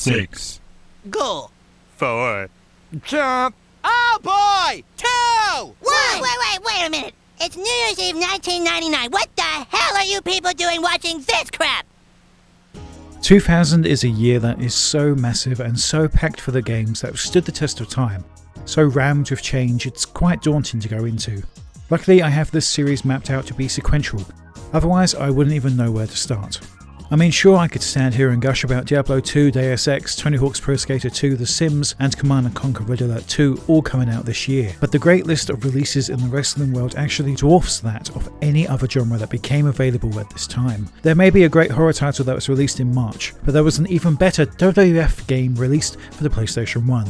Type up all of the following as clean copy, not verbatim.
6, Go. 4, Jump. Oh boy! 2! Wait a minute. It's New Year's Eve 1999. What the hell are you people doing watching this crap? 2000 is a year that is so massive and so packed for the games that have stood the test of time. So rammed with change, it's quite daunting to go into. Luckily, I have this series mapped out to be sequential, otherwise I wouldn't even know where to start. I mean, sure, I could stand here and gush about Diablo 2, Deus Ex, Tony Hawk's Pro Skater 2, The Sims, and Command & Conquer Red Alert 2 all coming out this year, but the great list of releases in the wrestling world actually dwarfs that of any other genre that became available at this time. There may be a great horror title that was released in March, but there was an even better WWF game released for the PlayStation 1.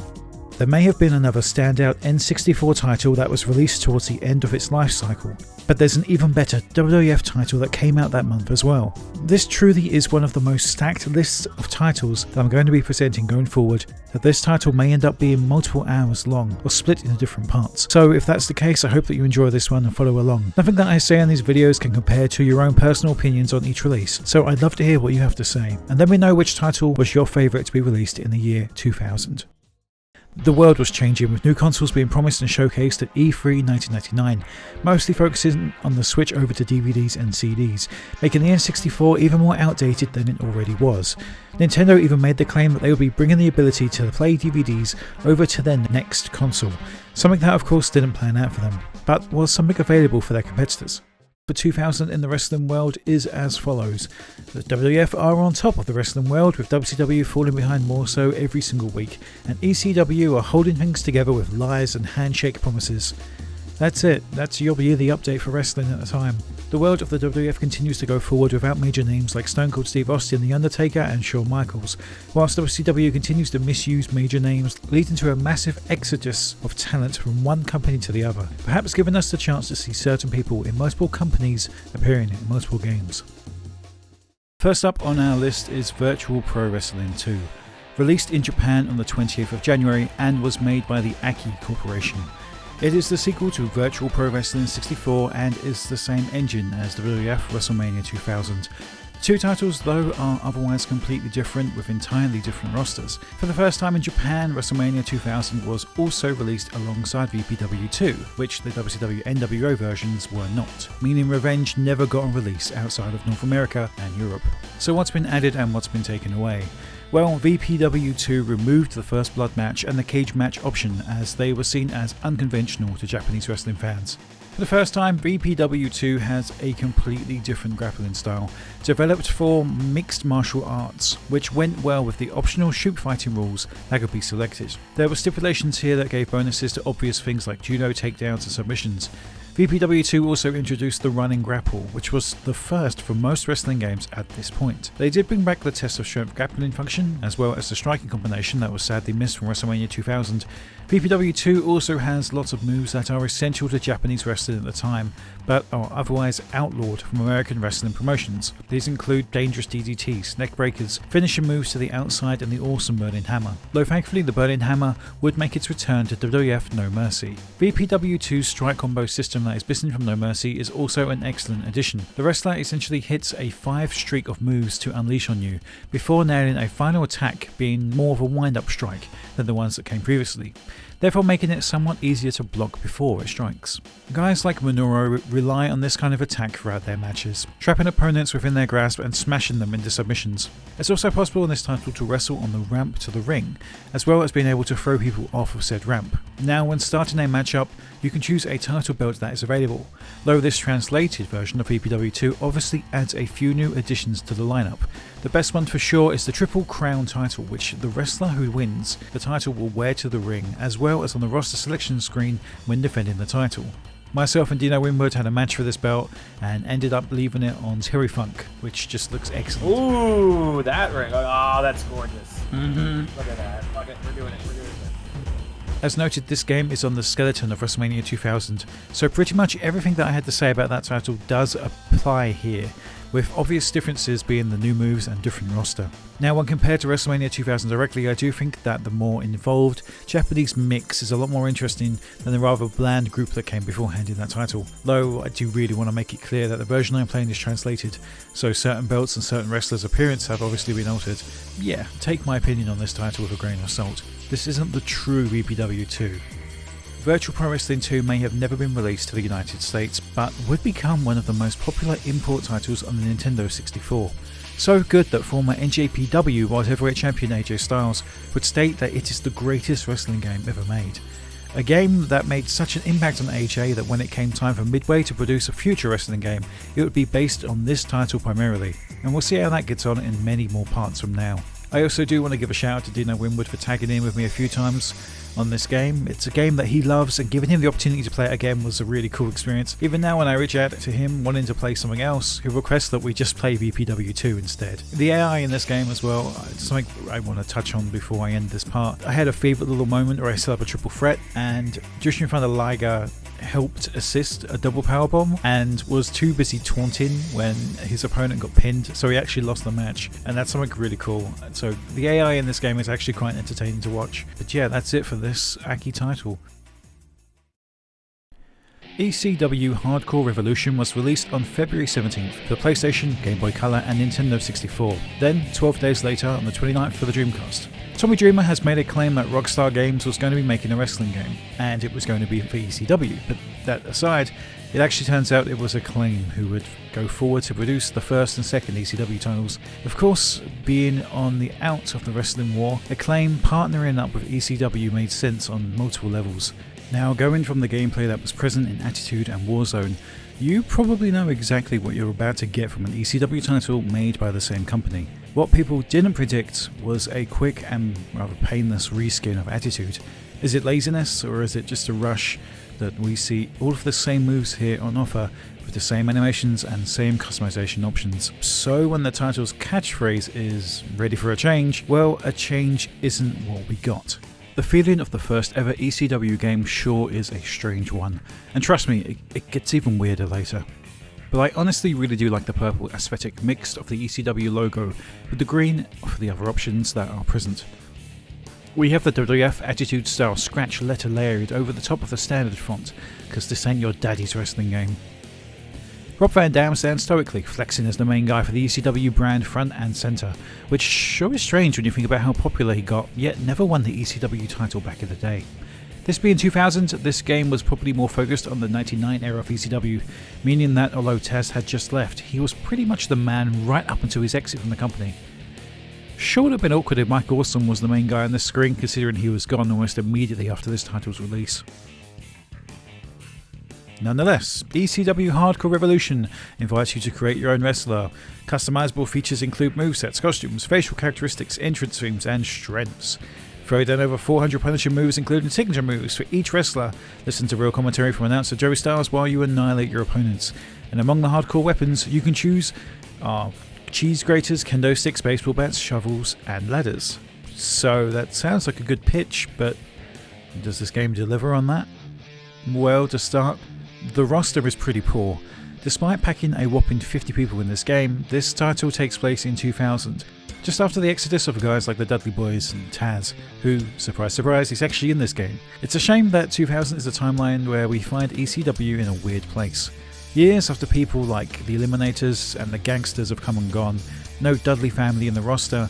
There may have been another standout N64 title that was released towards the end of its life cycle, but there's an even better WWF title that came out that month as well. This truly is one of the most stacked lists of titles that I'm going to be presenting going forward, that this title may end up being multiple hours long or split into different parts. So if that's the case, I hope that you enjoy this one and follow along. Nothing that I say in these videos can compare to your own personal opinions on each release, so I'd love to hear what you have to say, and let me know which title was your favourite to be released in the year 2000. The world was changing, with new consoles being promised and showcased at E3 1999, mostly focusing on the switch over to DVDs and CDs, making the N64 even more outdated than it already was. Nintendo even made the claim that they would be bringing the ability to play DVDs over to their next console, something that of course didn't plan out for them, but was something available for their competitors. For 2000 in the wrestling world is as follows. The WWF are on top of the wrestling world, with WCW falling behind more so every single week, and ECW are holding things together with lies and handshake promises. That's it, that's your yearly update for wrestling at the time. The world of the WWF continues to go forward without major names like Stone Cold Steve Austin, The Undertaker and Shawn Michaels, whilst WCW continues to misuse major names, leading to a massive exodus of talent from one company to the other, perhaps giving us the chance to see certain people in multiple companies appearing in multiple games. First up on our list is Virtual Pro Wrestling 2, released in Japan on the 20th of January and was made by the Aki Corporation. It is the sequel to Virtual Pro Wrestling 64 and is the same engine as WWF WrestleMania 2000. The two titles though are otherwise completely different with entirely different rosters. For the first time in Japan, WrestleMania 2000 was also released alongside VPW 2, which the WCW NWO versions were not, meaning Revenge never got a release outside of North America and Europe. So what's been added and what's been taken away? Well, VPW 2 removed the First Blood match and the cage match option as they were seen as unconventional to Japanese wrestling fans. For the first time, VPW 2 has a completely different grappling style, developed for mixed martial arts, which went well with the optional shoot fighting rules that could be selected. There were stipulations here that gave bonuses to obvious things like judo takedowns and submissions. VPW 2 also introduced the running grapple, which was the first for most wrestling games at this point. They did bring back the test of strength grappling function, as well as the striking combination that was sadly missed from WrestleMania 2000. VPW 2 also has lots of moves that are essential to Japanese wrestling at the time, but are otherwise outlawed from American wrestling promotions. These include dangerous DDTs, neck breakers, finishing moves to the outside and the awesome Burning Hammer, though thankfully the Burning Hammer would make its return to WWF No Mercy. VPW 2's strike combo system that is missing from No Mercy is also an excellent addition. The wrestler essentially hits a 5 streak of moves to unleash on you, before nailing a final attack being more of a wind-up strike than the ones that came previously, therefore making it somewhat easier to block before it strikes. Guys like Minoru rely on this kind of attack throughout their matches, trapping opponents within their grasp and smashing them into submissions. It's also possible in this title to wrestle on the ramp to the ring, as well as being able to throw people off of said ramp. Now when starting a matchup, you can choose a title belt that is available, though this translated version of VPW 2 obviously adds a few new additions to the lineup. The best one for sure is the Triple Crown title, which the wrestler who wins the title will wear to the ring, as well as on the roster selection screen when defending the title. Myself and Dino Winwood had a match for this belt and ended up leaving it on Terry Funk, which just looks excellent. Ooh, that ring. Oh, that's gorgeous. Mm-hmm. Look at that. Look at, we're doing it. As noted, this game is on the skeleton of WrestleMania 2000, so pretty much everything that I had to say about that title does apply here, with obvious differences being the new moves and different roster. Now, when compared to WrestleMania 2000 directly, I do think that the more involved Japanese mix is a lot more interesting than the rather bland group that came beforehand in that title, though I do really want to make it clear that the version I'm playing is translated, so certain belts and certain wrestlers' appearance have obviously been altered. Yeah, take my opinion on this title with a grain of salt. This isn't the true VPW 2. Virtual Pro Wrestling 2 may have never been released to the United States, but would become one of the most popular import titles on the Nintendo 64. So good that former NJPW World Heavyweight Champion AJ Styles would state that it is the greatest wrestling game ever made. A game that made such an impact on AJ that when it came time for Midway to produce a future wrestling game, it would be based on this title primarily, and we'll see how that gets on in many more parts from now. I also do want to give a shout out to Dino Winwood for tagging in with me a few times on this game. It's a game that he loves, and giving him the opportunity to play it again was a really cool experience. Even now when I reach out to him wanting to play something else, he requests that we just play VPW 2 instead. The AI in this game as well, it's something I want to touch on before I end this part. I had a favourite little moment where I set up a triple threat, and just in front of Liger helped assist a double powerbomb and was too busy taunting when his opponent got pinned, so he actually lost the match, and that's something really cool. So the AI in this game is actually quite entertaining to watch. But yeah, that's it for this Aki title. ECW Hardcore Revolution was released on February 17th for the PlayStation, Game Boy Color and Nintendo 64, then 12 days later on the 29th for the Dreamcast. Tommy Dreamer has made a claim that Rockstar Games was going to be making a wrestling game, and it was going to be for ECW, but that aside, it actually turns out it was Acclaim who would go forward to produce the first and second ECW titles. Of course, being on the out of the wrestling war, Acclaim partnering up with ECW made sense on multiple levels. Now, going from the gameplay that was present in Attitude and Warzone, you probably know exactly what you're about to get from an ECW title made by the same company. What people didn't predict was a quick and rather painless reskin of Attitude. Is it laziness, or is it just a rush that we see all of the same moves here on offer with the same animations and same customization options? So when the title's catchphrase is ready for a change, well, a change isn't what we got. The feeling of the first ever ECW game sure is a strange one, and trust me, it gets even weirder later. But I honestly really do like the purple aesthetic mixed of the ECW logo with the green for the other options that are present. We have the WWF Attitude style scratch letter layered over the top of the standard font, cause this ain't your daddy's wrestling game. Rob Van Dam stands stoically, flexing as the main guy for the ECW brand front and centre, which sure is strange when you think about how popular he got, yet never won the ECW title back in the day. This being 2000, this game was probably more focused on the 99 era of ECW, meaning that although Taz had just left, he was pretty much the man right up until his exit from the company. Sure would have been awkward if Mike Awesome was the main guy on the screen, considering he was gone almost immediately after this title's release. Nonetheless, ECW Hardcore Revolution invites you to create your own wrestler. Customizable features include movesets, costumes, facial characteristics, entrance themes, and strengths. Throw down over 400 Punisher moves, including signature moves for each wrestler. Listen to real commentary from announcer Joey Styles while you annihilate your opponents. And among the hardcore weapons, you can choose cheese graters, kendo sticks, baseball bats, shovels, and ladders. So that sounds like a good pitch, but does this game deliver on that? Well, to start, the roster is pretty poor. Despite packing a whopping 50 people in this game, this title takes place in 2000, just after the exodus of guys like the Dudley Boys and Taz, who, surprise surprise, is actually in this game. It's a shame that 2000 is a timeline where we find ECW in a weird place. Years after people like the Eliminators and the Gangsters have come and gone, no Dudley family in the roster.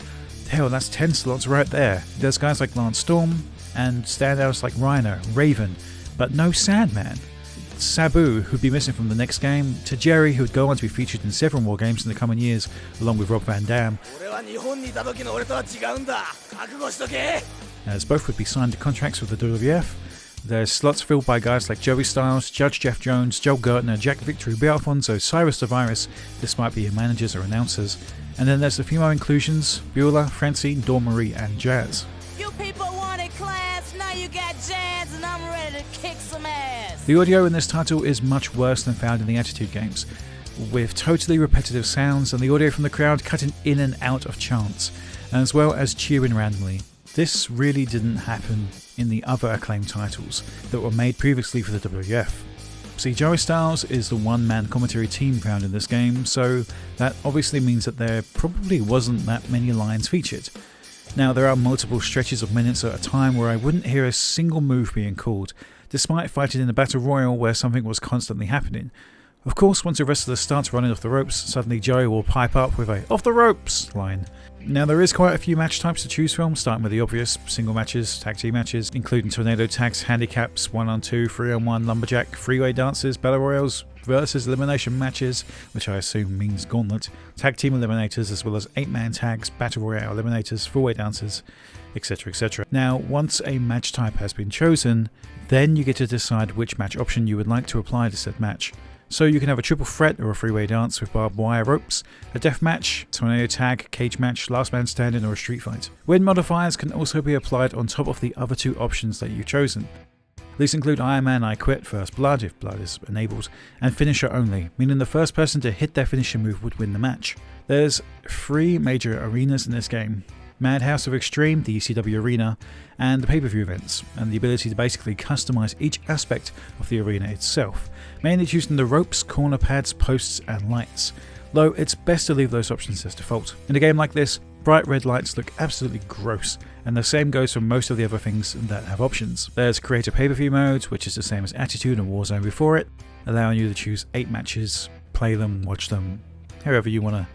Hell, that's 10 slots right there. There's guys like Lance Storm and standouts like Rhino, Raven, but no Sandman. Sabu, who'd be missing from the next game, to Jerry, who would go on to be featured in several more games in the coming years, along with Rob Van Dam, as both would be signed to contracts with the WWF. There's slots filled by guys like Joey Styles, Judge Jeff Jones, Joel Gertner, Jack Victory, Bill Alfonso, Cyrus the Virus, this might be your managers or announcers. And then there's the female inclusions, Beulah, Francine, Dawn Marie, and Jazz. You people wanted class, now you got Jazz, and I'm ready to kick some ass. The audio in this title is much worse than found in the Attitude games, with totally repetitive sounds and the audio from the crowd cutting in and out of chants, as well as cheering randomly. This really didn't happen in the other Acclaim titles that were made previously for the WWF. See, Joey Styles is the one-man commentary team found in this game, so that obviously means that there probably wasn't that many lines featured. Now, there are multiple stretches of minutes at a time where I wouldn't hear a single move being called, despite fighting in a battle royal where something was constantly happening. Of course, once a wrestler starts running off the ropes, suddenly Joey will pipe up with a "off the ropes" line. Now, there is quite a few match types to choose from, starting with the obvious: single matches, tag team matches, including tornado tags, handicaps, 1-on-2, 3-on-1, lumberjack, freeway dances, battle royals, versus elimination matches, which I assume means gauntlet, tag team eliminators, as well as 8-man tags, battle royale eliminators, four-way dancers, etc, etc. Now, once a match type has been chosen, then you get to decide which match option you would like to apply to said match. So you can have a triple threat or a freeway dance with barbed wire ropes, a death match, tornado tag, cage match, last man standing, or a street fight. Win modifiers can also be applied on top of the other two options that you've chosen. These include Iron Man I Quit, First Blood if blood is enabled, and Finisher only, meaning the first person to hit their finishing move would win the match. There's 3 major arenas in this game: Madhouse of Extreme, the ECW arena, and the pay-per-view events, and the ability to basically customize each aspect of the arena itself, mainly choosing the ropes, corner pads, posts, and lights, though it's best to leave those options as default. In a game like this, bright red lights look absolutely gross, and the same goes for most of the other things that have options. There's Create a Pay-per-view mode, which is the same as Attitude and Warzone before it, allowing you to choose 8 matches, play them, watch them, however you want to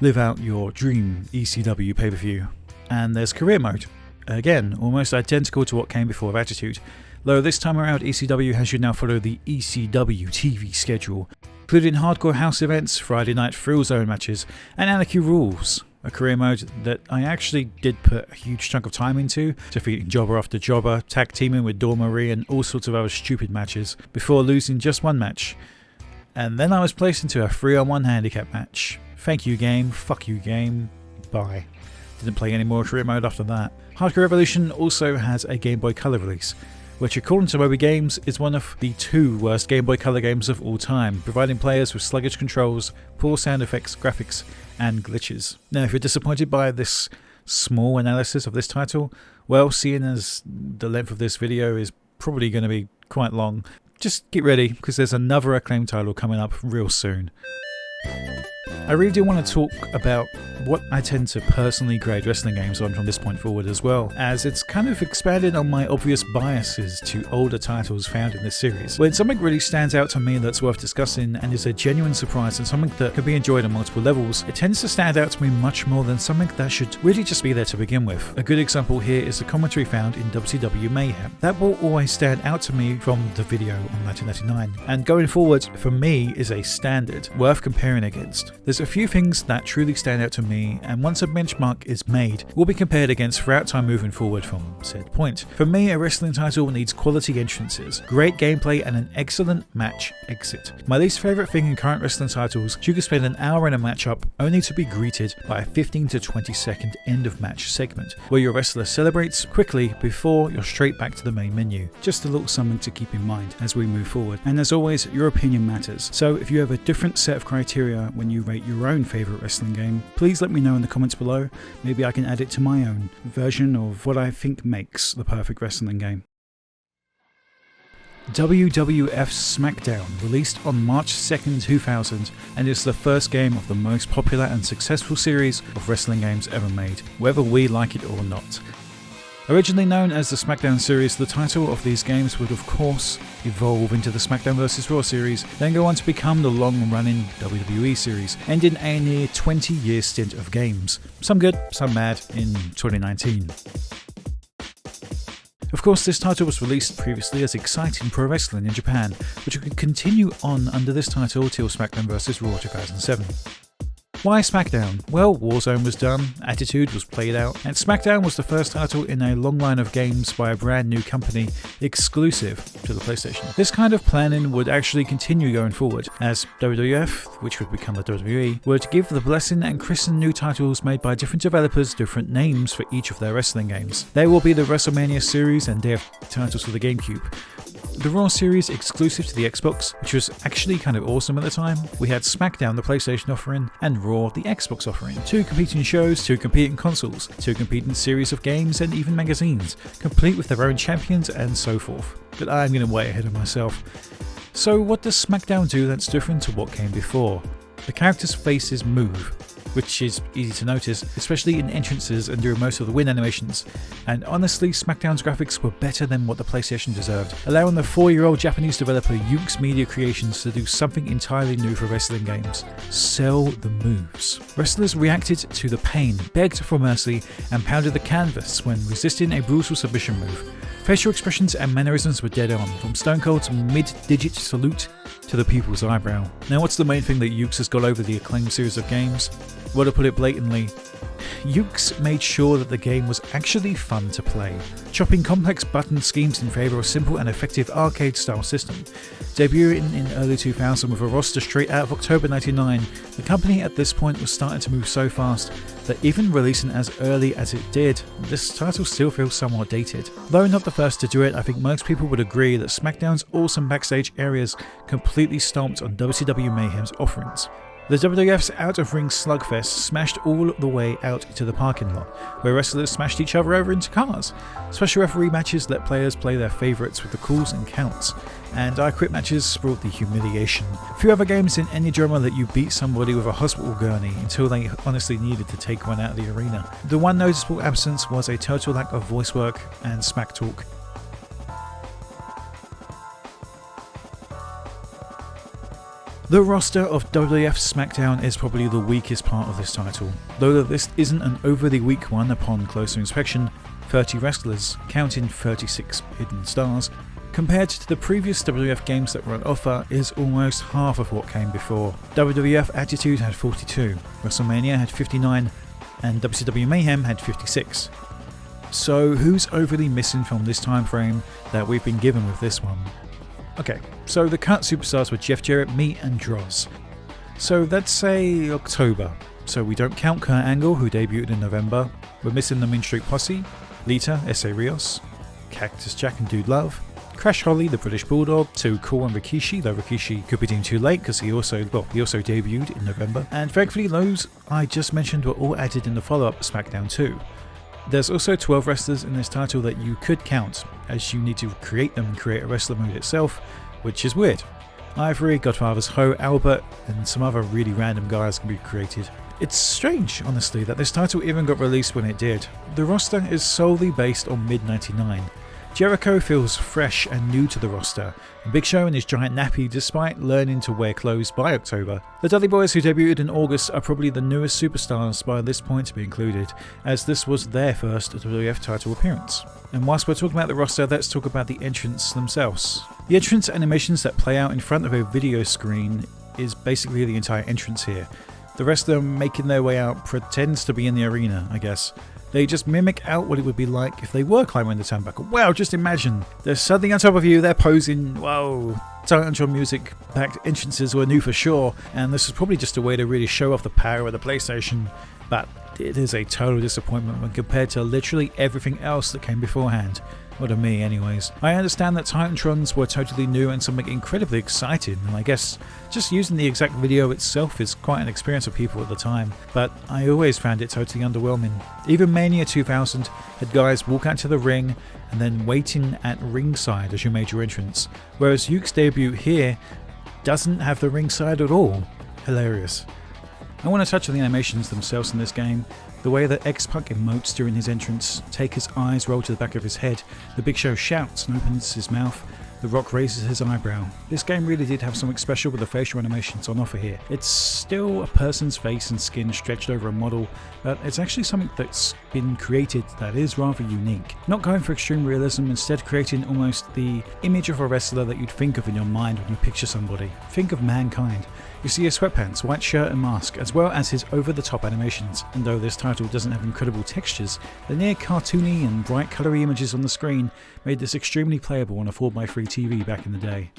live out your dream ECW pay-per-view. And there's Career mode, again almost identical to what came before with Attitude, though this time around ECW has you now follow the ECW TV schedule, including hardcore house events, Friday night Thrill Zone matches, and Anarchy Rulz, a career mode that I actually did put a huge chunk of time into, defeating jobber after jobber, tag teaming with Dawn Marie and all sorts of other stupid matches, before losing just one match. And then I was placed into a 3-on-1 handicap match. Thank you game, fuck you game, bye. Didn't play any more career mode after that. Hardcore Revolution also has a Game Boy Color release, which according to WWF is one of the 2 worst Game Boy Color games of all time, providing players with sluggish controls, poor sound effects, graphics, and glitches. Now, if you're disappointed by this small analysis of this title, well, seeing as the length of this video is probably going to be quite long, just get ready, because there's another acclaimed title coming up real soon. I really do want to talk about what I tend to personally grade wrestling games on from this point forward as well, as it's kind of expanded on my obvious biases to older titles found in this series. When something really stands out to me that's worth discussing and is a genuine surprise and something that can be enjoyed on multiple levels, it tends to stand out to me much more than something that should really just be there to begin with. A good example here is the commentary found in WCW Mayhem. That will always stand out to me from the video on 1999, and going forward, for me, is a standard worth comparing against. There's a few things that truly stand out to me, and once a benchmark is made, will be compared against throughout time moving forward from said point. For me, a wrestling title needs quality entrances, great gameplay, and an excellent match exit. My least favourite thing in current wrestling titles is you can spend an hour in a matchup only to be greeted by a 15 to 20 second end of match segment, where your wrestler celebrates quickly before you're straight back to the main menu. Just a little something to keep in mind as we move forward. And as always, your opinion matters, so if you have a different set of criteria when you rate your own favourite wrestling game, please let me know in the comments below. Maybe I can add it to my own version of what I think makes the perfect wrestling game. WWF SmackDown released on March 2nd, 2000, and is the first game of the most popular and successful series of wrestling games ever made, whether we like it or not. Originally known as the SmackDown series, the title of these games would of course evolve into the SmackDown vs Raw series, then go on to become the long-running WWE series, ending a near 20-year stint of games. Some good, some bad, in 2019. Of course, this title was released previously as Exciting Pro Wrestling in Japan, which would continue on under this title till SmackDown vs Raw 2007. Why SmackDown? Well, Warzone was done, Attitude was played out, and SmackDown was the first title in a long line of games by a brand new company exclusive to the PlayStation. This kind of planning would actually continue going forward, as WWF, which would become the WWE, would give the blessing and christen new titles made by different developers different names for each of their wrestling games. They will be the WrestleMania series and their titles for the GameCube. The Raw series exclusive to the Xbox, which was actually kind of awesome at the time. We had SmackDown, the PlayStation offering, and Raw, the Xbox offering. 2 competing shows, 2 competing consoles, 2 competing series of games, and even magazines, complete with their own champions and so forth. But I'm going to way ahead of myself. So what does SmackDown do that's different to what came before? The characters' faces move, which is easy to notice, especially in entrances and during most of the win animations, and honestly SmackDown's graphics were better than what the PlayStation deserved, allowing the 4-year-old Japanese developer Yuke's Media Creations to do something entirely new for wrestling games: sell the moves. Wrestlers reacted to the pain, begged for mercy, and pounded the canvas when resisting a brutal submission move. Facial expressions and mannerisms were dead on, from Stone Cold's mid-digit salute to the people's eyebrow. Now what's the main thing that Yuke's has got over the acclaimed series of games? Well, to put it blatantly, Yuke's made sure that the game was actually fun to play, chopping complex button schemes in favour of a simple and effective arcade-style system. Debuting in early 2000 with a roster straight out of October 99, the company at this point was starting to move so fast that even releasing as early as it did, this title still feels somewhat dated. Though not the first to do it, I think most people would agree that SmackDown's awesome backstage areas completely stomped on WCW Mayhem's offerings. The WWF's out-of-ring slugfest smashed all the way out to the parking lot, where wrestlers smashed each other over into cars. Special referee matches let players play their favourites with the calls and counts, and I Quit matches brought the humiliation. Few other games in any drama let you beat somebody with a hospital gurney until they honestly needed to take one out of the arena. The one noticeable absence was a total lack of voice work and smack talk. The roster of WWF SmackDown is probably the weakest part of this title, though the list isn't an overly weak one upon closer inspection. 30 wrestlers, counting 36 hidden stars, compared to the previous WWF games that were on offer, is almost half of what came before. WWF Attitude had 42, WrestleMania had 59, and WCW Mayhem had 56. So who's overly missing from this time frame that we've been given with this one? Okay, so the cut superstars were Jeff Jarrett, me and Droz. So let's say October. So we don't count Kurt Angle, who debuted in November. We're missing the Mean Street Posse, Lita, S.A. Rios, Cactus Jack and Dude Love, Crash Holly, the British Bulldog, Too Cool and Rikishi, though Rikishi could be deemed too late because he also debuted in November. And thankfully those I just mentioned were all added in the follow-up SmackDown 2. There's also 12 wrestlers in this title that you could count, as you need to create them and create a wrestler mode itself, which is weird. Ivory, Godfather's Ho, Albert, and some other really random guys can be created. It's strange, honestly, that this title even got released when it did. The roster is solely based on mid-99. Jericho feels fresh and new to the roster, and Big Show in his giant nappy despite learning to wear clothes by October. The Dudley Boys, who debuted in August, are probably the newest superstars by this point to be included, as this was their first WWF title appearance. And whilst we're talking about the roster, let's talk about the entrants themselves. The entrance animations that play out in front of a video screen is basically the entire entrance here. The rest of them making their way out pretends to be in the arena, I guess. They just mimic out what it would be like if they were climbing the turnbuckle. Wow, just imagine. They're suddenly on top of you, they're posing, whoa. Silent music backed entrances were new for sure, and this is probably just a way to really show off the power of the PlayStation, but it is a total disappointment when compared to literally everything else that came beforehand. Well, to me anyways. I understand that Titantrons were totally new and something incredibly exciting, and I guess just using the exact video itself is quite an experience for people at the time, but I always found it totally underwhelming. Even Mania 2000 had guys walk out to the ring and then waiting at ringside as you made your entrance, whereas Yuke's debut here doesn't have the ringside at all. Hilarious. I want to touch on the animations themselves in this game. The way that X-Pac emotes during his entrance, Taker's eyes roll to the back of his head, the Big Show shouts and opens his mouth, The Rock raises his eyebrow. This game really did have something special with the facial animations on offer here. It's still a person's face and skin stretched over a model, but it's actually something that's been created that is rather unique. Not going for extreme realism, instead creating almost the image of a wrestler that you'd think of in your mind when you picture somebody. Think of Mankind. You see his sweatpants, white shirt and mask, as well as his over-the-top animations. And though this title doesn't have incredible textures, the near cartoony and bright colory images on the screen made this extremely playable on a 4x3 TV back in the day.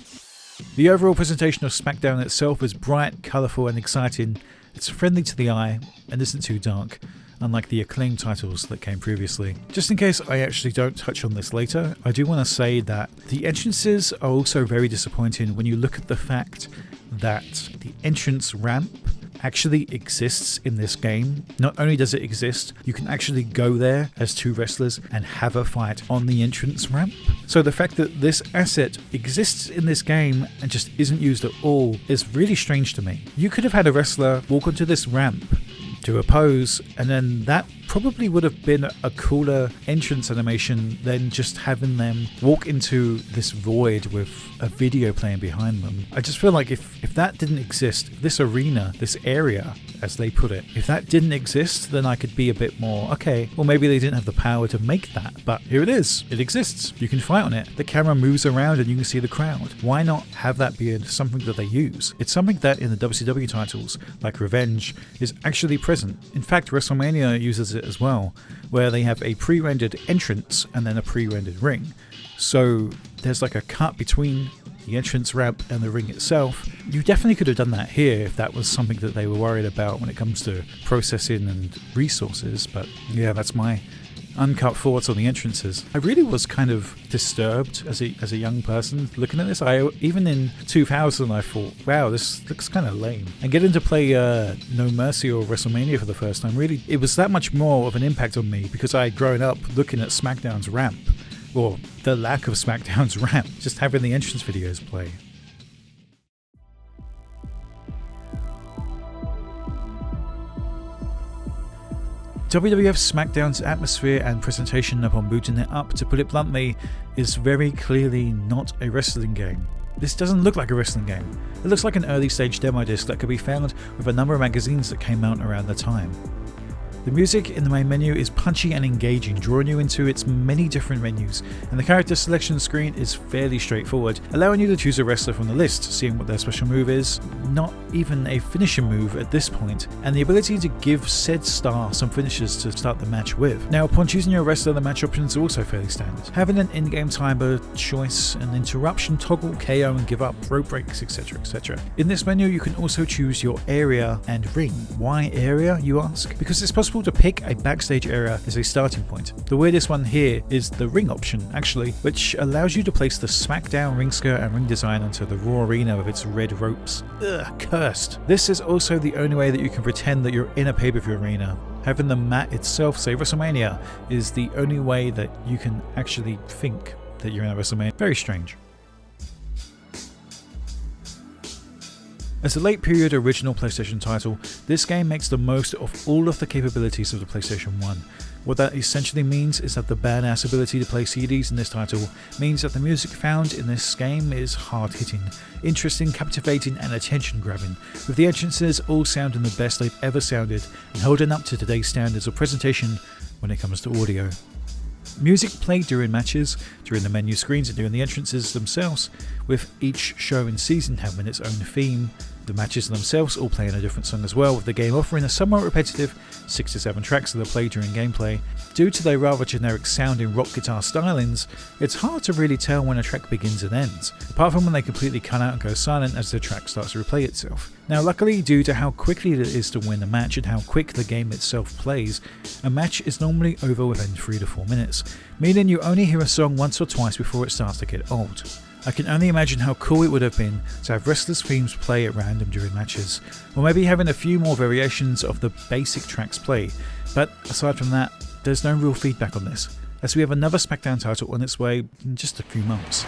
The overall presentation of SmackDown itself is bright, colourful and exciting. It's friendly to the eye and isn't too dark, unlike the acclaimed titles that came previously. Just in case I actually don't touch on this later, I do want to say that the entrances are also very disappointing when you look at the fact that the entrance ramp actually exists in this game. Not only does it exist, you can actually go there as two wrestlers and have a fight on the entrance ramp. So the fact that this asset exists in this game and just isn't used at all is really strange to me. You could have had a wrestler walk onto this ramp, do a pose, and then that probably would have been a cooler entrance animation than just having them walk into this void with a video playing behind them. I just feel like if that didn't exist, this arena, this area, as they put it, if that didn't exist, then I could be a bit more, okay, well maybe they didn't have the power to make that, but here it is. It exists. You can fight on it. The camera moves around and you can see the crowd. Why not have that be something that they use? It's something that in the WCW titles, like Revenge, is actually present. In fact, WrestleMania uses it as well, where they have a pre-rendered entrance and then a pre-rendered ring. So there's like a cut between the entrance ramp and the ring itself. You definitely could have done that here if that was something that they were worried about when it comes to processing and resources, but yeah, that's my uncut thoughts on the entrances. I really was kind of disturbed as a young person looking at this. Even in 2000 I thought, wow, this looks kind of lame. And getting to play No Mercy or WrestleMania for the first time, really, it was that much more of an impact on me because I had grown up looking at SmackDown's ramp, or the lack of SmackDown's ramp, just having the entrance videos play. WWF SmackDown's atmosphere and presentation upon booting it up, to put it bluntly, is very clearly not a wrestling game. This doesn't look like a wrestling game. It looks like an early stage demo disc that could be found with a number of magazines that came out around the time. The music in the main menu is punchy and engaging, drawing you into its many different menus, and the character selection screen is fairly straightforward, allowing you to choose a wrestler from the list, seeing what their special move is, not even a finishing move at this point, and the ability to give said star some finishes to start the match with. Now, upon choosing your wrestler, the match options are also fairly standard, having an in-game timer, choice, an interruption toggle, KO and give up, rope breaks, etc, etc. In this menu you can also choose your area and ring. Why area, you ask? Because it's possible to pick a backstage area as a starting point. The weirdest one here is the ring option, actually, which allows you to place the SmackDown ring skirt and ring design onto the Raw arena with its red ropes. Ugh, cursed. This is also the only way that you can pretend that you're in a pay-per-view arena. Having the mat itself say WrestleMania is the only way that you can actually think that you're in a WrestleMania. Very strange. As a late period original PlayStation title, this game makes the most of all of the capabilities of the PlayStation 1. What that essentially means is that the badass ability to play CDs in this title means that the music found in this game is hard-hitting, interesting, captivating and attention-grabbing, with the entrances all sounding the best they've ever sounded and holding up to today's standards of presentation when it comes to audio. Music played during matches, during the menu screens and during the entrances themselves, with each show and season having its own theme. The matches themselves all playing a different song as well, with the game offering a somewhat repetitive 6 to 7 tracks that are played during gameplay. Due to their rather generic sounding rock guitar stylings, it's hard to really tell when a track begins and ends, apart from when they completely cut out and go silent as the track starts to replay itself. Now luckily, due to how quickly it is to win a match and how quick the game itself plays, a match is normally over within 3 to 4 minutes, meaning you only hear a song once or twice before it starts to get old. I can only imagine how cool it would have been to have wrestlers' themes play at random during matches, or maybe having a few more variations of the basic tracks play, but aside from that, there's no real feedback on this, as we have another SmackDown title on its way in just a few months.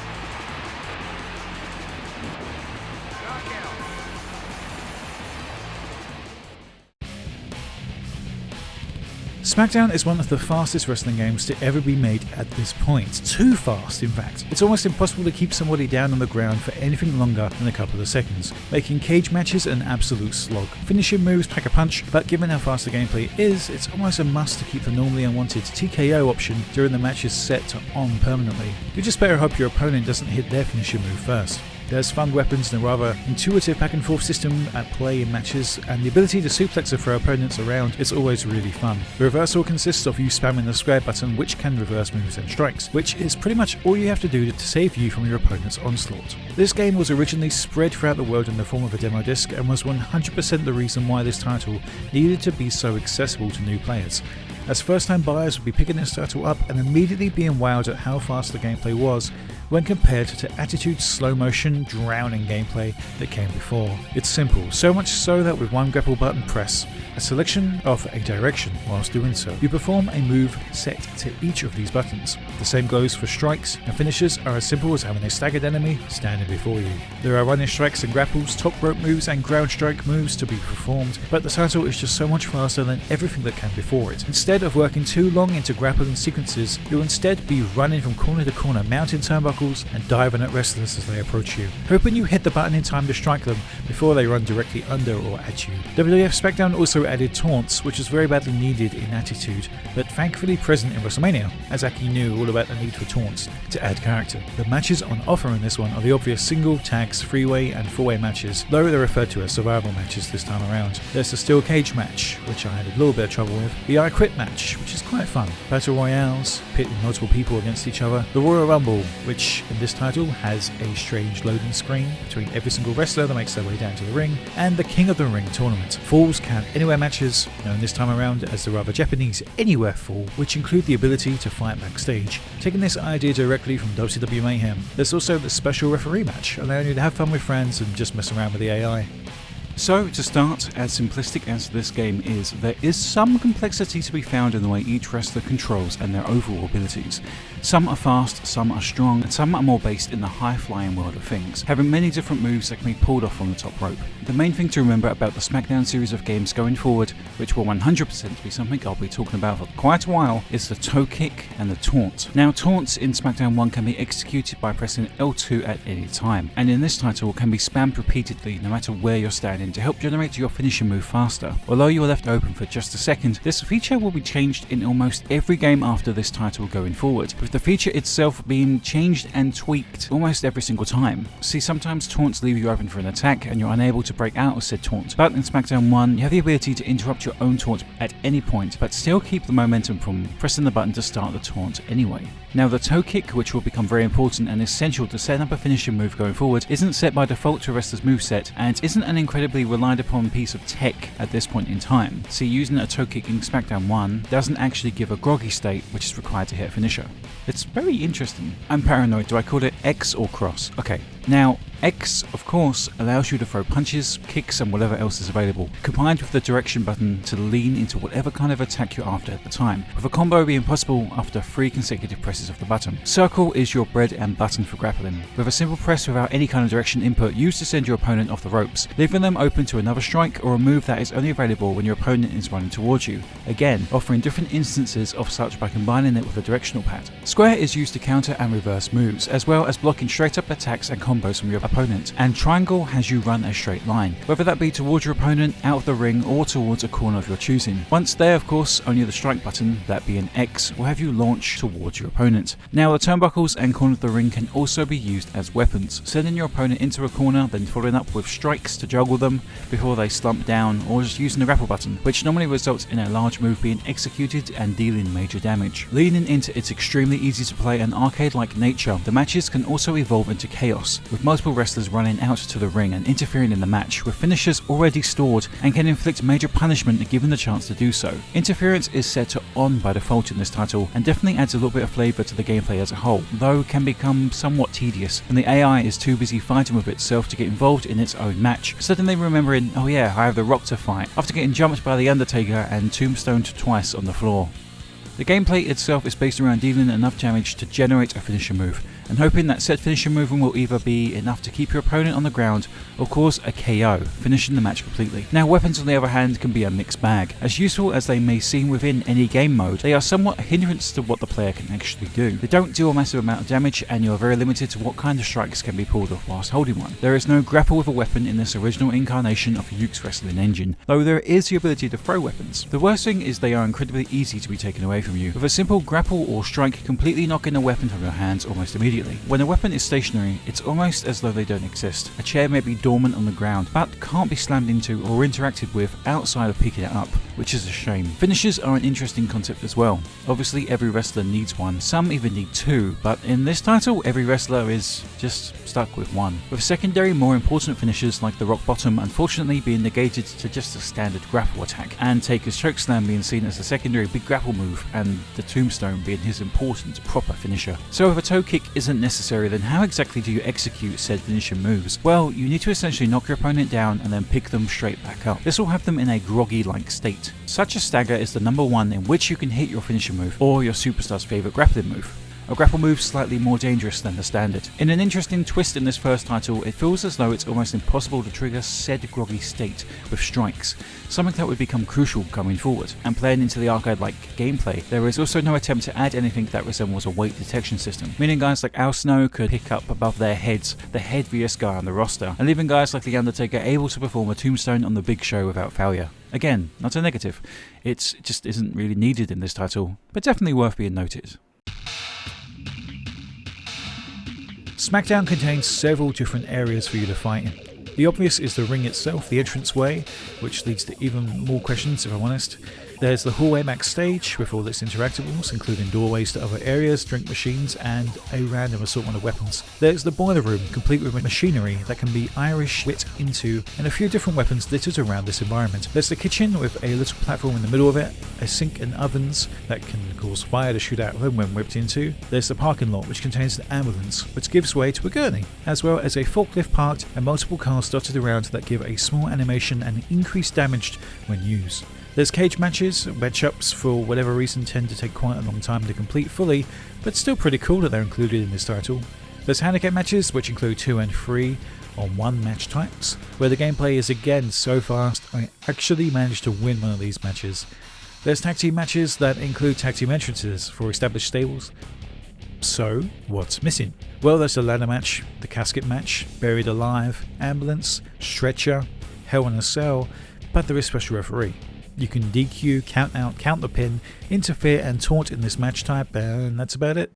SmackDown is one of the fastest wrestling games to ever be made at this point. Too fast, in fact. It's almost impossible to keep somebody down on the ground for anything longer than a couple of seconds, making cage matches an absolute slog. Finishing moves pack a punch, but given how fast the gameplay is, it's almost a must to keep the normally unwanted TKO option during the matches set to on permanently. You just better hope your opponent doesn't hit their finishing move first. There's fun weapons and a rather intuitive back and forth system at play in matches, and the ability to suplex or throw opponents around is always really fun. The reversal consists of you spamming the square button, which can reverse moves and strikes, which is pretty much all you have to do to save you from your opponent's onslaught. This game was originally spread throughout the world in the form of a demo disc and was 100% the reason why this title needed to be so accessible to new players, as first time buyers would be picking this title up and immediately being wowed at how fast the gameplay was when compared to Attitude's slow motion, drowning gameplay that came before. It's simple, so much so that with one grapple button press, a selection of a direction whilst doing so, you perform a move set to each of these buttons. The same goes for strikes, and finishes are as simple as having a staggered enemy standing before you. There are running strikes and grapples, top rope moves and ground strike moves to be performed, but the title is just so much faster than everything that came before it. Instead of working too long into grappling sequences, you'll instead be running from corner to corner, mounting turnbuckles and diving at wrestlers as they approach you, hoping you hit the button in time to strike them before they run directly under or at you. WWF SmackDown also added taunts, which was very badly needed in Attitude, but thankfully present in WrestleMania, as Aki knew all about the need for taunts to add character. The matches on offer in this one are the obvious single, tags, freeway and four-way matches, though they're referred to as survival matches this time around. There's the steel cage match, which I had a little bit of trouble with, the I Quit match, which is quite fun, battle royales, pitting multiple people against each other, the Royal Rumble, which in this title has a strange loading screen between every single wrestler that makes their way down to the ring, and the King of the Ring tournament. Falls count anywhere matches, known this time around as the rather Japanese Anywhere Fall, which include the ability to fight backstage, taking this idea directly from WCW Mayhem. There's also the special referee match, allowing you to have fun with friends and just mess around with the AI. So, to start, as simplistic as this game is, there is some complexity to be found in the way each wrestler controls and their overall abilities. Some are fast, some are strong, and some are more based in the high-flying world of things, having many different moves that can be pulled off on the top rope. The main thing to remember about the SmackDown series of games going forward, which will 100% be something I'll be talking about for quite a while, is the toe kick and the taunt. Now, taunts in SmackDown 1 can be executed by pressing L2 at any time, and in this title can be spammed repeatedly no matter where you're standing to help generate your finishing move faster. Although you are left open for just a second, this feature will be changed in almost every game after this title going forward, with the feature itself being changed and tweaked almost every single time. See, sometimes taunts leave you open for an attack and you're unable to break out of said taunt, but in SmackDown 1 you have the ability to interrupt your own taunt at any point, but still keep the momentum from pressing the button to start the taunt anyway. Now, the toe kick, which will become very important and essential to set up a finishing move going forward, isn't set by default to a wrestler's moveset and isn't an incredibly relied upon piece of tech at this point in time. See, using a toe kick in SmackDown 1 doesn't actually give a groggy state which is required to hit a finisher. It's very interesting. I'm paranoid. Do I call it X or cross? Okay. Now, X, of course, allows you to throw punches, kicks and whatever else is available, combined with the direction button to lean into whatever kind of attack you're after at the time, with a combo being possible after 3 consecutive presses of the button. Circle is your bread and button for grappling, with a simple press without any kind of direction input used to send your opponent off the ropes, leaving them open to another strike or a move that is only available when your opponent is running towards you, again offering different instances of such by combining it with a directional pad. Square is used to counter and reverse moves, as well as blocking straight up attacks and combos from your opponent, and triangle has you run a straight line, whether that be towards your opponent, out of the ring, or towards a corner of your choosing. Once there, of course, only the strike button, that being X, will have you launch towards your opponent. Now, the turnbuckles and corner of the ring can also be used as weapons, sending your opponent into a corner, then following up with strikes to juggle them before they slump down, or just using the grapple button, which normally results in a large move being executed and dealing major damage. Leaning into its extremely easy to play and arcade-like nature, the matches can also evolve into chaos, with multiple wrestlers running out to the ring and interfering in the match, with finishers already stored and can inflict major punishment given the chance to do so. Interference is set to on by default in this title and definitely adds a little bit of flavour to the gameplay as a whole, though can become somewhat tedious when the AI is too busy fighting with itself to get involved in its own match, suddenly remembering, oh yeah, I have The Rock to fight, after getting jumped by The Undertaker and tombstoned twice on the floor. The gameplay itself is based around dealing enough damage to generate a finisher move, and hoping that said finisher movement will either be enough to keep your opponent on the ground or cause a KO, finishing the match completely. Now, weapons on the other hand can be a mixed bag. As useful as they may seem within any game mode, they are somewhat a hindrance to what the player can actually do. They don't deal a massive amount of damage, and you are very limited to what kind of strikes can be pulled off whilst holding one. There is no grapple with a weapon in this original incarnation of Yuke's wrestling engine, though there is the ability to throw weapons. The worst thing is they are incredibly easy to be taken away from you, with a simple grapple or strike completely knocking a weapon from your hands almost immediately. When a weapon is stationary, it's almost as though they don't exist. A chair may be dormant on the ground, but can't be slammed into or interacted with outside of picking it up, which is a shame. Finishers are an interesting concept as well. Obviously every wrestler needs one, some even need two, but in this title every wrestler is just stuck with one. With secondary more important finishers like the rock bottom unfortunately being negated to just a standard grapple attack, and Taker's chokeslam being seen as a secondary big grapple move, and the tombstone being his important proper finisher. So if a toe kick isn't necessary, then how exactly do you execute said finishing moves? Well, you need to essentially knock your opponent down and then pick them straight back up. This will have them in a groggy-like state. Such a stagger is the number one in which you can hit your finishing move, or your superstar's favourite grappling move. A grapple move slightly more dangerous than the standard. In an interesting twist in this first title, it feels as though it's almost impossible to trigger said groggy state with strikes, something that would become crucial coming forward. And playing into the arcade-like gameplay, there is also no attempt to add anything that resembles a weight detection system, meaning guys like Al Snow could pick up above their heads the heaviest guy on the roster, and leaving guys like The Undertaker able to perform a tombstone on the Big Show without failure. Again, not a negative, it just isn't really needed in this title, but definitely worth being noted. SmackDown contains several different areas for you to fight in. The obvious is the ring itself, the entranceway, which leads to even more questions if I'm honest. There's the hallway backstage with all its interactables, including doorways to other areas, drink machines, and a random assortment of weapons. There's the boiler room, complete with machinery that can be Irish whipped into, and a few different weapons littered around this environment. There's the kitchen with a little platform in the middle of it, a sink and ovens that can cause fire to shoot out of them when whipped into. There's the parking lot, which contains an ambulance, which gives way to a gurney, as well as a forklift parked and multiple cars dotted around that give a small animation and increased damage when used. There's cage matches, matchups for whatever reason tend to take quite a long time to complete fully, but still pretty cool that they're included in this title. There's handicap matches, which include 2 and 3 on 1 match types, where the gameplay is again so fast I actually managed to win one of these matches. There's tag team matches that include tag team entrances for established stables. So, what's missing? Well, there's the ladder match, the casket match, buried alive, ambulance, stretcher, hell in a cell, but there is special referee. You can DQ, count out, count the pin, interfere and taunt in this match type, and that's about it.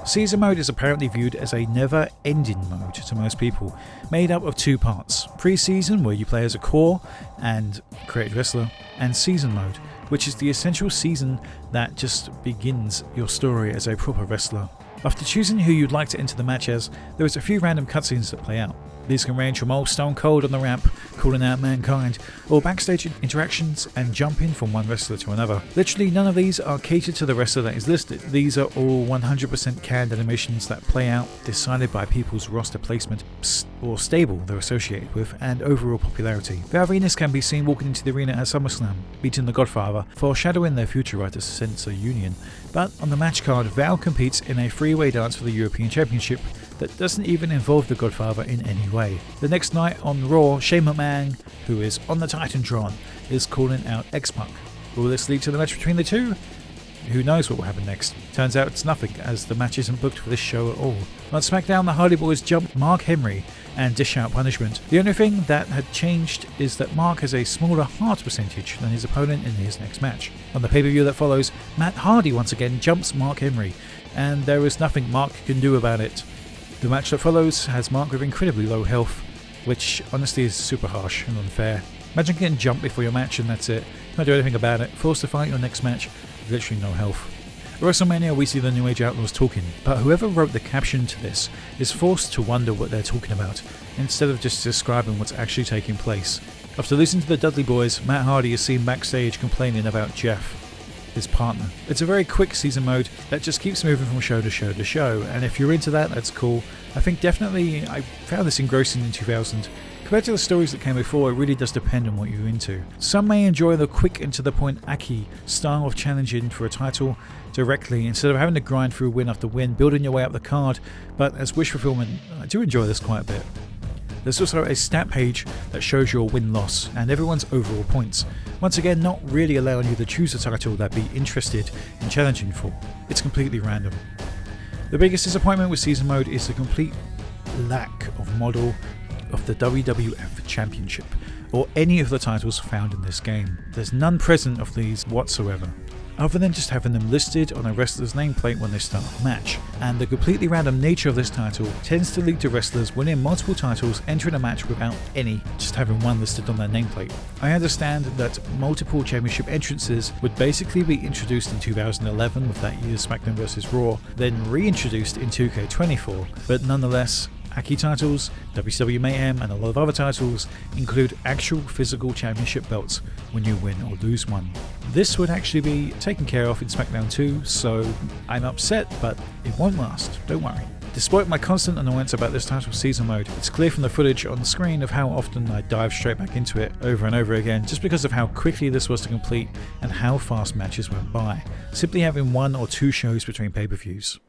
Season mode is apparently viewed as a never-ending mode to most people, made up of 2 parts. Pre-season, where you play as a core and created wrestler, and season mode, which is the essential season that just begins your story as a proper wrestler. After choosing who you'd like to enter the match as, there is a few random cutscenes that play out. These can range from old Stone Cold on the ramp, calling out Mankind, or backstage interactions and jumping from one wrestler to another. Literally none of these are catered to the wrestler that is listed. These are all 100% canned animations that play out, decided by people's roster placement or stable they're associated with, and overall popularity. Val Venis can be seen walking into the arena at SummerSlam, beating the Godfather, foreshadowing their future at a Sensor Union. But on the match card, Val competes in a three-way dance for the European Championship that doesn't even involve the Godfather in any way. The next night on Raw, Shane McMahon, who is on the Titantron, is calling out X-Pac. Will this lead to the match between the two? Who knows what will happen next? Turns out it's nothing, as the match isn't booked for this show at all. On SmackDown, the Hardy Boys jump Mark Henry and dish out punishment. The only thing that had changed is that Mark has a smaller heart percentage than his opponent in his next match. On the pay-per-view that follows, Matt Hardy once again jumps Mark Henry, and there is nothing Mark can do about it. The match that follows has Mark with incredibly low health, which honestly is super harsh and unfair. Imagine getting jumped before your match and that's it. Can't do anything about it. Forced to fight your next match with literally no health. At WrestleMania we see the New Age Outlaws talking, but whoever wrote the caption to this is forced to wonder what they're talking about, instead of just describing what's actually taking place. After losing to the Dudley Boys, Matt Hardy is seen backstage complaining about Jeff, his partner. It's a very quick season mode that just keeps moving from show to show to show, and if you're into that, that's cool. I think definitely I found this engrossing in 2000. Compared to the stories that came before, it really does depend on what you're into. Some may enjoy the quick and to the point Aki style of challenging for a title directly instead of having to grind through win after win, building your way up the card, but as wish fulfillment, I do enjoy this quite a bit. There's also a stat page that shows your win-loss and everyone's overall points. Once again, not really allowing you to choose a title that be interested in challenging for. It's completely random. The biggest disappointment with season mode is the complete lack of model of the WWF Championship or any of the titles found in this game. There's none present of these whatsoever. other than just having them listed on a wrestler's nameplate when they start a match. And the completely random nature of this title tends to lead to wrestlers winning multiple titles entering a match without any, just having one listed on their nameplate. I understand that multiple championship entrances would basically be introduced in 2011 with that year's SmackDown vs. Raw, then reintroduced in 2K24, but nonetheless, Aki titles, WCW Mayhem, and a lot of other titles include actual physical championship belts when you win or lose one. This would actually be taken care of in SmackDown 2, so I'm upset, but it won't last, don't worry. Despite my constant annoyance about this title season mode, it's clear from the footage on the screen of how often I dive straight back into it over and over again, just because of how quickly this was to complete and how fast matches went by, simply having 1 or 2 shows between pay-per-views.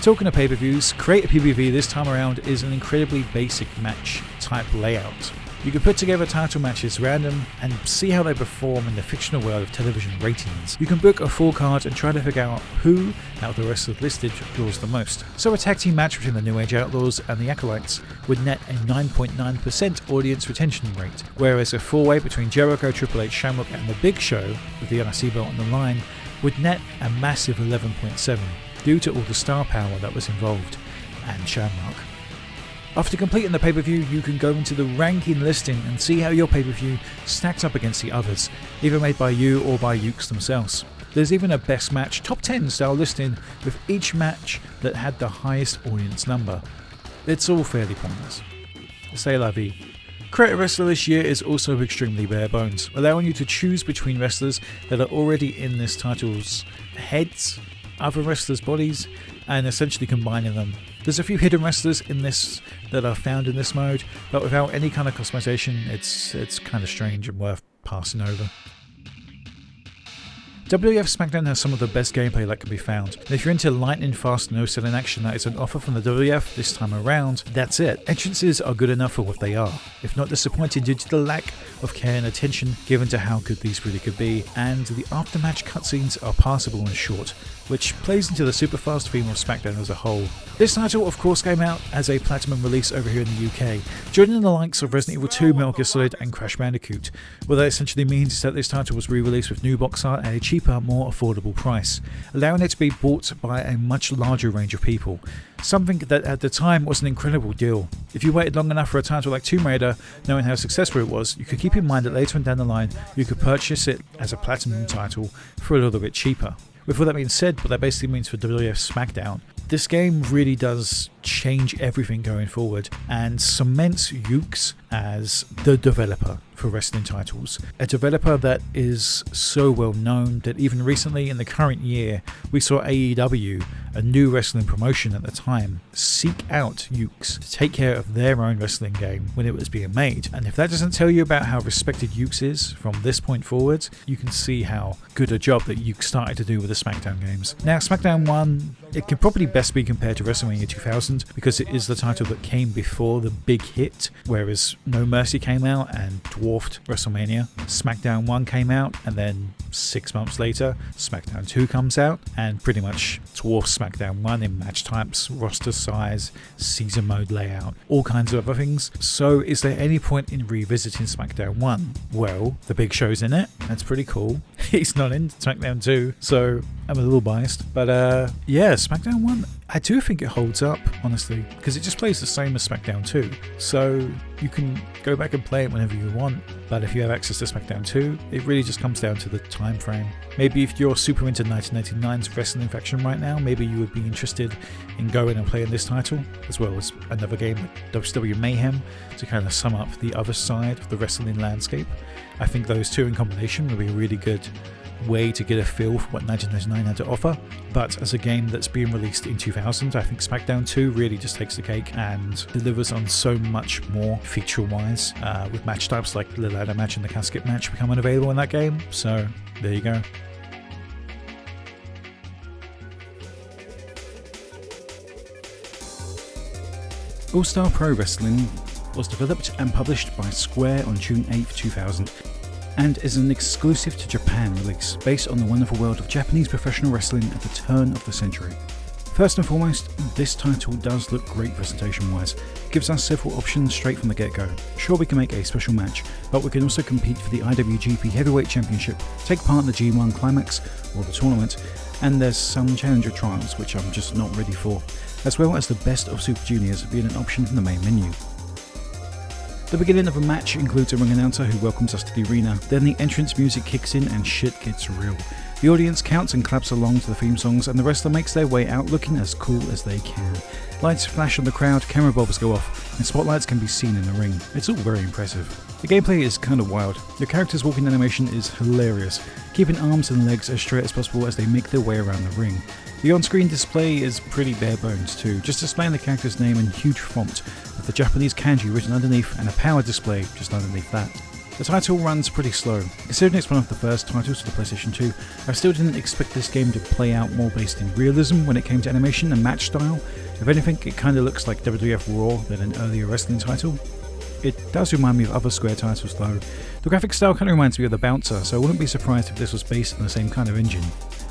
Talking of pay-per-views, Create a PPV this time around is an incredibly basic match type layout. You can put together title matches random and see how they perform in the fictional world of television ratings. You can book a full card and try to figure out who out of the wrestlers listed draws the most. So a tag team match between the New Age Outlaws and the Acolytes would net a 9.9% audience retention rate, whereas a four-way between Jericho, Triple H, Shamrock and The Big Show, with the NIC belt on the line, would net a massive 11.7%. due to all the star power that was involved, and Shamrock. After completing the pay-per-view, you can go into the ranking listing and see how your pay-per-view stacks up against the others, either made by you or by Ukes themselves. There's even a best match top 10 style listing with each match that had the highest audience number. It's all fairly pointless. C'est la vie. Create a Wrestler this year is also extremely bare bones, allowing you to choose between wrestlers that are already in this title's heads, other wrestlers' bodies, and essentially combining them. There's a few hidden wrestlers in this that are found in this mode, but without any kind of customization, it's kind of strange and worth passing over. WWF SmackDown has some of the best gameplay that can be found, and if you're into lightning fast no-selling action that is an offer from the WWF this time around, that's it. Entrances are good enough for what they are, if not disappointing due to the lack of care and attention given to how good these really could be, and the after-match cutscenes are passable and short, which plays into the super fast theme of SmackDown as a whole. This title of course came out as a platinum release over here in the UK, joining the likes of Resident Evil 2, Metal Gear Solid and Crash Bandicoot. What that essentially means is that this title was re-released with new box art at a cheaper, more affordable price, allowing it to be bought by a much larger range of people, something that at the time was an incredible deal. If you waited long enough for a title like Tomb Raider, knowing how successful it was, you could keep in mind that later on down the line you could purchase it as a platinum title for a little bit cheaper. With what that being said, what that basically means for WWF SmackDown, this game really does change everything going forward and cements Ukes as the developer for wrestling titles. A developer that is so well known that even recently in the current year we saw AEW, a new wrestling promotion at the time, seek out Ukes to take care of their own wrestling game when it was being made. And if that doesn't tell you about how respected Ukes is from this point forward, you can see how good a job that Ukes started to do with the SmackDown games. Now SmackDown 1, it can probably best be compared to WrestleMania 2000 because it is the title that came before the big hit, whereas No Mercy came out and dwarfed WrestleMania. SmackDown 1 came out and then 6 months later SmackDown 2 comes out and pretty much dwarfs SmackDown 1 in match types, roster size, season mode layout, all kinds of other things. So is there any point in revisiting SmackDown 1? Well, the Big Show's in it, that's pretty cool. He's not in SmackDown 2, so I'm a little biased, but yeah, SmackDown 1, I do think it holds up, honestly, because it just plays the same as SmackDown 2, so you can go back and play it whenever you want, but if you have access to SmackDown 2, it really just comes down to the time frame. Maybe if you're super into 1999's wrestling faction right now, maybe you would be interested in going and playing this title, as well as another game like WCW Mayhem, to kind of sum up the other side of the wrestling landscape. I think those two in combination would be a really good way to get a feel for what 1999 had to offer, but as a game that's being released in 2000, I think SmackDown 2 really just takes the cake and delivers on so much more feature-wise, with match types like the ladder match and the casket match becoming available in that game, so there you go. All Star Pro Wrestling was developed and published by Square on June 8, 2000, and is an exclusive to Japan release based on the wonderful world of Japanese professional wrestling at the turn of the century. First and foremost, this title does look great presentation wise. It gives us several options straight from the get-go. Sure, we can make a special match, but we can also compete for the IWGP Heavyweight Championship, take part in the G1 Climax, or the tournament, and there's some Challenger trials which I'm just not ready for, as well as the Best of Super Juniors being an option from the main menu. The beginning of a match includes a ring announcer who welcomes us to the arena, then the entrance music kicks in and shit gets real. The audience counts and claps along to the theme songs, and the wrestler makes their way out looking as cool as they can. Lights flash on the crowd, camera bulbs go off, and spotlights can be seen in the ring. It's all very impressive. The gameplay is kind of wild. The character's walking animation is hilarious, keeping arms and legs as straight as possible as they make their way around the ring. The on-screen display is pretty bare bones too, just displaying the character's name in huge font, with the Japanese kanji written underneath and a power display just underneath that. The title runs pretty slow. Considering it's one of the first titles for the PlayStation 2, I still didn't expect this game to play out more based in realism when it came to animation and match style. If anything, it kinda looks like WWF Raw than an earlier wrestling title. It does remind me of other Square titles though. The graphic style kinda reminds me of the Bouncer, so I wouldn't be surprised if this was based on the same kind of engine.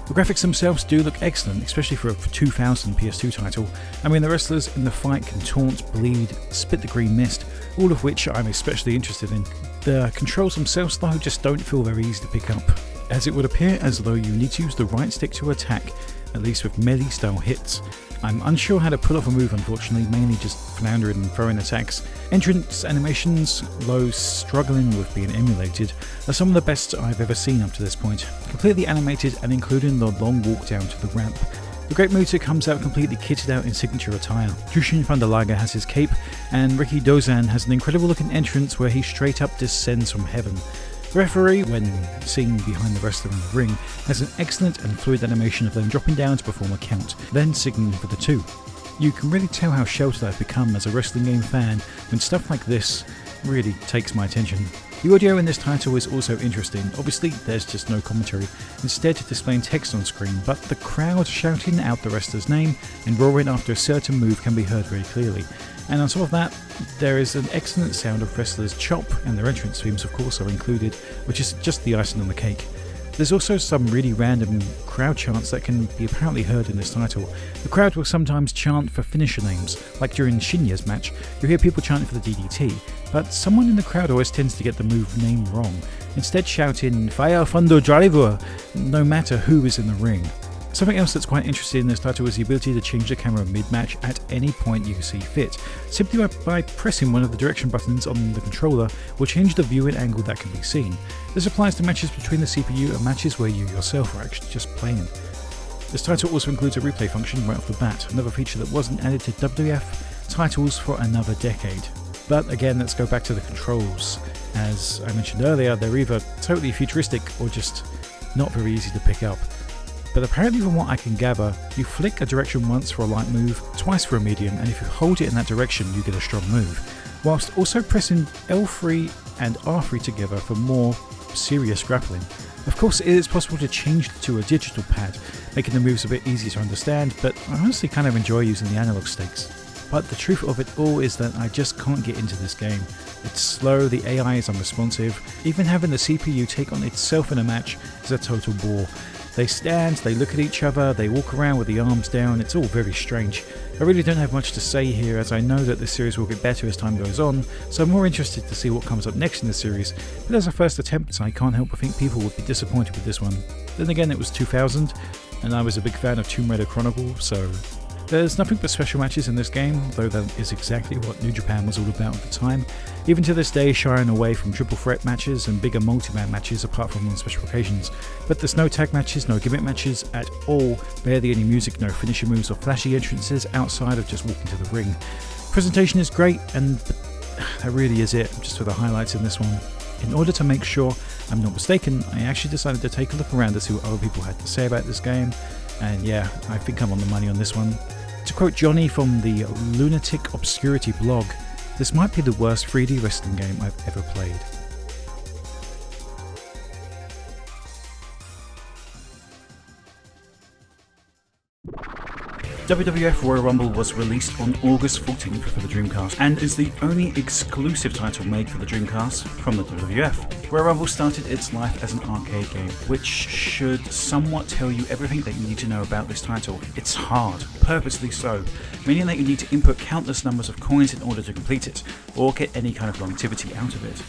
The graphics themselves do look excellent, especially for a 2000 PS2 title. I mean, the wrestlers in the fight can taunt, bleed, spit the green mist, all of which I'm especially interested in. The controls themselves though just don't feel very easy to pick up, as it would appear as though you need to use the right stick to attack, at least with melee style hits. I'm unsure how to pull off a move unfortunately, mainly just floundering and throwing attacks. Entrance animations, though struggling with being emulated, are some of the best I've ever seen up to this point. Completely animated and including the long walk down to the ramp. The Great Muta comes out completely kitted out in signature attire. Jushin Thunder Liger has his cape, and Ricky Dozan has an incredible looking entrance where he straight up descends from heaven. The referee, when seen behind the wrestler in the ring, has an excellent and fluid animation of them dropping down to perform a count, then signaling for the 2. You can really tell how sheltered I've become as a wrestling game fan when stuff like this really takes my attention. The audio in this title is also interesting. Obviously there's just no commentary, instead displaying text on screen, but the crowd shouting out the wrestler's name and roaring after a certain move can be heard very clearly. And on top of that, there is an excellent sound of wrestlers chop, and their entrance themes of course are included, which is just the icing on the cake. There's also some really random crowd chants that can be apparently heard in this title. The crowd will sometimes chant for finisher names, like during Shinya's match, you'll hear people chanting for the DDT, but someone in the crowd always tends to get the move name wrong, instead shouting Fire Thunder Driver, no matter who is in the ring. Something else that's quite interesting in this title is the ability to change the camera mid-match at any point you see fit. Simply by pressing one of the direction buttons on the controller will change the viewing angle that can be seen. This applies to matches between the CPU and matches where you yourself are actually just playing. This title also includes a replay function right off the bat, another feature that wasn't added to WWF titles for another decade. But again, let's go back to the controls. As I mentioned earlier, they're either totally futuristic or just not very easy to pick up. But apparently from what I can gather, you flick a direction once for a light move, twice for a medium, and if you hold it in that direction you get a strong move, whilst also pressing L3 and R3 together for more serious grappling. Of course it is possible to change to a digital pad, making the moves a bit easier to understand, but I honestly kind of enjoy using the analog sticks. But the truth of it all is that I just can't get into this game. It's slow, the AI is unresponsive, even having the CPU take on itself in a match is a total bore. They stand, they look at each other, they walk around with the arms down, it's all very strange. I really don't have much to say here as I know that this series will get better as time goes on, so I'm more interested to see what comes up next in the series, but as a first attempt I can't help but think people would be disappointed with this one. Then again, it was 2000, and I was a big fan of Tomb Raider Chronicles, so there's nothing but special matches in this game, though that is exactly what New Japan was all about at the time, even to this day shying away from triple threat matches and bigger multi-man matches apart from on special occasions. But there's no tag matches, no gimmick matches at all, barely any music, no finisher moves or flashy entrances outside of just walking to the ring. Presentation is great, and that really is it, just for the highlights in this one. In order to make sure I'm not mistaken, I actually decided to take a look around to see what other people had to say about this game, and yeah, I think I'm on the money on this one. To quote Johnny from the Lunatic Obscurity blog, this might be the worst 3D wrestling game I've ever played. WWF Royal Rumble was released on August 14th for the Dreamcast and is the only exclusive title made for the Dreamcast from the WWF. Royal Rumble started its life as an arcade game, which should somewhat tell you everything that you need to know about this title. It's hard, purposely so, meaning that you need to input countless numbers of coins in order to complete it, or get any kind of longevity out of it.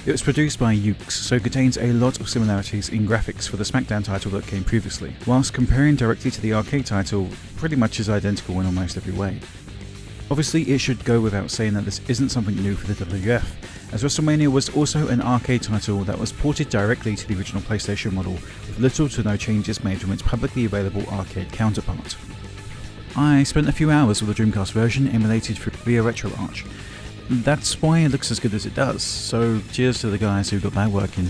It was produced by Ukes, so contains a lot of similarities in graphics for the SmackDown title that came previously, whilst comparing directly to the arcade title, pretty much is identical in almost every way. Obviously, it should go without saying that this isn't something new for the WWF, as WrestleMania was also an arcade title that was ported directly to the original PlayStation model, with little to no changes made from its publicly available arcade counterpart. I spent a few hours with the Dreamcast version emulated via RetroArch. That's why it looks as good as it does, so cheers to the guys who got that working.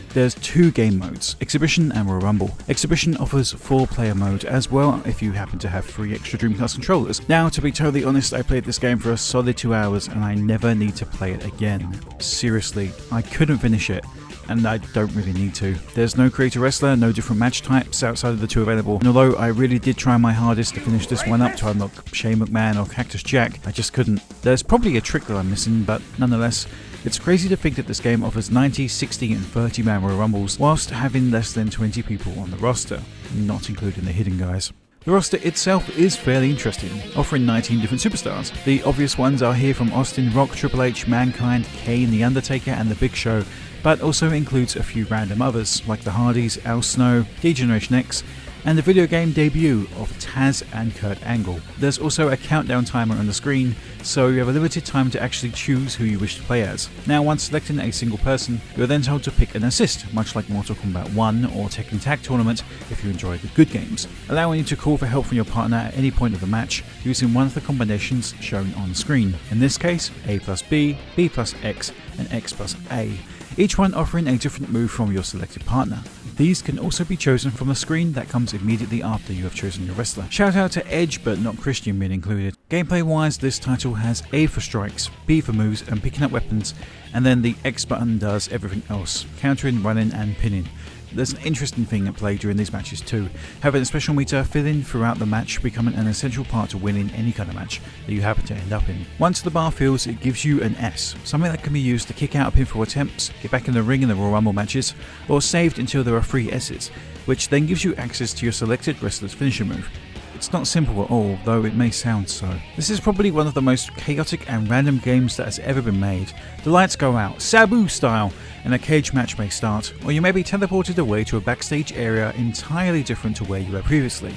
There's two game modes, Exhibition and Royal Rumble. Exhibition offers 4-player mode as well if you happen to have 3 extra Dreamcast controllers. Now, to be totally honest, I played this game for a solid 2 hours and I never need to play it again. Seriously, I couldn't finish it, and I don't really need to. There's no creator wrestler, no different match types outside of the 2 available, and although I really did try my hardest to finish this one up to unlock Shane McMahon or Cactus Jack, I just couldn't. There's probably a trick that I'm missing, but nonetheless, it's crazy to think that this game offers 90, 60 and 30 man Royal Rumbles whilst having less than 20 people on the roster, not including the hidden guys. The roster itself is fairly interesting, offering 19 different superstars. The obvious ones are here from Austin, Rock, Triple H, Mankind, Kane, The Undertaker and The Big Show, but also includes a few random others like the Hardys, Al Snow, D-Generation X, and the video game debut of Taz and Kurt Angle. There's also a countdown timer on the screen, so you have a limited time to actually choose who you wish to play as. Now, once selecting a single person, you're then told to pick an assist, much like Mortal Kombat 1 or Tekken Tag Tournament if you enjoy the good games, allowing you to call for help from your partner at any point of the match using one of the combinations shown on screen. In this case, A plus B, B plus X, and X plus A, each one offering a different move from your selected partner. These can also be chosen from the screen that comes immediately after you have chosen your wrestler. Shout out to Edge but not Christian being included. Gameplay wise, this title has A for strikes, B for moves and picking up weapons, and then the X button does everything else, countering, running and pinning. There's an interesting thing at play during these matches too, having a special meter fill in throughout the match becoming an essential part to winning any kind of match that you happen to end up in. Once the bar fills, it gives you an S, something that can be used to kick out pinfall attempts, get back in the ring in the Royal Rumble matches, or saved until there are 3 S's, which then gives you access to your selected wrestler's finisher move. It's not simple at all, though it may sound so. This is probably one of the most chaotic and random games that has ever been made. The lights go out, Sabu style, and a cage match may start, or you may be teleported away to a backstage area entirely different to where you were previously.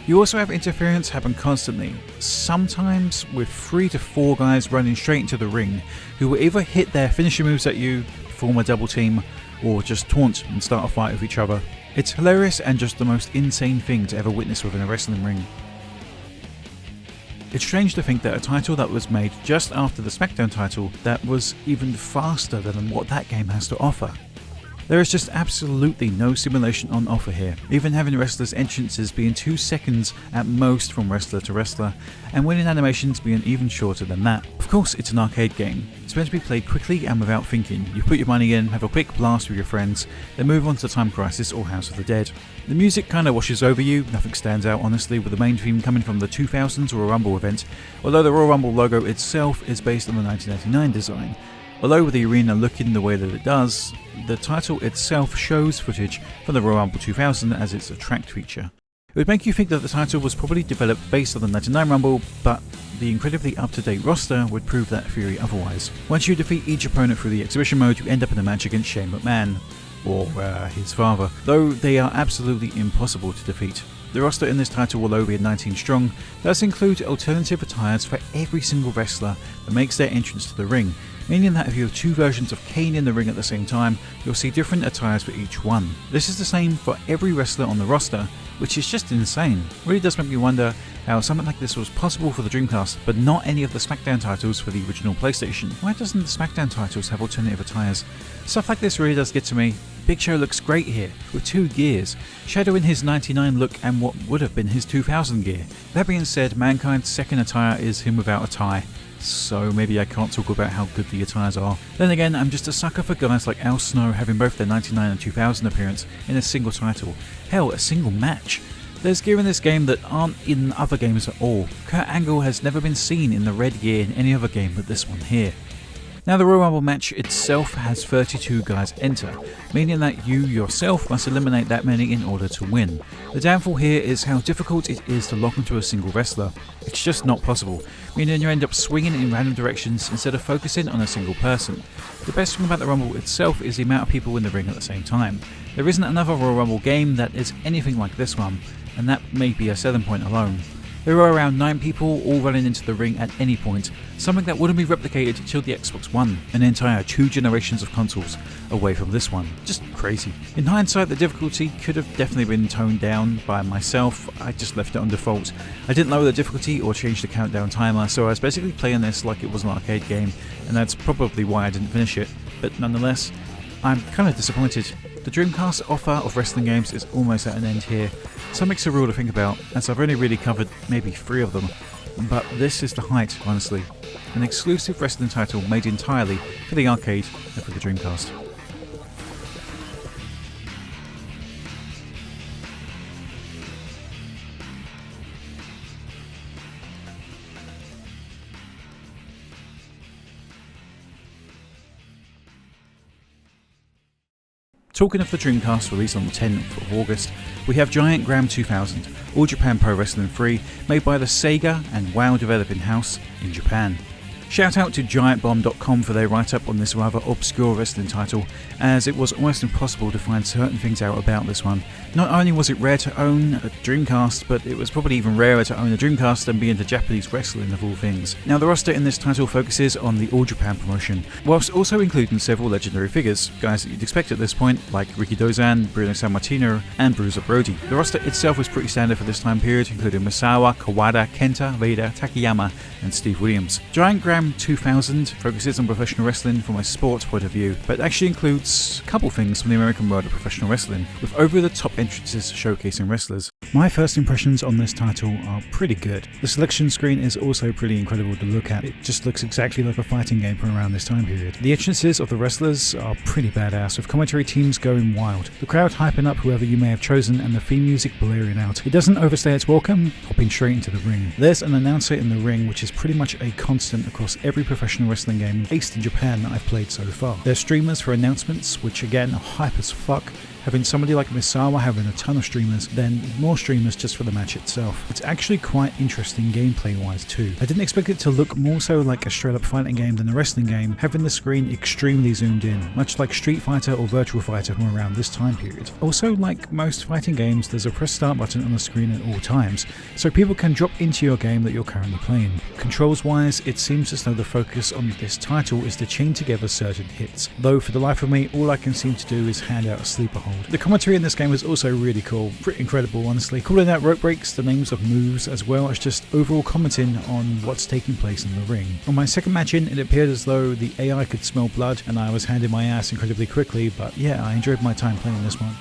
You also have interference happen constantly, sometimes with 3 to 4 guys running straight into the ring, who will either hit their finisher moves at you, form a double team, or just taunt and start a fight with each other. It's hilarious and just the most insane thing to ever witness within a wrestling ring. It's strange to think that a title that was made just after the SmackDown title that was even faster than what that game has to offer. There is just absolutely no simulation on offer here, even having wrestlers' entrances being 2 seconds at most from wrestler to wrestler, and winning animations being even shorter than that. Of course, it's an arcade game. It's meant to be played quickly and without thinking. You put your money in, have a quick blast with your friends, then move on to Time Crisis or House of the Dead. The music kinda washes over you, nothing stands out honestly, with the main theme coming from the 2000s Royal Rumble event, although the Royal Rumble logo itself is based on the 1989 design. Although with the arena looking the way that it does, the title itself shows footage from the Royal Rumble 2000 as its attract feature. It would make you think that the title was probably developed based on the 99 Rumble, but the incredibly up-to-date roster would prove that theory otherwise. Once you defeat each opponent through the exhibition mode, you end up in a match against Shane McMahon, or his father, though they are absolutely impossible to defeat. The roster in this title will all be 19 strong, thus include alternative attires for every single wrestler that makes their entrance to the ring, meaning that if you have 2 versions of Kane in the ring at the same time, you'll see different attires for each one. This is the same for every wrestler on the roster, which is just insane. It really does make me wonder how something like this was possible for the Dreamcast, but not any of the SmackDown titles for the original PlayStation. Why doesn't the SmackDown titles have alternative attires? Stuff like this really does get to me. Big Show looks great here, with 2 gears, shadowing his 99 look and what would have been his 2000 gear. That being said, Mankind's second attire is him without a tie, so maybe I can't talk about how good the attires are. Then again, I'm just a sucker for guys like Al Snow having both their 99 and 2000 appearance in a single title. Hell, a single match. There's gear in this game that aren't in other games at all. Kurt Angle has never been seen in the red gear in any other game but this one here. Now the Royal Rumble match itself has 32 guys enter, meaning that you yourself must eliminate that many in order to win. The downfall here is how difficult it is to lock onto a single wrestler. It's just not possible, meaning you end up swinging in random directions instead of focusing on a single person. The best thing about the Rumble itself is the amount of people in the ring at the same time. There isn't another Royal Rumble game that is anything like this one, and that may be a selling point alone. There are around 9 people all running into the ring at any point, something that wouldn't be replicated until the Xbox One, an entire 2 generations of consoles away from this one. Just crazy. In hindsight, the difficulty could have definitely been toned down by myself. I just left it on default. I didn't lower the difficulty or change the countdown timer, so I was basically playing this like it was an arcade game, and that's probably why I didn't finish it. But nonetheless, I'm kind of disappointed. The Dreamcast offer of wrestling games is almost at an end here. Something surreal to think about, as I've only really covered maybe 3 of them, but this is the height, honestly. An exclusive wrestling title made entirely for the arcade and for the Dreamcast. Talking of the Dreamcast, released on the 10th of August, we have Giant Graham 2000, All Japan Pro Wrestling 3, made by the Sega and WoW developing house in Japan. Shout out to GiantBomb.com for their write-up on this rather obscure wrestling title, as it was almost impossible to find certain things out about this one. Not only was it rare to own a Dreamcast, but it was probably even rarer to own a Dreamcast than be into Japanese wrestling of all things. Now the roster in this title focuses on the All Japan promotion, whilst also including several legendary figures, guys that you'd expect at this point, like Ricky Dozan, Bruno Sammartino, and Bruiser Brody. The roster itself was pretty standard for this time period, including Misawa, Kawada, Kenta, Vader, Takayama, and Steve Williams. Giant Graham 2000 focuses on professional wrestling from a sports point of view, but actually includes a couple things from the American world of professional wrestling, with over-the-top entrances showcasing wrestlers. My first impressions on this title are pretty good. The selection screen is also pretty incredible to look at. It just looks exactly like a fighting game from around this time period. The entrances of the wrestlers are pretty badass, with commentary teams going wild, the crowd hyping up whoever you may have chosen, and the theme music blaring out. It doesn't overstay its welcome, hopping straight into the ring. There's an announcer in the ring, which is pretty much a constant across every professional wrestling game based in Japan that I've played so far. There's streamers for announcements, which again are hype as fuck. Having somebody like Misawa having a ton of streamers, then more streamers just for the match itself. It's actually quite interesting gameplay wise too. I didn't expect it to look more so like a straight up fighting game than a wrestling game, having the screen extremely zoomed in, much like Street Fighter or Virtua Fighter from around this time period. Also, like most fighting games, there's a press start button on the screen at all times, so people can drop into your game that you're currently playing. Controls wise, it seems as though the focus on this title is to chain together certain hits, though for the life of me, all I can seem to do is hand out a sleeper hold. The commentary in this game is also really cool, pretty incredible honestly, calling out rope breaks, the names of moves, as well as just overall commenting on what's taking place in the ring. On my second match in, it appeared as though the AI could smell blood and I was handing my ass incredibly quickly, but yeah, I enjoyed my time playing this one.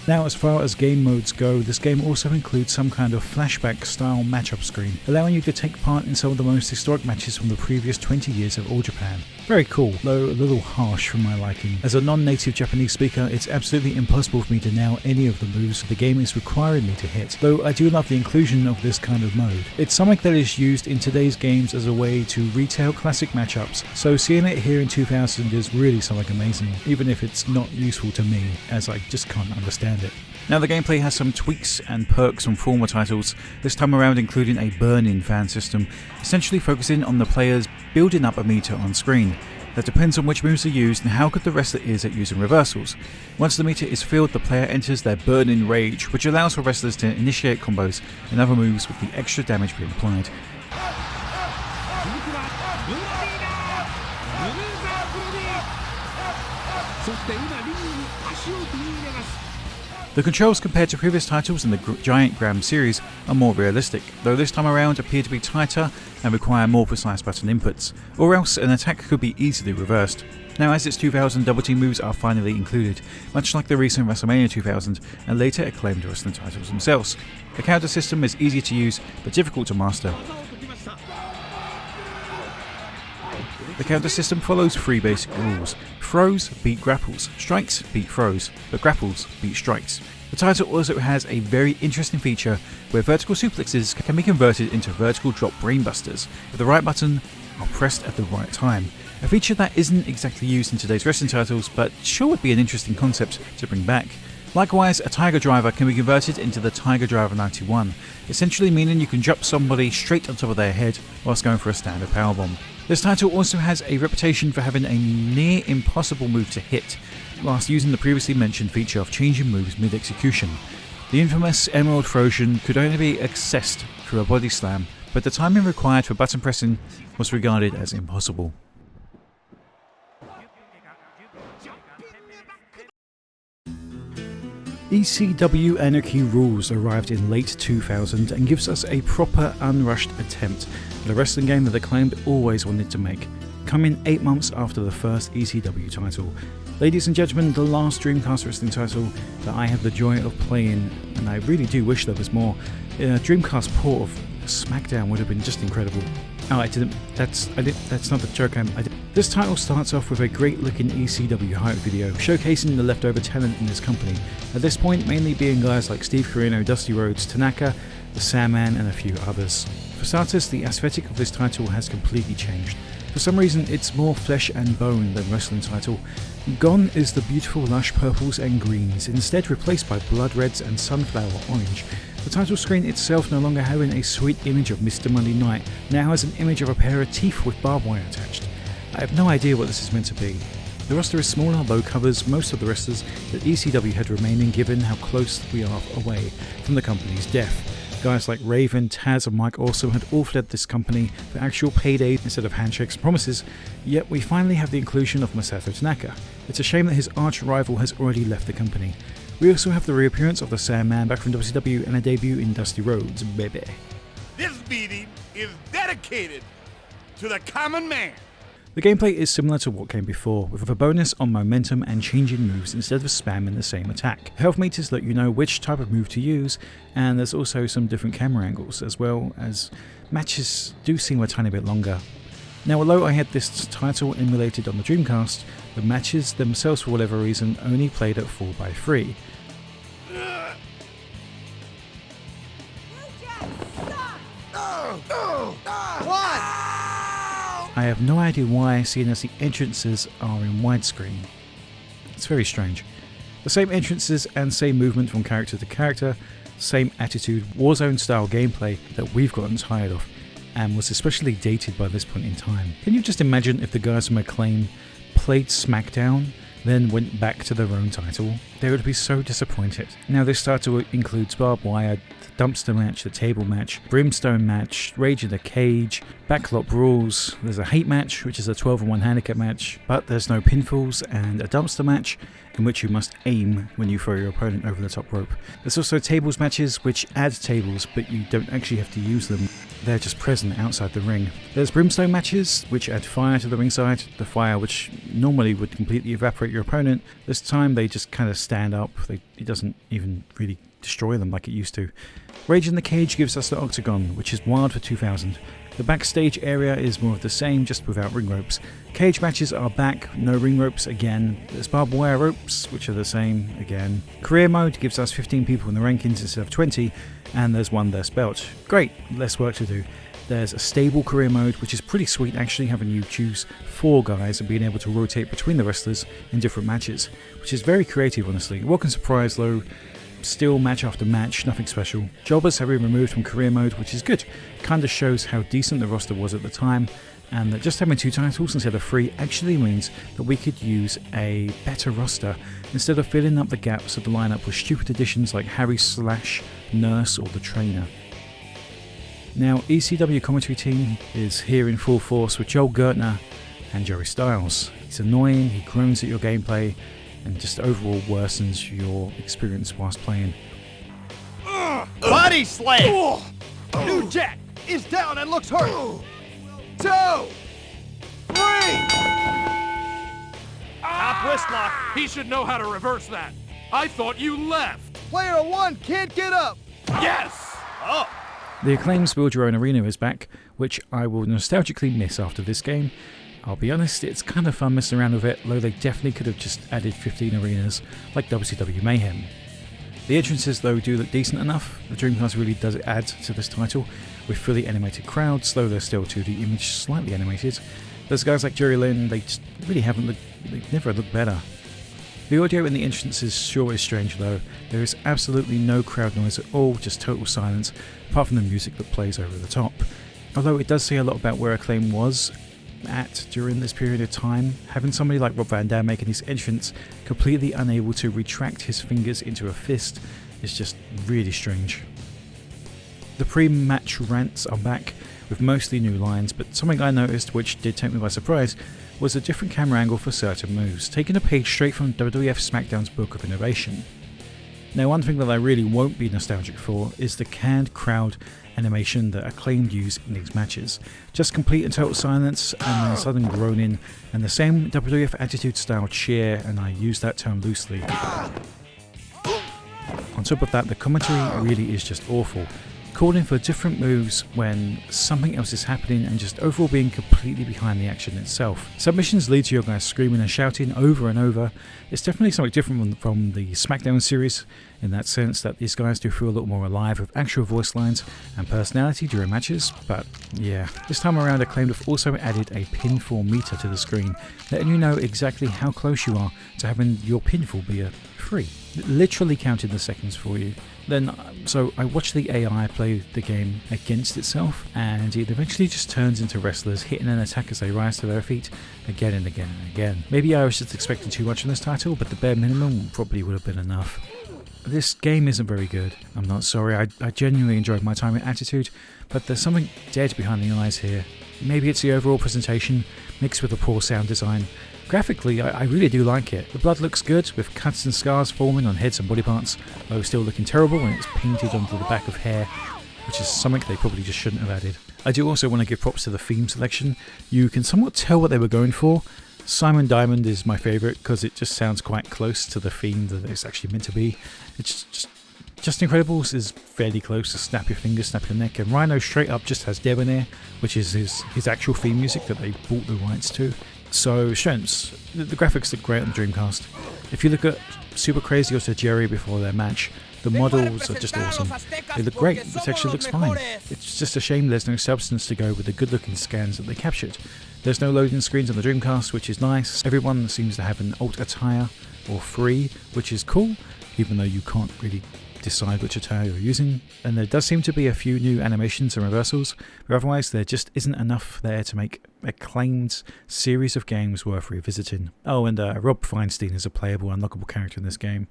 Now, as far as game modes go, this game also includes some kind of flashback style matchup screen, allowing you to take part in some of the most historic matches from the previous 20 years of All Japan. Very cool, though a little harsh for my liking. As a non-native Japanese speaker, it's absolutely impossible for me to nail any of the moves the game is requiring me to hit, though I do love the inclusion of this kind of mode. It's something that is used in today's games as a way to retell classic matchups, so seeing it here in 2000 is really something amazing, even if it's not useful to me, as I just can't understand it. Now the gameplay has some tweaks and perks from former titles, this time around including a burn-in fan system, essentially focusing on the players building up a meter on screen. That depends on which moves are used and how good the wrestler is at using reversals. Once the meter is filled, the player enters their burn-in rage, which allows for wrestlers to initiate combos and other moves with the extra damage being applied. The controls compared to previous titles in the Giant Graham series are more realistic, though this time around appear to be tighter and require more precise button inputs, or else an attack could be easily reversed. Now, as its 2000 double team moves are finally included, much like the recent WrestleMania 2000 and later acclaimed wrestling titles themselves. The counter system is easy to use but difficult to master. The counter system follows 3 basic rules. Throws beat grapples, strikes beat throws, but grapples beat strikes. The title also has a very interesting feature where vertical suplexes can be converted into vertical drop brainbusters if the right button are pressed at the right time. A feature that isn't exactly used in today's wrestling titles, but sure would be an interesting concept to bring back. Likewise, a Tiger Driver can be converted into the Tiger Driver 91, essentially meaning you can drop somebody straight on top of their head whilst going for a standard powerbomb. This title also has a reputation for having a near impossible move to hit, whilst using the previously mentioned feature of changing moves mid-execution. The infamous Emerald Frozen could only be accessed through a body slam, but the timing required for button pressing was regarded as impossible. ECW Anarchy Rulz arrived in late 2000 and gives us a proper unrushed attempt at a wrestling game that Acclaimed always wanted to make, coming 8 months after the first ECW title. Ladies and gentlemen, the last Dreamcast wrestling title that I had the joy of playing, and I really do wish there was more. A Dreamcast port of SmackDown would have been just incredible. Oh, that's not the joke. This title starts off with a great looking ECW hype video, showcasing the leftover talent in this company. At this point, mainly being guys like Steve Corino, Dusty Rhodes, Tanaka, the Sandman, and a few others. For starters, the aesthetic of this title has completely changed. For some reason, it's more flesh and bone than wrestling title. Gone is the beautiful lush purples and greens, instead replaced by blood reds and sunflower orange. The title screen itself, no longer having a sweet image of Mr. Monday Night, now has an image of a pair of teeth with barbed wire attached. I have no idea what this is meant to be. The roster is smaller, though covers most of the wrestlers that ECW had remaining, given how close we are away from the company's death. Guys like Raven, Taz and Mike Awesome had all fled this company for actual payday instead of handshakes and promises, yet we finally have the inclusion of Masato Tanaka. It's a shame that his arch rival has already left the company. We also have the reappearance of the Sandman back from WCW and a debut in Dusty Rhodes, baby. This meeting is dedicated to the common man. The gameplay is similar to what came before, with a bonus on momentum and changing moves instead of spamming the same attack. Health meters let you know which type of move to use, and there's also some different camera angles, as well as matches do seem a tiny bit longer. Now, although I had this title emulated on the Dreamcast, the matches themselves for whatever reason only played at 4x3. I have no idea why, seeing as the entrances are in widescreen. It's very strange. The same entrances and same movement from character to character, same attitude, Warzone style gameplay that we've gotten tired of, and was especially dated by this point in time. Can you just imagine if the guys from Acclaim played SmackDown, then went back to their own title? They would be so disappointed. Now this title includes barbed wire, the dumpster match, the table match, brimstone match, rage in the cage, backlot brawls, there's a hate match which is a 12-on-1 handicap match, but there's no pinfalls, and a dumpster match in which you must aim when you throw your opponent over the top rope. There's also tables matches which add tables, but you don't actually have to use them. They're just present outside the ring. There's brimstone matches which add fire to the ringside, the fire which normally would completely evaporate your opponent. This time they just kind of stand up, it doesn't even really destroy them like it used to. Rage in the Cage gives us the Octagon, which is wild for 2000. The backstage area is more of the same, just without ring ropes. Cage matches are back, no ring ropes again. There's barbed wire ropes, which are the same again. Career mode gives us 15 people in the rankings instead of 20, and there's one less belt. Great, less work to do. There's a stable career mode, which is pretty sweet, actually having you choose 4 guys and being able to rotate between the wrestlers in different matches, which is very creative, honestly. Welcome surprise though. Still match after match, nothing special. Jobbers have been removed from career mode, which is good. Kinda shows how decent the roster was at the time, and that just having 2 titles instead of 3 actually means that we could use a better roster instead of filling up the gaps of the lineup with stupid additions like Harry Slash, Nurse or The Trainer. Now, ECW commentary team is here in full force with Joel Gertner and Joey Styles. He's annoying, he groans at your gameplay, and just overall worsens your experience whilst playing. Body slam! New Jack is down and looks hurt. 2, 3! Top wrist lock. He should know how to reverse that. I thought you left. Player 1 can't get up. Yes! Oh. The Acclaim's Build Your Own Arena is back, which I will nostalgically miss after this game. I'll be honest, it's kind of fun messing around with it, though they definitely could have just added 15 arenas like WCW Mayhem. The entrances though do look decent enough. The Dreamcast really does add to this title, with fully animated crowds, though they're still 2D image slightly animated. There's guys like Jerry Lynn, they just really they never look better. The audio in the entrances sure is strange though. There is absolutely no crowd noise at all, just total silence, apart from the music that plays over the top. Although it does say a lot about where Acclaim was at during this period of time. Having somebody like Rob Van Dam making his entrance completely unable to retract his fingers into a fist is just really strange. The pre-match rants are back with mostly new lines, but something I noticed which did take me by surprise was a different camera angle for certain moves, taking a page straight from WWF SmackDown's Book of Innovation. Now, one thing that I really won't be nostalgic for is the canned crowd animation that Acclaimed use in these matches. Just complete and total silence and then sudden groaning and the same WWF Attitude style cheer, and I use that term loosely. On top of that, the commentary really is just awful, calling for different moves when something else is happening and just overall being completely behind the action itself. Submissions lead to your guys screaming and shouting over and over. It's definitely something different from the SmackDown series in that sense that these guys do feel a little more alive with actual voice lines and personality during matches, but yeah. This time around Acclaimed have also added a pinfall meter to the screen, letting you know exactly how close you are to having your pinfall be a free. Literally counting the seconds for you. So I watched the AI play the game against itself, and it eventually just turns into wrestlers hitting an attack as they rise to their feet again and again and again. Maybe I was just expecting too much from this title, but the bare minimum probably would have been enough. This game isn't very good, I'm not sorry. I genuinely enjoyed my time at Attitude, but there's something dead behind the eyes here. Maybe it's the overall presentation mixed with the poor sound design. Graphically, I really do like it. The blood looks good, with cuts and scars forming on heads and body parts, though still looking terrible when it's painted onto the back of hair, which is something they probably just shouldn't have added. I do also want to give props to the theme selection. You can somewhat tell what they were going for. Simon Diamond is my favourite because it just sounds quite close to the theme that it's actually meant to be. It's just Incredibles is fairly close to Snap Your Fingers, Snap Your Neck, and Rhino straight up just has Debonair, which is his actual theme music that they bought the rights to. So strengths, the graphics look great on the Dreamcast. If you look at Super Crazy or Jerry before their match, the models are just awesome. They look great, the texture looks fine. It's just a shame there's no substance to go with the good looking scans that they captured. There's no loading screens on the Dreamcast, which is nice. Everyone seems to have an alt attire or free, which is cool, even though you can't really decide which attire you're using. And there does seem to be a few new animations and reversals, but otherwise there just isn't enough there to make Acclaimed series of games worth revisiting. Oh, and Rob Feinstein is a playable, unlockable character in this game.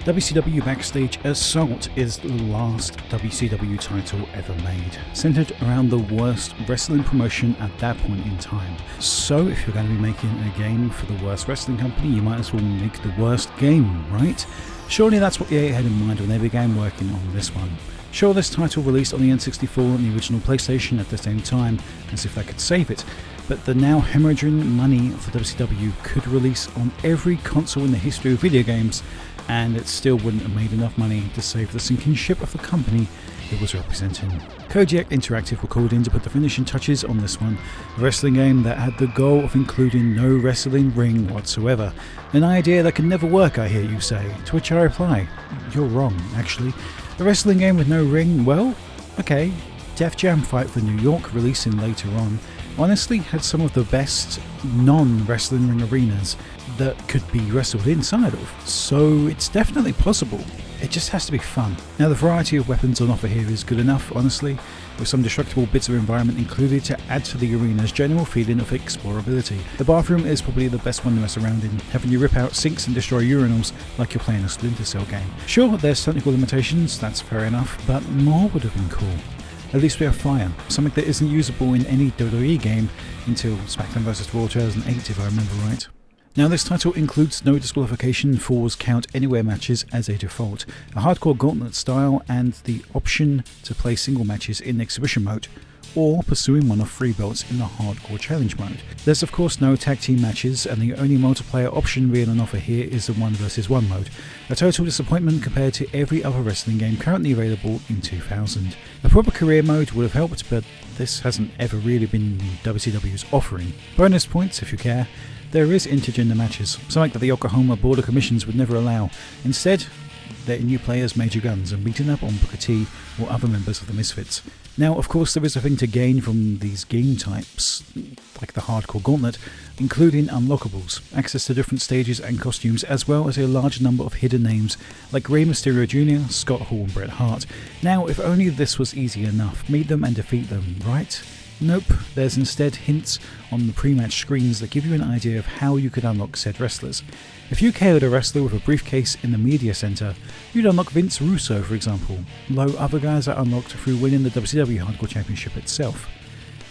WCW Backstage Assault is the last WCW title ever made, centered around the worst wrestling promotion at that point in time. So if you're going to be making a game for the worst wrestling company, you might as well make the worst game, right? Surely that's what EA had in mind when they began working on this one. Sure, this title released on the N64 and the original PlayStation at the same time, as if that could save it, but the now hemorrhaging money for WCW could release on every console in the history of video games, and it still wouldn't have made enough money to save the sinking ship of the company it was representing. Kodiak Interactive were called in to put the finishing touches on this one, a wrestling game that had the goal of including no wrestling ring whatsoever. An idea that can never work, I hear you say, to which I reply, you're wrong, actually. A wrestling game with no ring? Well, okay. Def Jam Fight for New York, releasing later on, honestly had some of the best non-wrestling ring arenas that could be wrestled inside of, so it's definitely possible. It just has to be fun. Now, the variety of weapons on offer here is good enough, honestly, with some destructible bits of environment included to add to the arena's general feeling of explorability. The bathroom is probably the best one to mess around in, having you rip out sinks and destroy urinals like you're playing a Splinter Cell game. Sure, there's technical limitations, that's fair enough, but more would have been cool. At least we have fire, something that isn't usable in any WWE game until SmackDown vs. Raw 2008, if I remember right. Now, this title includes no disqualification for count anywhere matches as a default, a hardcore gauntlet style, and the option to play single matches in exhibition mode, or pursuing one of 3 belts in the hardcore challenge mode. There's of course no tag team matches, and the only multiplayer option really on offer here is the 1 vs 1 mode, a total disappointment compared to every other wrestling game currently available in 2000. A proper career mode would have helped, but this hasn't ever really been WCW's offering. Bonus points if you care. There is intergender matches, something that the Oklahoma Border Commissions would never allow. Instead, letting new players major guns and beating up on Booker T or other members of the Misfits. Now, of course, there is a thing to gain from these game types, like the Hardcore Gauntlet, including unlockables, access to different stages and costumes, as well as a large number of hidden names like Rey Mysterio Jr., Scott Hall and Bret Hart. Now, if only this was easy enough, meet them and defeat them, right? Nope, there's instead hints on the pre-match screens that give you an idea of how you could unlock said wrestlers. If you KO'd a wrestler with a briefcase in the media centre, you'd unlock Vince Russo, for example, though other guys are unlocked through winning the WCW Hardcore Championship itself.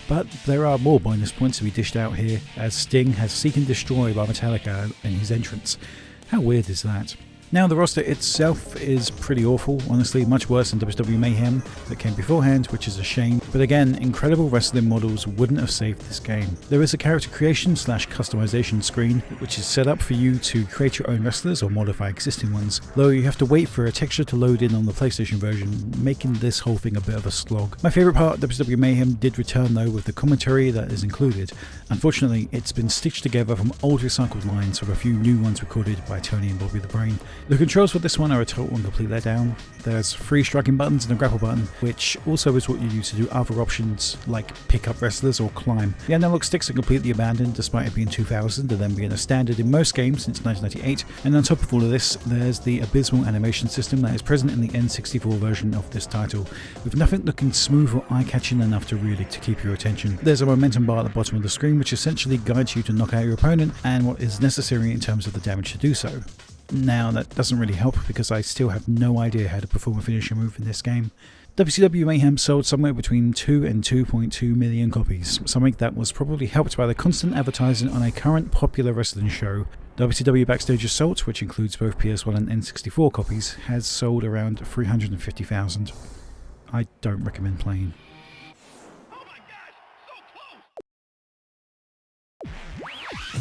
But there are more bonus points to be dished out here, as Sting has Seek and Destroy by Metallica in his entrance. How weird is that? Now, the roster itself is pretty awful, honestly, much worse than WCW Mayhem that came beforehand, which is a shame. But again, incredible wrestling models wouldn't have saved this game. There is a character creation / customization screen, which is set up for you to create your own wrestlers or modify existing ones, though you have to wait for a texture to load in on the PlayStation version, making this whole thing a bit of a slog. My favourite part, WCW Mayhem, did return though with the commentary that is included. Unfortunately, it's been stitched together from old recycled lines with a few new ones recorded by Tony and Bobby the Brain. The controls for this one are a total and complete letdown. There's 3 striking buttons and a grapple button, which also is what you use to do other options like pick up wrestlers or climb. The analog sticks are completely abandoned despite it being 2000 and then being a standard in most games since 1998, and on top of all of this, there's the abysmal animation system that is present in the N64 version of this title, with nothing looking smooth or eye-catching enough to keep your attention. There's a momentum bar at the bottom of the screen which essentially guides you to knock out your opponent and what is necessary in terms of the damage to do so. Now, that doesn't really help because I still have no idea how to perform a finisher move in this game. WCW Mayhem sold somewhere between 2 and 2.2 million copies, something that was probably helped by the constant advertising on a current popular wrestling show. WCW Backstage Assault, which includes both PS1 and N64 copies, has sold around 350,000. I don't recommend playing.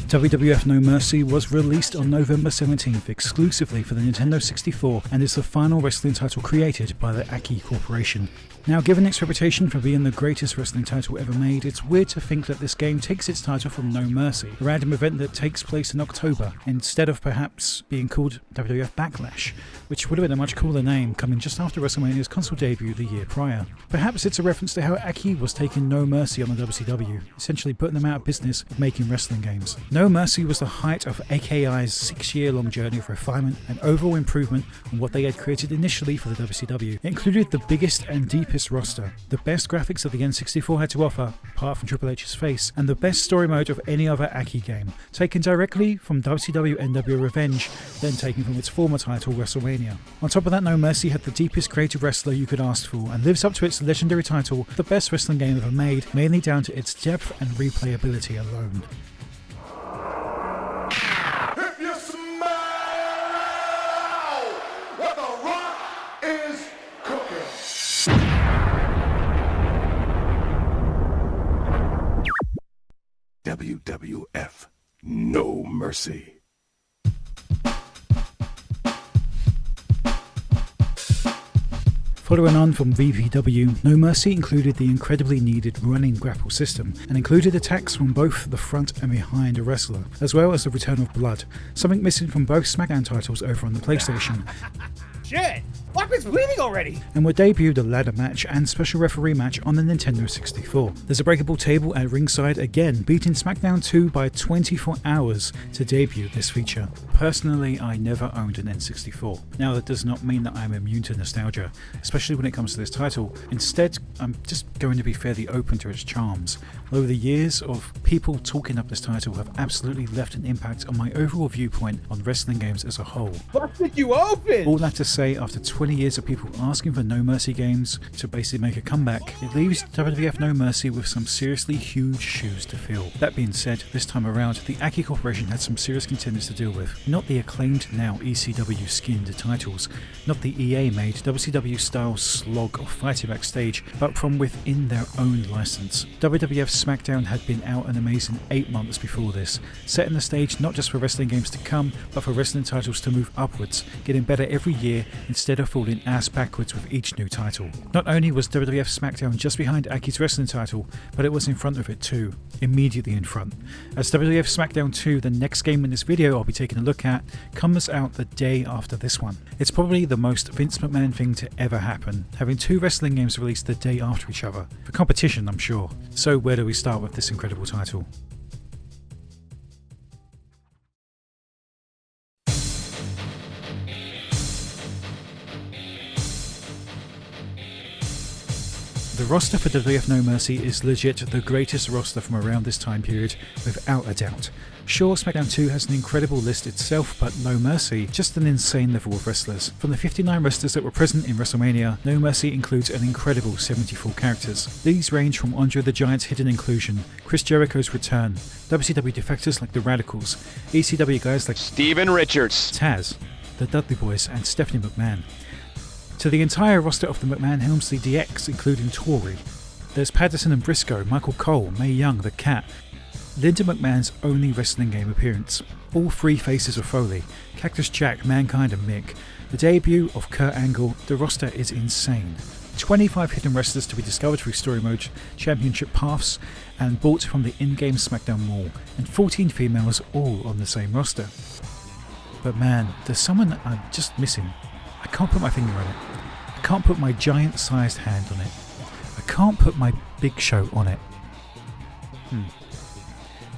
WWF No Mercy was released on November 17th exclusively for the Nintendo 64 and is the final wrestling title created by the Aki Corporation. Now, given its reputation for being the greatest wrestling title ever made, it's weird to think that this game takes its title from No Mercy, a random event that takes place in October, instead of perhaps being called WWF Backlash, which would have been a much cooler name coming just after WrestleMania's console debut the year prior. Perhaps it's a reference to how Aki was taking No Mercy on the WCW, essentially putting them out of business of making wrestling games. No Mercy was the height of AKI's 6-year-long journey of refinement and overall improvement on what they had created initially for the WCW. It included the biggest and deepest roster, the best graphics that the N64 had to offer, apart from Triple H's face, and the best story mode of any other Aki game, taken directly from WCW NWO Revenge, then taken from its former title, WrestleMania. On top of that, No Mercy had the deepest creative wrestler you could ask for, and lives up to its legendary title, the best wrestling game ever made, mainly down to its depth and replayability alone. If you smell what the rock is cooking. WWF No Mercy. Following on from VVW, No Mercy included the incredibly needed running grapple system, and included attacks from both the front and behind a wrestler, as well as the return of blood, something missing from both SmackDown titles over on the PlayStation. Shit! Walker's bleeding already! And were debuted a ladder match and special referee match on the Nintendo 64. There's a breakable table at ringside again, beating SmackDown 2 by 24 hours to debut this feature. Personally, I never owned an N64. Now, that does not mean that I'm immune to nostalgia, especially when it comes to this title. Instead, I'm just going to be fairly open to its charms. Over the years of people talking up this title have absolutely left an impact on my overall viewpoint on wrestling games as a whole. Busted you open! All that to say, after 20 years of people asking for No Mercy games to basically make a comeback, it leaves WWF No Mercy with some seriously huge shoes to fill. That being said, this time around, the Aki Corporation had some serious contenders to deal with. Not the acclaimed now ECW skinned titles, not the EA-made WCW-style slog of fighting backstage, but from within their own license. WWF SmackDown had been out an amazing 8 months before this, setting the stage not just for wrestling games to come, but for wrestling titles to move upwards, getting better every year instead of falling ass backwards with each new title. Not only was WWF SmackDown just behind Aki's wrestling title, but it was in front of it too, immediately in front. As WWF SmackDown 2, the next game in this video I'll be taking a look at, comes out the day after this one. It's probably the most Vince McMahon thing to ever happen, having two wrestling games released the day after each other. For competition, I'm sure. So where do we start with this incredible title? The roster for WWF No Mercy is legit the greatest roster from around this time period, without a doubt. Sure, SmackDown 2 has an incredible list itself, but No Mercy, just an insane level of wrestlers. From the 59 wrestlers that were present in WrestleMania, No Mercy includes an incredible 74 characters. These range from Andre the Giant's hidden inclusion, Chris Jericho's return, WCW defectors like the Radicals, ECW guys like Steven Richards, Taz, the Dudley Boys, and Stephanie McMahon, to the entire roster of the McMahon-Helmsley DX, including Tori. There's Patterson and Briscoe, Michael Cole, Mae Young, The Cat, Linda McMahon's only wrestling game appearance, all three faces of Foley, Cactus Jack, Mankind and Mick, the debut of Kurt Angle. The roster is insane. 25 hidden wrestlers to be discovered through story mode, championship paths, and bought from the in-game SmackDown mall, and 14 females all on the same roster. But man, there's someone I'm just missing. I can't put my finger on it. I can't put my giant-sized hand on it. I can't put my Big Show on it.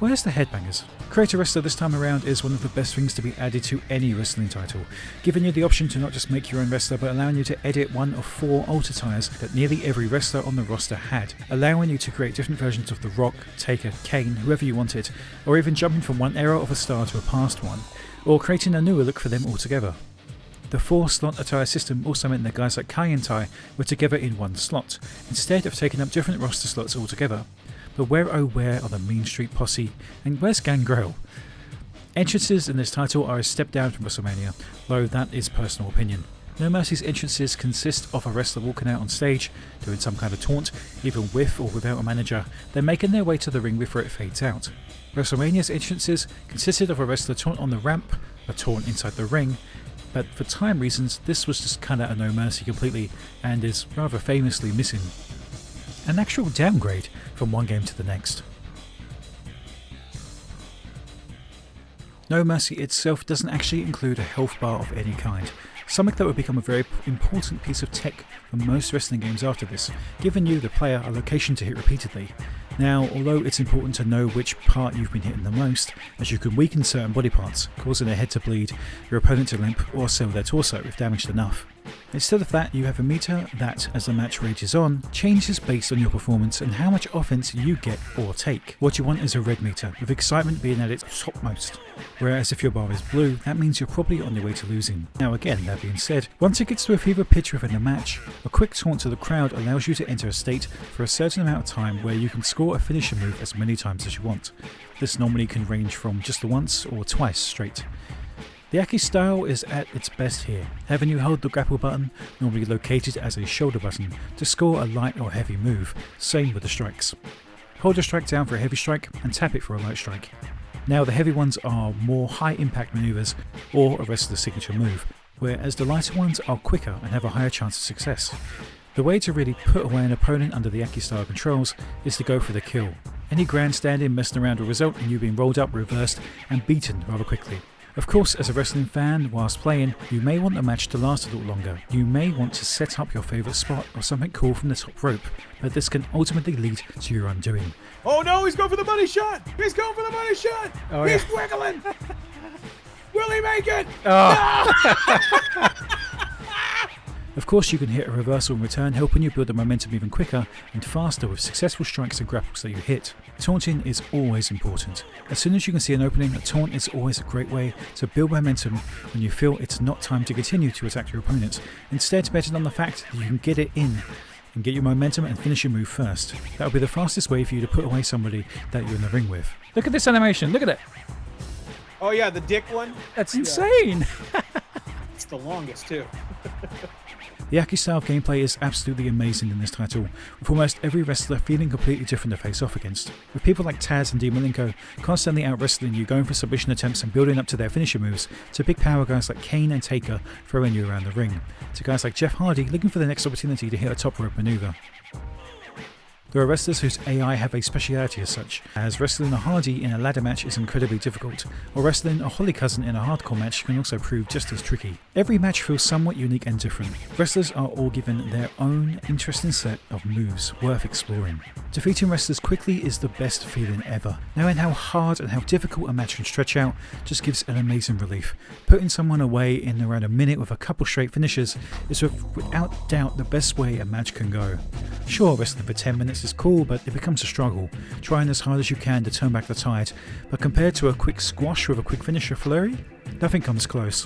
Where's the Headbangers? Create a Wrestler this time around is one of the best things to be added to any wrestling title, giving you the option to not just make your own wrestler, but allowing you to edit one of 4 alter tires that nearly every wrestler on the roster had, allowing you to create different versions of The Rock, Taker, Kane, whoever you wanted, or even jumping from one era of a star to a past one, or creating a newer look for them altogether. The 4-slot attire system also meant that guys like Kai and Tai were together in one slot, instead of taking up different roster slots altogether. But where oh where are the Mean Street Posse, and where's Gangrel? Entrances in this title are a step down from WrestleMania, though that is personal opinion. No Mercy's entrances consist of a wrestler walking out on stage, doing some kind of taunt, either with or without a manager, then making their way to the ring before it fades out. WrestleMania's entrances consisted of a wrestler taunt on the ramp, a taunt inside the ring, but for time reasons this was just kinda a No Mercy completely, and is rather famously missing. An actual downgrade from one game to the next. No Mercy itself doesn't actually include a health bar of any kind, something that would become a very important piece of tech for most wrestling games after this, giving you, the player, a location to hit repeatedly. Now, although it's important to know which part you've been hitting the most, as you can weaken certain body parts, causing their head to bleed, your opponent to limp, or sever their torso if damaged enough. Instead of that, you have a meter that, as the match rages on, changes based on your performance and how much offense you get or take. What you want is a red meter, with excitement being at its topmost. Whereas if your bar is blue, that means you're probably on your way to losing. Now again, that being said, once it gets to a fever pitch within a match, a quick taunt to the crowd allows you to enter a state for a certain amount of time where you can score a finisher move as many times as you want. This normally can range from just the once or twice straight. The Aki style is at its best here, having you hold the grapple button, normally located as a shoulder button, to score a light or heavy move, same with the strikes. Hold a strike down for a heavy strike and tap it for a light strike. Now the heavy ones are more high impact maneuvers or a wrestler's signature move, whereas the lighter ones are quicker and have a higher chance of success. The way to really put away an opponent under the Aki style controls is to go for the kill. Any grandstanding messing around will result in you being rolled up, reversed and beaten rather quickly. Of course, as a wrestling fan, whilst playing, you may want the match to last a little longer. You may want to set up your favourite spot or something cool from the top rope, but this can ultimately lead to your undoing. Oh no, he's going for the money shot! He's going for the money shot! Oh, he's yeah. wiggling! Will he make it? Oh. Of course, you can hit a reversal and return, helping you build the momentum even quicker and faster with successful strikes and grapples that you hit. Taunting is always important. As soon as you can see an opening, a taunt is always a great way to build momentum when you feel it's not time to continue to attack your opponent, instead betting on the fact that you can get it in and get your momentum and finish your move first. That will be the fastest way for you to put away somebody that you're in the ring with. Look at this animation, look at it! Oh yeah, the dick one? That's insane! It's the longest too. The Aki style of gameplay is absolutely amazing in this title, with almost every wrestler feeling completely different to face off against, with people like Taz and Dean Malenko constantly out-wrestling you, going for submission attempts and building up to their finisher moves, to big power guys like Kane and Taker throwing you around the ring, to guys like Jeff Hardy looking for the next opportunity to hit a top rope maneuver. There are wrestlers whose AI have a speciality as such, as wrestling a Hardy in a ladder match is incredibly difficult, or wrestling a Holly Cousin in a hardcore match can also prove just as tricky. Every match feels somewhat unique and different. Wrestlers are all given their own interesting set of moves worth exploring. Defeating wrestlers quickly is the best feeling ever. Knowing how hard and how difficult a match can stretch out just gives an amazing relief. Putting someone away in around a minute with a couple straight finishes is without doubt the best way a match can go. Sure, wrestling for 10 minutes is cool, but it becomes a struggle, trying as hard as you can to turn back the tide, but compared to a quick squash with a quick finisher flurry, nothing comes close.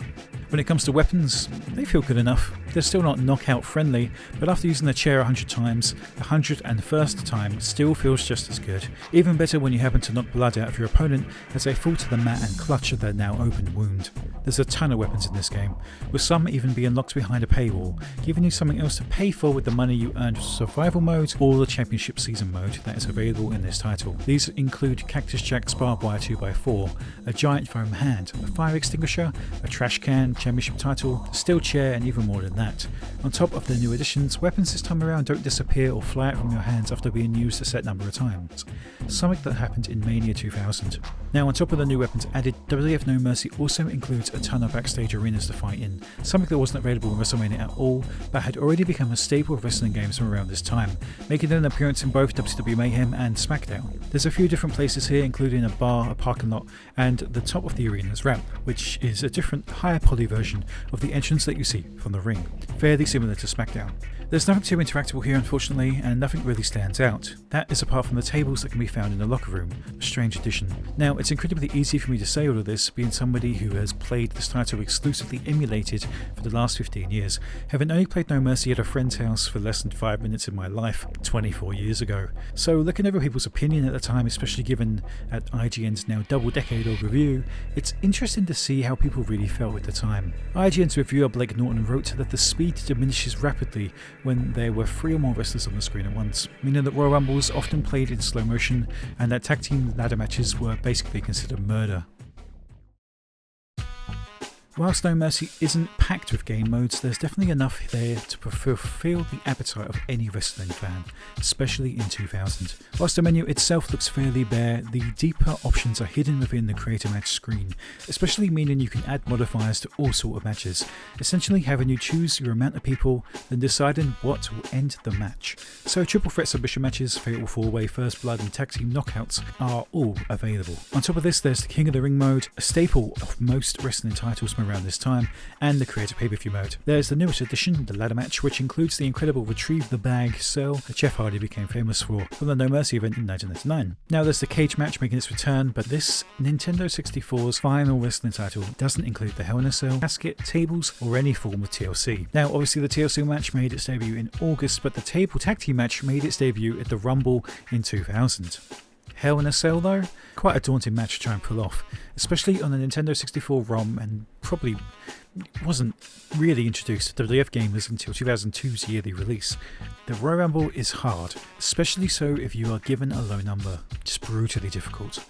When it comes to weapons, they feel good enough. They're still not knockout friendly, but after using the chair 100 times, the 101st time still feels just as good. Even better when you happen to knock blood out of your opponent as they fall to the mat and clutch at their now open wound. There's a ton of weapons in this game, with some even being locked behind a paywall, giving you something else to pay for with the money you earned for survival mode or the championship season mode that is available in this title. These include Cactus Jack's barbed wire 2x4, a giant foam hand, a fire extinguisher, a trash can, championship title, a steel chair, and even more than that. On top of the new additions, weapons this time around don't disappear or fly out from your hands after being used a set number of times, something that happened in Mania 2000. Now, on top of the new weapons added, WWF No Mercy also includes a ton of backstage arenas to fight in, something that wasn't available in WrestleMania at all, but had already become a staple of wrestling games from around this time, making an appearance in both WCW Mayhem and SmackDown. There's a few different places here, including a bar, a parking lot, and the top of the arena's ramp, which is a different, higher poly version of the entrance that you see from the ring, fairly similar to SmackDown. There's nothing too interactable here, unfortunately, and nothing really stands out. That is apart from the tables that can be found in the locker room, a strange addition. Now, it's incredibly easy for me to say all of this, being somebody who has played this title exclusively emulated for the last 15 years, having only played No Mercy at a friend's house for less than 5 minutes in my life 24 years ago. So looking over people's opinion at the time, especially given at IGN's now double-decade-old review, it's interesting to see how people really felt at the time. IGN's reviewer Blake Norton wrote that the speed diminishes rapidly when there were 3 or more wrestlers on the screen at once, meaning that Royal Rumble was often played in slow motion and that tag team ladder matches were basically considered murder. Whilst No Mercy isn't packed with game modes, there's definitely enough there to fulfill the appetite of any wrestling fan, especially in 2000. Whilst the menu itself looks fairly bare, the deeper options are hidden within the create a match screen, especially meaning you can add modifiers to all sorts of matches, essentially having you choose your amount of people, then deciding what will end the match. So triple threat submission matches, fatal 4-way, first blood and tag team knockouts are all available. On top of this, there's the King of the Ring mode, a staple of most wrestling titles from around this time, and the creative pay-per-view mode. There's the newest addition, the ladder match, which includes the incredible retrieve the bag cell that Jeff Hardy became famous for from the No Mercy event in 1999. Now there's the cage match making its return, but this Nintendo 64's final wrestling title doesn't include the Hell in a Cell, casket, tables, or any form of TLC. Now obviously the TLC match made its debut in August, but the table tag team match made its debut at the Rumble in 2000. Hell in a Cell though? Quite a daunting match to try and pull off, especially on the Nintendo 64 ROM, and probably wasn't really introduced to WWF gamers until 2002's yearly release. The Royal Rumble is hard, especially so if you are given a low number, just brutally difficult.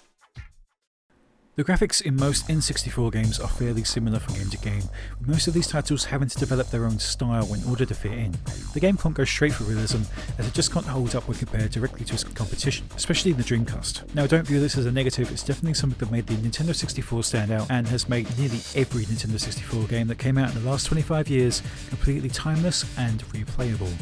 The graphics in most N64 games are fairly similar from game to game, with most of these titles having to develop their own style in order to fit in. The game can't go straight for realism, as it just can't hold up when compared directly to its competition, especially in the Dreamcast. Now don't view this as a negative, it's definitely something that made the Nintendo 64 stand out and has made nearly every Nintendo 64 game that came out in the last 25 years completely timeless and replayable.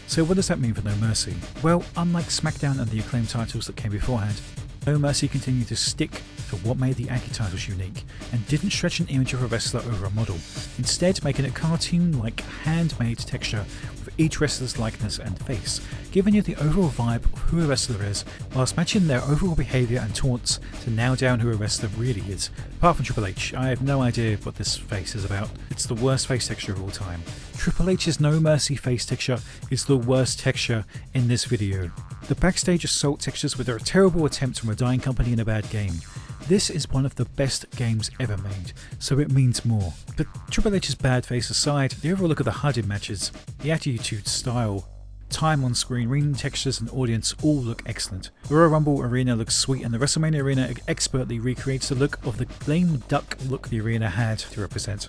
So what does that mean for No Mercy? Well, unlike SmackDown and the acclaimed titles that came beforehand, No Mercy continued to stick to what made the Aki titles unique, and didn't stretch an image of a wrestler over a model, instead making it cartoon-like handmade texture with each wrestler's likeness and face, giving you the overall vibe of who a wrestler is, whilst matching their overall behaviour and taunts to nail down who a wrestler really is. Apart from Triple H, I have no idea what this face is about. It's the worst face texture of all time. Triple H's No Mercy face texture is the worst texture in this video. The Backstage Assault textures were a terrible attempt from a dying company in a bad game. This is one of the best games ever made, so it means more. But Triple H's bad face aside, the overall look of the HUD in matches, the attitude, style, time on screen, ring textures and audience all look excellent. The Royal Rumble arena looks sweet and the WrestleMania arena expertly recreates the look of the lame duck look the arena had to represent.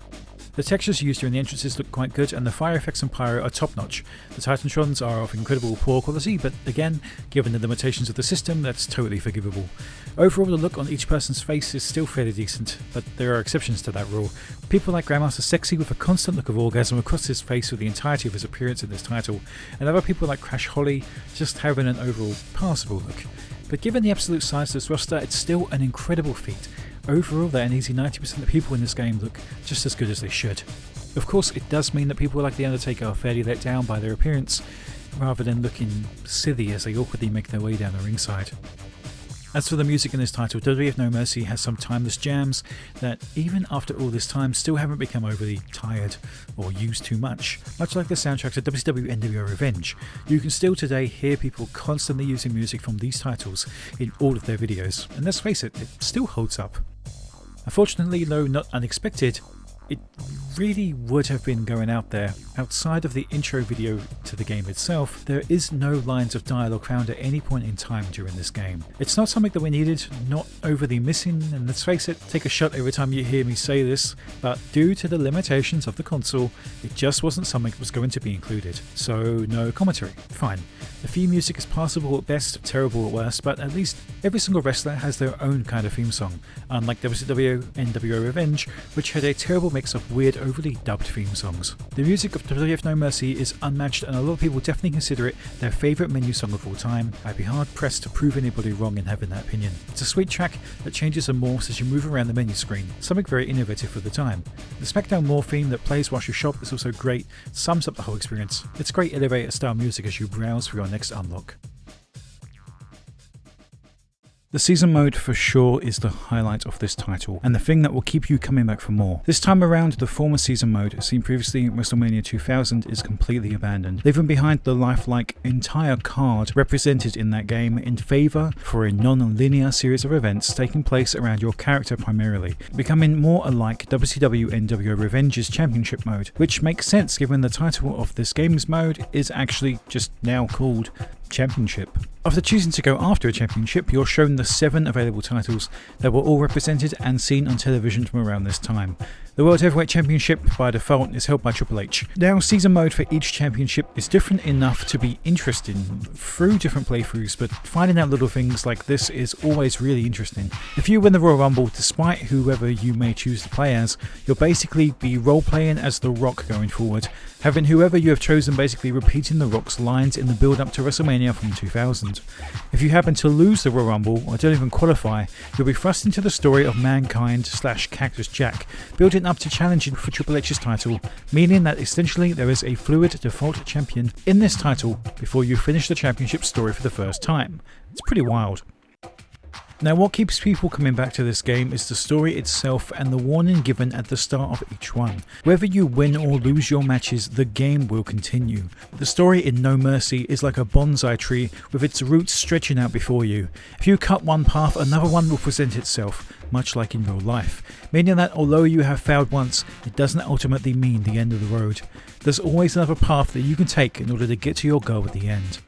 The textures used during the entrances look quite good and the fire effects and pyro are top notch. The Titantrons are of incredible poor quality, but again, given the limitations of the system, that's totally forgivable. Overall, the look on each person's face is still fairly decent, but there are exceptions to that rule. People like Grandmaster Sexy with a constant look of orgasm across his face for the entirety of his appearance in this title, and other people like Crash Holly just having an overall passable look. But given the absolute size of this roster, it's still an incredible feat. Overall, that an easy 90% of people in this game look just as good as they should. Of course, it does mean that people like The Undertaker are fairly let down by their appearance, rather than looking silly as they awkwardly make their way down the ringside. As for the music in this title, WWF No Mercy has some timeless jams that, even after all this time, still haven't become overly tired or used too much. Much like the soundtrack to WCW NWO Revenge, you can still today hear people constantly using music from these titles in all of their videos, and let's face it, it still holds up. Unfortunately, though not unexpected, it really would have been going out there. Outside of the intro video to the game itself, there is no lines of dialogue found at any point in time during this game. It's not something that we needed, not overly missing, and let's face it, take a shot every time you hear me say this, but due to the limitations of the console, it just wasn't something that was going to be included. So no commentary, fine. The theme music is passable at best, terrible at worst, but at least every single wrestler has their own kind of theme song, unlike WCW NWO Revenge, which had a terrible mix of weird, overly dubbed theme songs. The music of WWF No Mercy is unmatched and a lot of people definitely consider it their favourite menu song of all time. I'd be hard pressed to prove anybody wrong in having that opinion. It's a sweet track that changes and morphs as you move around the menu screen, something very innovative for the time. The SmackDown More theme that plays whilst you shop is also great, sums up the whole experience. It's great elevator style music as you browse for your next unlock. The season mode for sure is the highlight of this title, and the thing that will keep you coming back for more. This time around, the former season mode, seen previously in WrestleMania 2000, is completely abandoned, leaving behind the lifelike entire card represented in that game in favour for a non-linear series of events taking place around your character primarily, becoming more alike WCW NWO Revenge's Championship mode, which makes sense given the title of this game's mode is actually just now called Championship. After choosing to go after a championship, you're shown the 7 available titles that were all represented and seen on television from around this time. The World Heavyweight Championship, by default, is held by Triple H. Now, season mode for each championship is different enough to be interesting through different playthroughs, but finding out little things like this is always really interesting. If you win the Royal Rumble, despite whoever you may choose to play as, you'll basically be role-playing as The Rock going forward, having whoever you have chosen basically repeating The Rock's lines in the build-up to WrestleMania from 2000. If you happen to lose the Royal Rumble, or don't even qualify, you'll be thrust into the story of Mankind/Cactus Jack, building up to challenging for Triple H's title, meaning that essentially there is a fluid default champion in this title before you finish the championship story for the first time. It's pretty wild. Now, what keeps people coming back to this game is the story itself and the warning given at the start of each one. Whether you win or lose your matches, the game will continue. The story in No Mercy is like a bonsai tree with its roots stretching out before you. If you cut one path, another one will present itself, much like in real life, meaning that although you have failed once, it doesn't ultimately mean the end of the road. There's always another path that you can take in order to get to your goal at the end.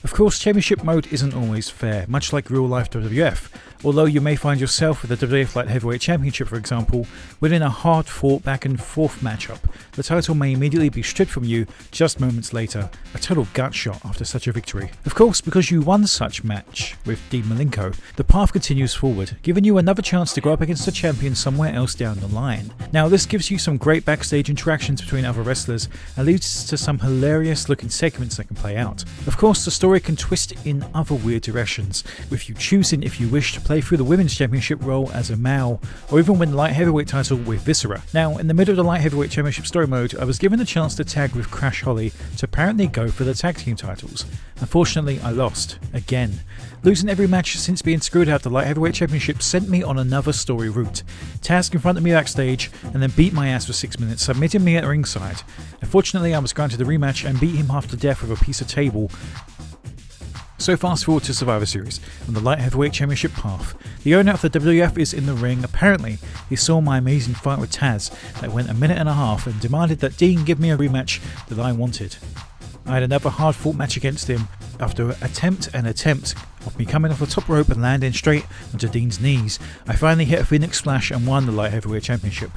Of course, Championship mode isn't always fair, much like real-life WWF, although you may find yourself with the WWF Light Heavyweight Championship, for example, winning a hard-fought back-and-forth matchup. The title may immediately be stripped from you just moments later, a total gut shot after such a victory. Of course, because you won such match with Dean Malenko, the path continues forward, giving you another chance to go up against a champion somewhere else down the line. Now, this gives you some great backstage interactions between other wrestlers and leads to some hilarious-looking segments that can play out. Of course, the story can twist in other weird directions, with you choosing if you wish to play through the Women's Championship role as a Mao, or even win the Light Heavyweight title with Viscera. Now, in the middle of the Light Heavyweight Championship story mode, I was given the chance to tag with Crash Holly to apparently go for the tag team titles. Unfortunately, I lost, again. Losing every match since being screwed out of the Light Heavyweight Championship sent me on another story route. Taz confronted me backstage and then beat my ass for 6 minutes, submitting me at ringside. Unfortunately, I was granted a rematch and beat him half to death with a piece of table. So fast forward to Survivor Series and the Light Heavyweight Championship path. The owner of the WWF is in the ring. Apparently, he saw my amazing fight with Taz that went a minute and a half and demanded that Dean give me a rematch that I wanted. I had another hard fought match against him. After attempt of me coming off the top rope and landing straight onto Dean's knees, I finally hit a Phoenix Splash and won the Light Heavyweight Championship.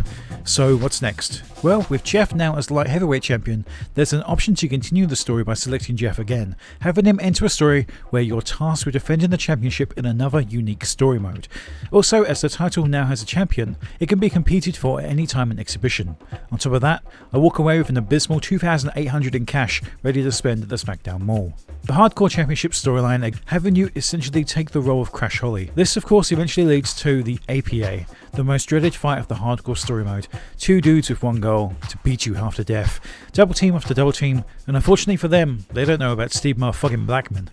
So what's next? Well, with Jeff now as the Light Heavyweight Champion, there's an option to continue the story by selecting Jeff again, having him enter a story where you're tasked with defending the championship in another unique story mode. Also, as the title now has a champion, it can be competed for at any time in exhibition. On top of that, I walk away with an abysmal $2,800 in cash ready to spend at the SmackDown Mall. The Hardcore Championship storyline having you essentially take the role of Crash Holly. This of course eventually leads to the APA, the most dreaded fight of the Hardcore story mode. Two dudes with one goal, to beat you half to death. Double team after double team, and unfortunately for them, they don't know about Steve motherfucking Blackman.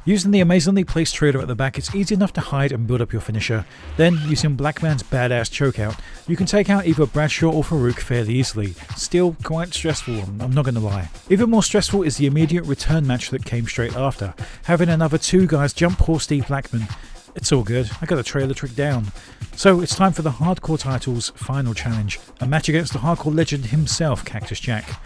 Using the amazingly placed trailer at the back, it's easy enough to hide and build up your finisher. Then, using Blackman's badass chokeout, you can take out either Bradshaw or Farouk fairly easily. Still quite stressful, I'm not gonna lie. Even more stressful is the immediate return match that came straight after, having another two guys jump poor Steve Blackman. It's all good, I got the trailer trick down. So it's time for the Hardcore title's final challenge, a match against the Hardcore legend himself, Cactus Jack.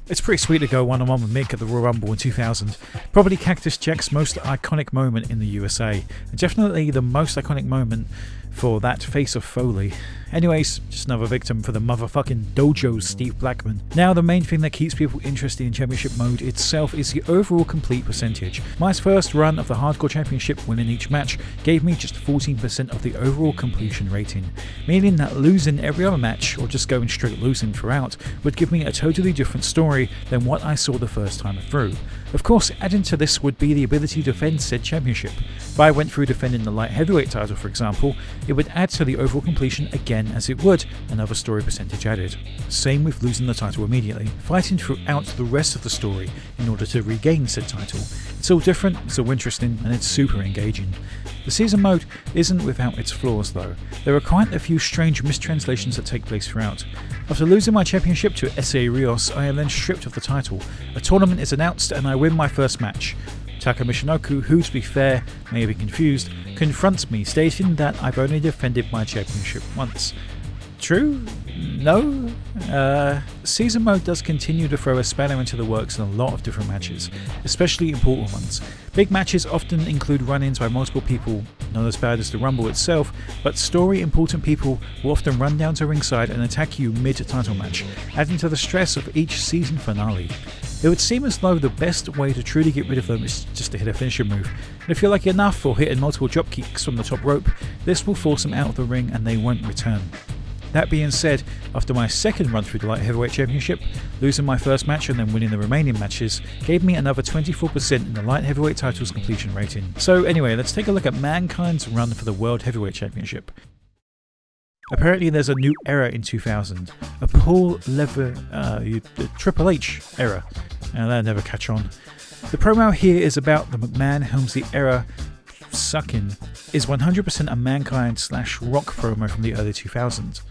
It's pretty sweet to go one-on-one with Mick at the Royal Rumble in 2000. Probably Cactus Jack's most iconic moment in the USA, and definitely the most iconic moment for that face of Foley. Anyways, just another victim for the motherfucking dojo's Steve Blackman. Now the main thing that keeps people interested in Championship mode itself is the overall complete percentage. My first run of the Hardcore Championship winning each match gave me just 14% of the overall completion rating, meaning that losing every other match, or just going straight losing throughout, would give me a totally different story than what I saw the first time through. Of course, adding to this would be the ability to defend said championship. If I went through defending the Light Heavyweight title, for example, it would add to the overall completion again as it would another story percentage added. Same with losing the title immediately, fighting throughout the rest of the story in order to regain said title. It's all different, it's all interesting, and it's super engaging. The season mode isn't without its flaws though. There are quite a few strange mistranslations that take place throughout. After losing my championship to S.A. Rios, I am then stripped of the title. A tournament is announced and I win my first match. Taka Michinoku, who to be fair may be confused, confronts me stating that I've only defended my championship once. True? No? Season mode does continue to throw a spanner into the works in a lot of different matches, especially important ones. Big matches often include run-ins by multiple people, not as bad as the Rumble itself, but story important people will often run down to ringside and attack you mid-title match, adding to the stress of each season finale. It would seem as though the best way to truly get rid of them is just to hit a finisher move, and if you're lucky enough for hitting multiple drop kicks from the top rope, this will force them out of the ring and they won't return. That being said, after my second run through the Light Heavyweight Championship, losing my first match and then winning the remaining matches gave me another 24% in the Light Heavyweight title's completion rating. So anyway, let's take a look at Mankind's run for the World Heavyweight Championship. Apparently there's a new era in 2000, a Triple H era, and that'll never catch on. The promo here is about the McMahon-Helmsley era. Sucking is 100% a Mankind/Rock promo from the early 2000s.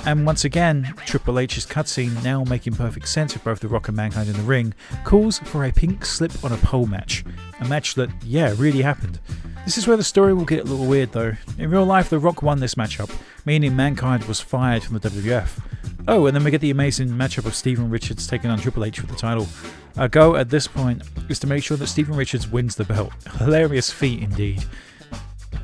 And once again, Triple H's cutscene, now making perfect sense with both The Rock and Mankind in the ring, calls for a pink slip on a pole match. A match that, yeah, really happened. This is where the story will get a little weird though. In real life, The Rock won this matchup, meaning Mankind was fired from the WWF. Oh, and then we get the amazing matchup of Steven Richards taking on Triple H for the title. Our goal at this point is to make sure that Steven Richards wins the belt. Hilarious feat indeed.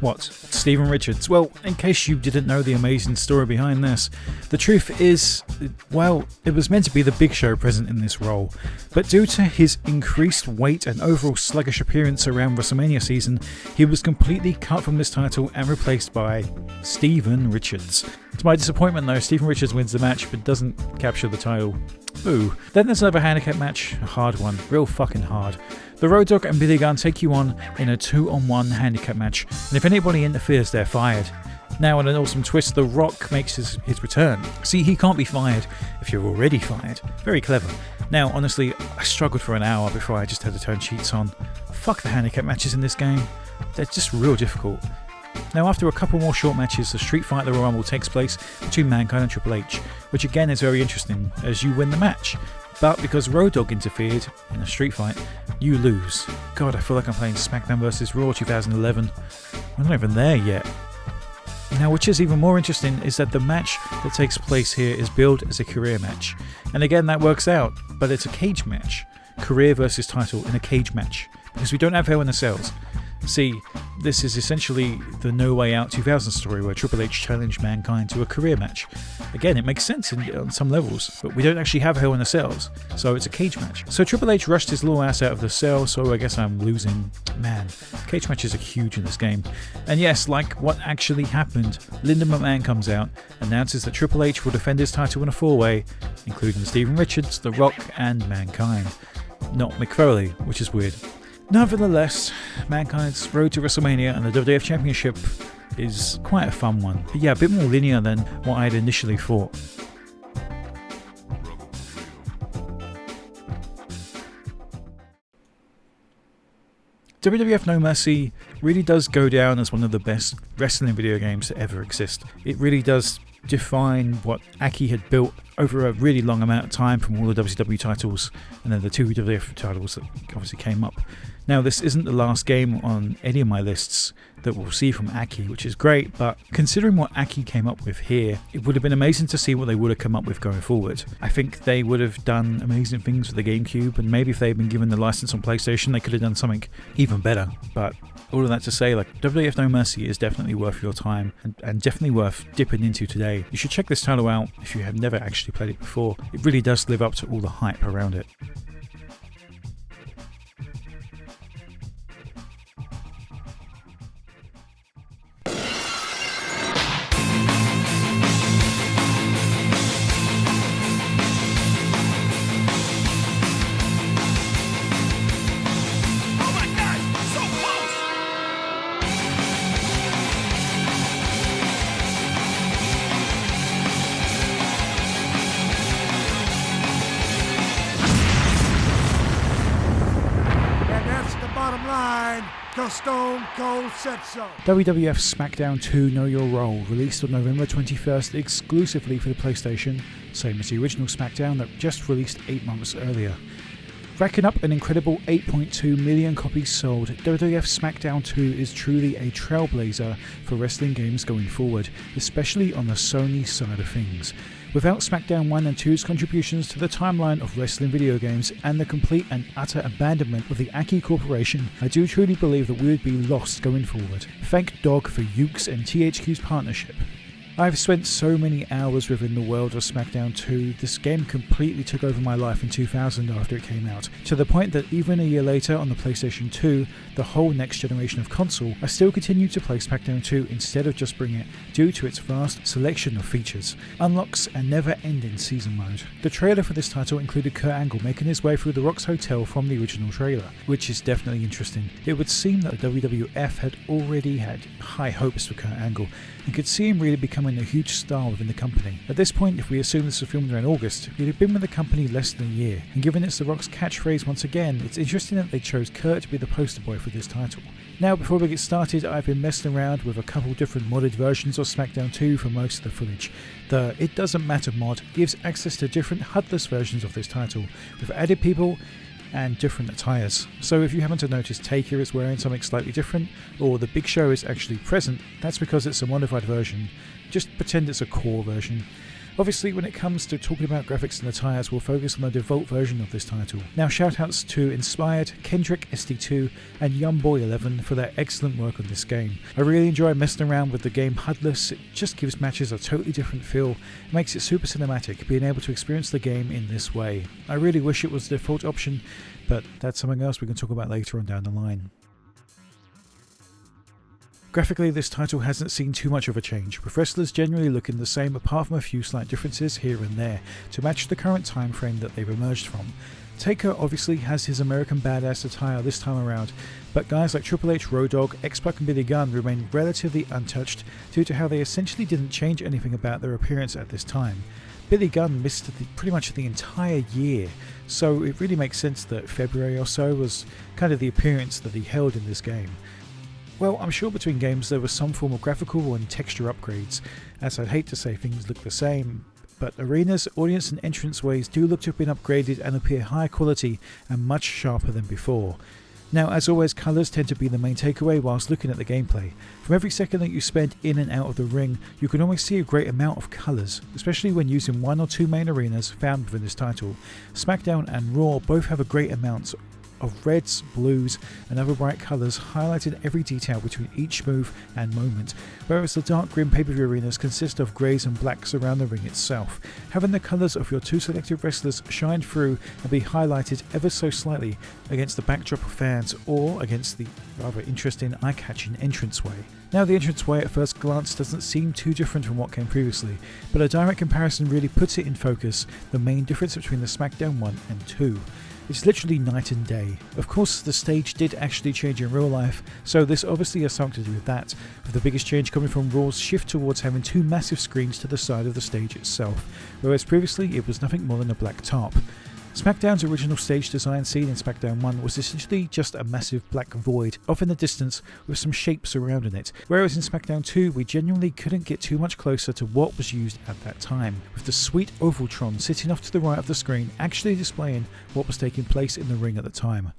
What? Steven Richards? Well, in case you didn't know the amazing story behind this, the truth is, well, it was meant to be the Big Show present in this role, but due to his increased weight and overall sluggish appearance around WrestleMania season, he was completely cut from this title and replaced by Steven Richards. To my disappointment though, Steven Richards wins the match but doesn't capture the title. Ooh. Then there's another handicap match, a hard one, real fucking hard. The Road Dogg and Billy Gunn take you on in a 2-on-1 handicap match, and if anybody interferes, they're fired. Now, in an awesome twist, The Rock makes his return. See, he can't be fired if you're already fired. Very clever. Now, honestly, I struggled for an hour before I just had to turn cheats on. Fuck the handicap matches in this game. They're just real difficult. Now, after a couple more short matches, the Street Fight The Royal Rumble takes place between Mankind and Triple H, which again is very interesting as you win the match. But because Road Dogg interfered in a street fight, you lose. God, I feel like I'm playing SmackDown vs. Raw 2011. We're not even there yet. Now, which is even more interesting is that the match that takes place here is billed as a career match. And again, that works out, but it's a cage match. Career versus title in a cage match. Because we don't have Hell in the Cells. See, this is essentially the No Way Out 2000 story where Triple H challenged Mankind to a career match. Again, it makes sense on some levels, but we don't actually have Hell in the Cells, so it's a cage match. So Triple H rushed his little ass out of the cell, so I guess I'm losing. Man, cage matches are huge in this game. And yes, like what actually happened, Linda McMahon comes out, announces that Triple H will defend his title in a four-way, including Steven Richards, The Rock, and Mankind. Not Mick Foley, which is weird. Nevertheless, Mankind's road to WrestleMania and the WWF Championship is quite a fun one. But yeah, a bit more linear than what I'd initially thought. WWF No Mercy really does go down as one of the best wrestling video games to ever exist. It really does define what Aki had built over a really long amount of time from all the WCW titles and then the two WWF titles that obviously came up. Now, this isn't the last game on any of my lists that we'll see from Aki, which is great, but considering what Aki came up with here, it would have been amazing to see what they would have come up with going forward. I think they would have done amazing things with the GameCube, and maybe if they had been given the license on PlayStation, they could have done something even better. But all of that to say, like, WWF No Mercy is definitely worth your time and definitely worth dipping into today. You should check this title out if you have never actually played it before. It really does live up to all the hype around it. Stone Cold said so. WWF SmackDown 2 Know Your Role, released on November 21st exclusively for the PlayStation, same as the original SmackDown that just released 8 months earlier. Racking up an incredible 8.2 million copies sold, WWF SmackDown 2 is truly a trailblazer for wrestling games going forward, especially on the Sony side of things. Without SmackDown 1 and 2's contributions to the timeline of wrestling video games and the complete and utter abandonment of the Aki Corporation, I do truly believe that we would be lost going forward. Thank Dog for Ukes and THQ's partnership. I've spent so many hours within the world of SmackDown 2, this game completely took over my life in 2000 after it came out, to the point that even a year later on the PlayStation 2, the whole next generation of console, I still continue to play SmackDown 2 instead of just Bring It, due to its vast selection of features, unlocks and never-ending season mode. The trailer for this title included Kurt Angle making his way through the Rock's hotel from the original trailer, which is definitely interesting. It would seem that the WWF had already had high hopes for Kurt Angle, and could see him really becoming a huge star within the company. At this point, if we assume this was filmed around August, he'd have been with the company less than a year, and given it's The Rock's catchphrase once again, it's interesting that they chose Kurt to be the poster boy for this title. Now, before we get started, I've been messing around with a couple different modded versions of SmackDown 2 for most of the footage. The It Doesn't Matter mod gives access to different HUD-less versions of this title, with added people and different attires. So if you happen to notice Taker is wearing something slightly different, or the Big Show is actually present, that's because it's a modified version. Just pretend it's a core version. Obviously, when it comes to talking about graphics and attires, we'll focus on the default version of this title. Now, shoutouts to Inspired, Kendrick SD2, and Youngboy11 for their excellent work on this game. I really enjoy messing around with the game HUD-less. It just gives matches a totally different feel. It makes it super cinematic, being able to experience the game in this way. I really wish it was the default option, but that's something else we can talk about later on down the line. Graphically, this title hasn't seen too much of a change, with wrestlers generally looking the same apart from a few slight differences here and there to match the current time frame that they've emerged from. Taker obviously has his American Badass attire this time around, but guys like Triple H, Road Dogg, X-Pac and Billy Gunn remain relatively untouched due to how they essentially didn't change anything about their appearance at this time. Billy Gunn missed pretty much the entire year, so it really makes sense that February or so was kind of the appearance that he held in this game. Well, I'm sure between games there was some form of graphical and texture upgrades, as I'd hate to say things look the same, but arenas, audience and entranceways do look to have been upgraded and appear higher quality and much sharper than before. Now, as always, colours tend to be the main takeaway whilst looking at the gameplay. From every second that you spend in and out of the ring, you can always see a great amount of colours, especially when using one or two main arenas found within this title. SmackDown and Raw both have a great amount of reds, blues and other bright colours highlighting every detail between each move and moment, whereas the dark green pay-per-view arenas consist of greys and blacks around the ring itself. Having the colours of your two selected wrestlers shine through and be highlighted ever so slightly against the backdrop of fans or against the rather interesting eye-catching entranceway. Now, the entranceway at first glance doesn't seem too different from what came previously, but a direct comparison really puts it in focus, the main difference between the SmackDown 1 and 2. It's literally night and day. Of course, the stage did actually change in real life, so this obviously has something to do with that, with the biggest change coming from Raw's shift towards having two massive screens to the side of the stage itself, whereas previously it was nothing more than a black top. SmackDown's original stage design seen in SmackDown 1 was essentially just a massive black void off in the distance with some shapes surrounding it, whereas in SmackDown 2 we genuinely couldn't get too much closer to what was used at that time, with the sweet Ovaltron sitting off to the right of the screen actually displaying what was taking place in the ring at the time.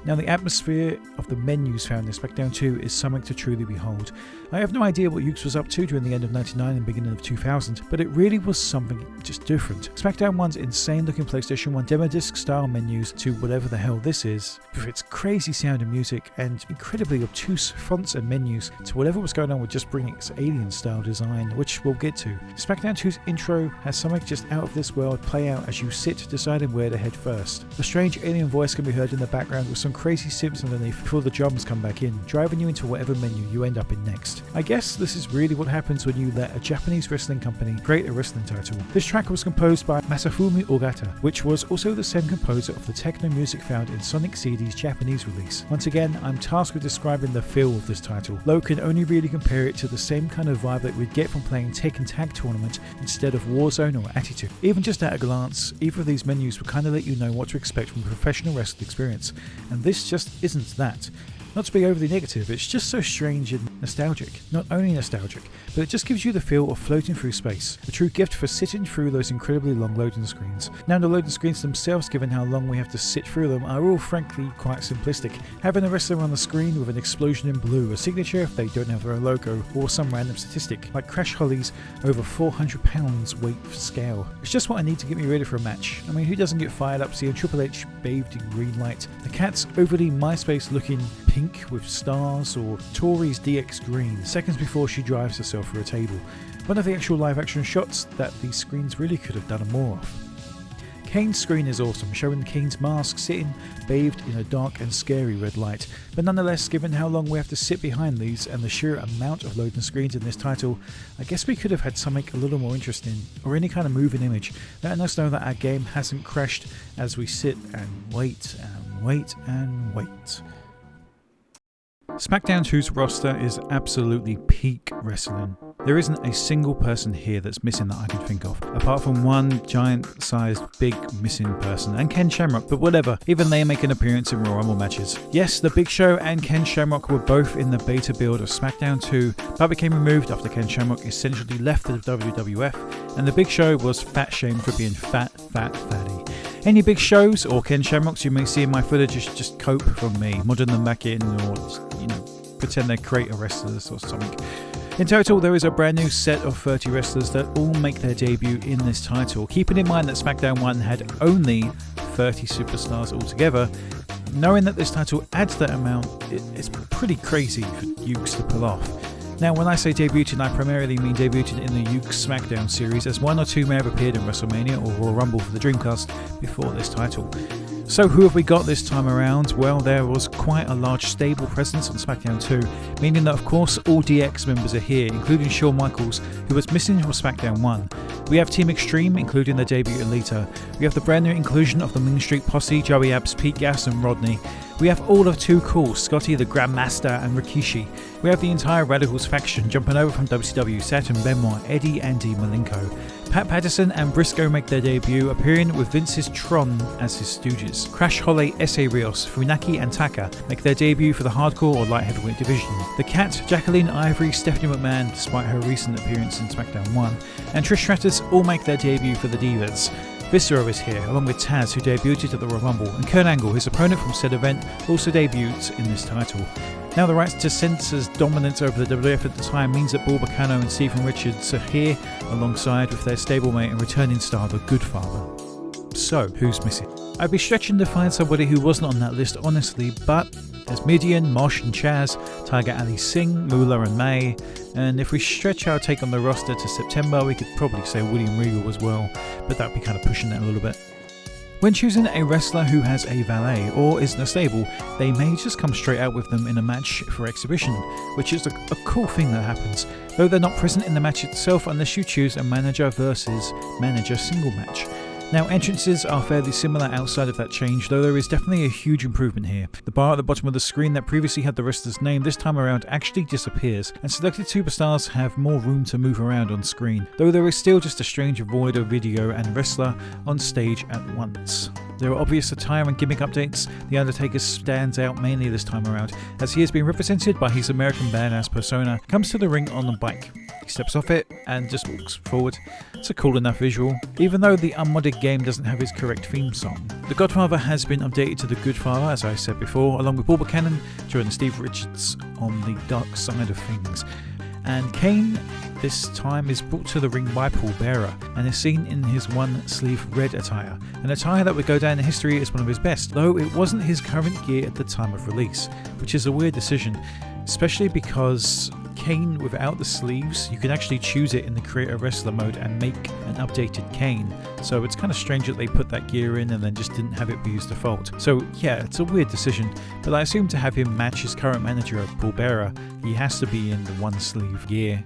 Now, the atmosphere of the menus found in SmackDown 2 is something to truly behold. I have no idea what Ukes was up to during the end of 99 and beginning of 2000, but it really was something just different. SmackDown 1's insane looking PlayStation 1 demo disc style menus to whatever the hell this is, with its crazy sound and music and incredibly obtuse fonts and menus, to whatever was going on with just bringing its alien style design, which we'll get to. SmackDown 2's intro has something just out of this world play out as you sit deciding where to head first. A strange alien voice can be heard in the background with some crazy synths underneath before the drums come back in, driving you into whatever menu you end up in next. I guess this is really what happens when you let a Japanese wrestling company create a wrestling title. This track was composed by Masafumi Ogata, which was also the same composer of the techno music found in Sonic CD's Japanese release. Once again, I'm tasked with describing the feel of this title. Low can only really compare it to the same kind of vibe that we'd get from playing Tekken Tag Tournament instead of Warzone or Attitude. Even just at a glance, either of these menus will kind of let you know what to expect from a professional wrestling experience, and this just isn't that. Not to be overly negative, it's just so strange and nostalgic. Not only nostalgic, but it just gives you the feel of floating through space. A true gift for sitting through those incredibly long loading screens. Now, the loading screens themselves, given how long we have to sit through them, are all frankly quite simplistic. Having a wrestler on the screen with an explosion in blue, a signature if they don't have their logo, or some random statistic, like Crash Holly's over 400 pounds weight scale. It's just what I need to get me ready for a match. I mean, who doesn't get fired up seeing Triple H bathed in green light, the Cat's overly MySpace looking pink with stars, or Tori's DX green seconds before she drives herself through a table. One of the actual live action shots that these screens really could have done more of. Kane's screen is awesome, showing Kane's mask sitting bathed in a dark and scary red light, but nonetheless, given how long we have to sit behind these and the sheer amount of loading screens in this title, I guess we could have had something a little more interesting, or any kind of moving image, letting us know that our game hasn't crashed as we sit and wait and wait and wait. SmackDown 2's roster is absolutely peak wrestling. There isn't a single person here that's missing that I can think of, apart from one giant-sized, big missing person, and Ken Shamrock, but whatever, even they make an appearance in Royal Rumble matches. Yes, The Big Show and Ken Shamrock were both in the beta build of SmackDown 2, but became removed after Ken Shamrock essentially left the WWF, and The Big Show was fat shamed for being fatty. Any Big Shows or Ken Shamrocks you may see in my footage is just cope from me, modding them back in, or pretend they're creator wrestlers or something. In total, there is a brand new set of 30 wrestlers that all make their debut in this title, keeping in mind that SmackDown 1 had only 30 superstars altogether. Knowing that this title adds that amount, it's pretty crazy for Ukes to pull off. Now, when I say debuting, I primarily mean debuting in the Ukes SmackDown series, as one or two may have appeared in WrestleMania or Royal Rumble for the Dreamcast before this title. So who have we got this time around? Well, there was quite a large stable presence on SmackDown 2, meaning that of course all DX members are here, including Shawn Michaels, who was missing from SmackDown 1. We have Team Extreme, including the debut Alita. We have the brand new inclusion of the Mean Street Posse, Joey Abs, Pete Gas and Rodney. We have all of Too Cool, Scotty the Grandmaster and Rikishi. We have the entire Radicals faction jumping over from WCW, Saturn Benoit, Eddie and Dean Malenko. Pat Patterson and Briscoe make their debut, appearing with Vince's Tron as his stooges. Crash Holly, S.A. Rios, Funaki and Taka make their debut for the hardcore or light heavyweight division. The Cat, Jacqueline Ivory, Stephanie McMahon, despite her recent appearance in SmackDown 1, and Trish Stratus all make their debut for the Divas. Viscera is here, along with Taz, who debuted at the Royal Rumble, and Kurt Angle, his opponent from said event, also debuts in this title. Now the rights to Censor's dominance over the WWF at the time means that Bull Bacano and Stephen Richards are here, alongside with their stablemate and returning star, The Good Father. So, who's missing? I'd be stretching to find somebody who wasn't on that list, honestly, but there's Midian, Mosh and Chaz, Tiger Ali Singh, Moolah and May, and if we stretch our take on the roster to September, we could probably say William Regal as well, but that'd be kind of pushing it a little bit. When choosing a wrestler who has a valet or isn't a stable, they may just come straight out with them in a match for exhibition, which is a cool thing that happens, though they're not present in the match itself unless you choose a manager versus manager single match. Now, entrances are fairly similar outside of that change, though there is definitely a huge improvement here. The bar at the bottom of the screen that previously had the wrestler's name this time around actually disappears, and selected superstars have more room to move around on screen, though there is still just a strange void of video and wrestler on stage at once. There are obvious attire and gimmick updates. The Undertaker stands out mainly this time around, as he has been represented by his American badass persona, comes to the ring on a bike. He steps off it and just walks forward. It's a cool enough visual, even though the unmodded game doesn't have his correct theme song. The Godfather has been updated to the Good Father, as I said before, along with Bull Buchanan joining Steve Richards on the dark side of things. And Kane this time is brought to the ring by Paul Bearer and is seen in his one-sleeve red attire, an attire that would go down in history as one of his best, though it wasn't his current gear at the time of release, which is a weird decision, especially because Kane without the sleeves, you can actually choose it in the Create a Wrestler mode and make an updated Kane, so it's kind of strange that they put that gear in and then just didn't have it be his default. So yeah, it's a weird decision, but I assume to have him match his current manager, Paul Bearer, he has to be in the one-sleeve gear.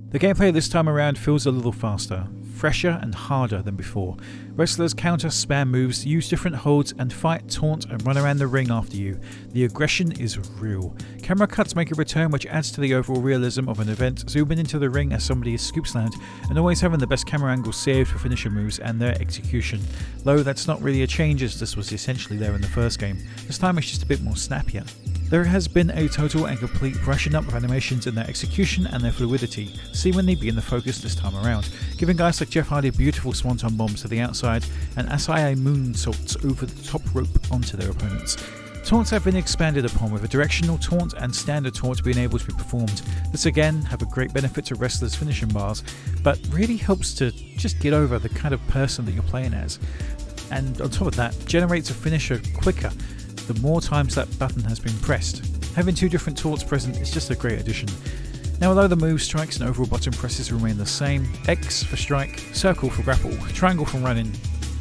The gameplay this time around feels a little faster, fresher and harder than before. Wrestlers counter spam moves, use different holds and fight, taunt and run around the ring after you. The aggression is real. Camera cuts make a return which adds to the overall realism of an event, zooming into the ring as somebody is scoopslammed and always having the best camera angles saved for finisher moves and their execution. Though that's not really a change, as this was essentially there in the first game. This time it's just a bit more snappier. There has been a total and complete brushing up of animations in their execution and their fluidity, seemingly being the focus this time around, giving guys like Jeff Hardy beautiful swanton bombs to the outside and Asai moonsaults over the top rope onto their opponents. Taunts have been expanded upon, with a directional taunt and standard taunt being able to be performed. This again have a great benefit to wrestlers' finishing bars, but really helps to just get over the kind of person that you're playing as. And on top of that, generates a finisher quicker the more times that button has been pressed. Having two different taunts present is just a great addition. Now, although the moves, strikes and overall button presses remain the same, X for strike, circle for grapple, triangle for running,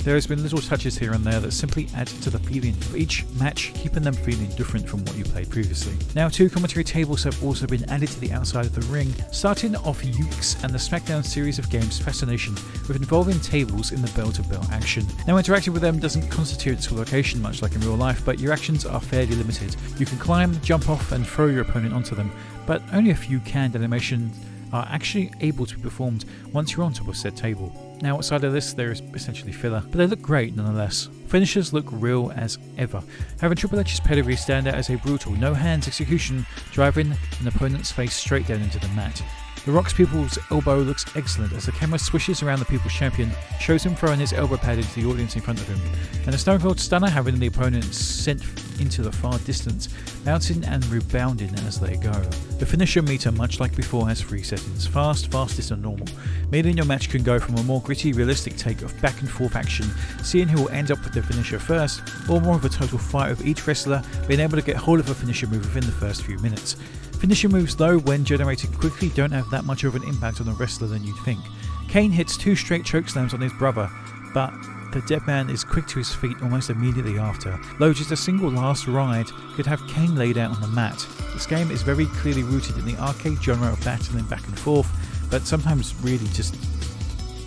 there has been little touches here and there that simply add to the feeling of each match, keeping them feeling different from what you played previously. Now, two commentary tables have also been added to the outside of the ring, starting off Ukes and the SmackDown series of games Fascination, with involving tables in the bell-to-bell action. Now, interacting with them doesn't constitute its location much like in real life, but your actions are fairly limited. You can climb, jump off and throw your opponent onto them, but only a few canned animations are actually able to be performed once you're on top of said table. Now, outside of this, there is essentially filler, but they look great nonetheless. Finishers look real as ever, having Triple H's pedigree stand out as a brutal, no-hands execution, driving an opponent's face straight down into the mat. The Rock's People's elbow looks excellent as the camera swishes around the People's Champion, shows him throwing his elbow pad into the audience in front of him, and the Stone Cold Stunner having the opponent sent into the far distance, bouncing and rebounding as they go. The finisher meter, much like before, has 3 settings: fast, fastest and normal, meaning your match can go from a more gritty, realistic take of back and forth action, seeing who will end up with the finisher first, or more of a total fight with each wrestler being able to get hold of a finisher move within the first few minutes. Finisher moves, though, when generated quickly, don't have that much of an impact on the wrestler than you'd think. Kane hits 2 straight chokeslams on his brother, but the dead man is quick to his feet almost immediately after, though just a single last ride could have Kane laid out on the mat. This game is very clearly rooted in the arcade genre of battling back and forth, but sometimes really just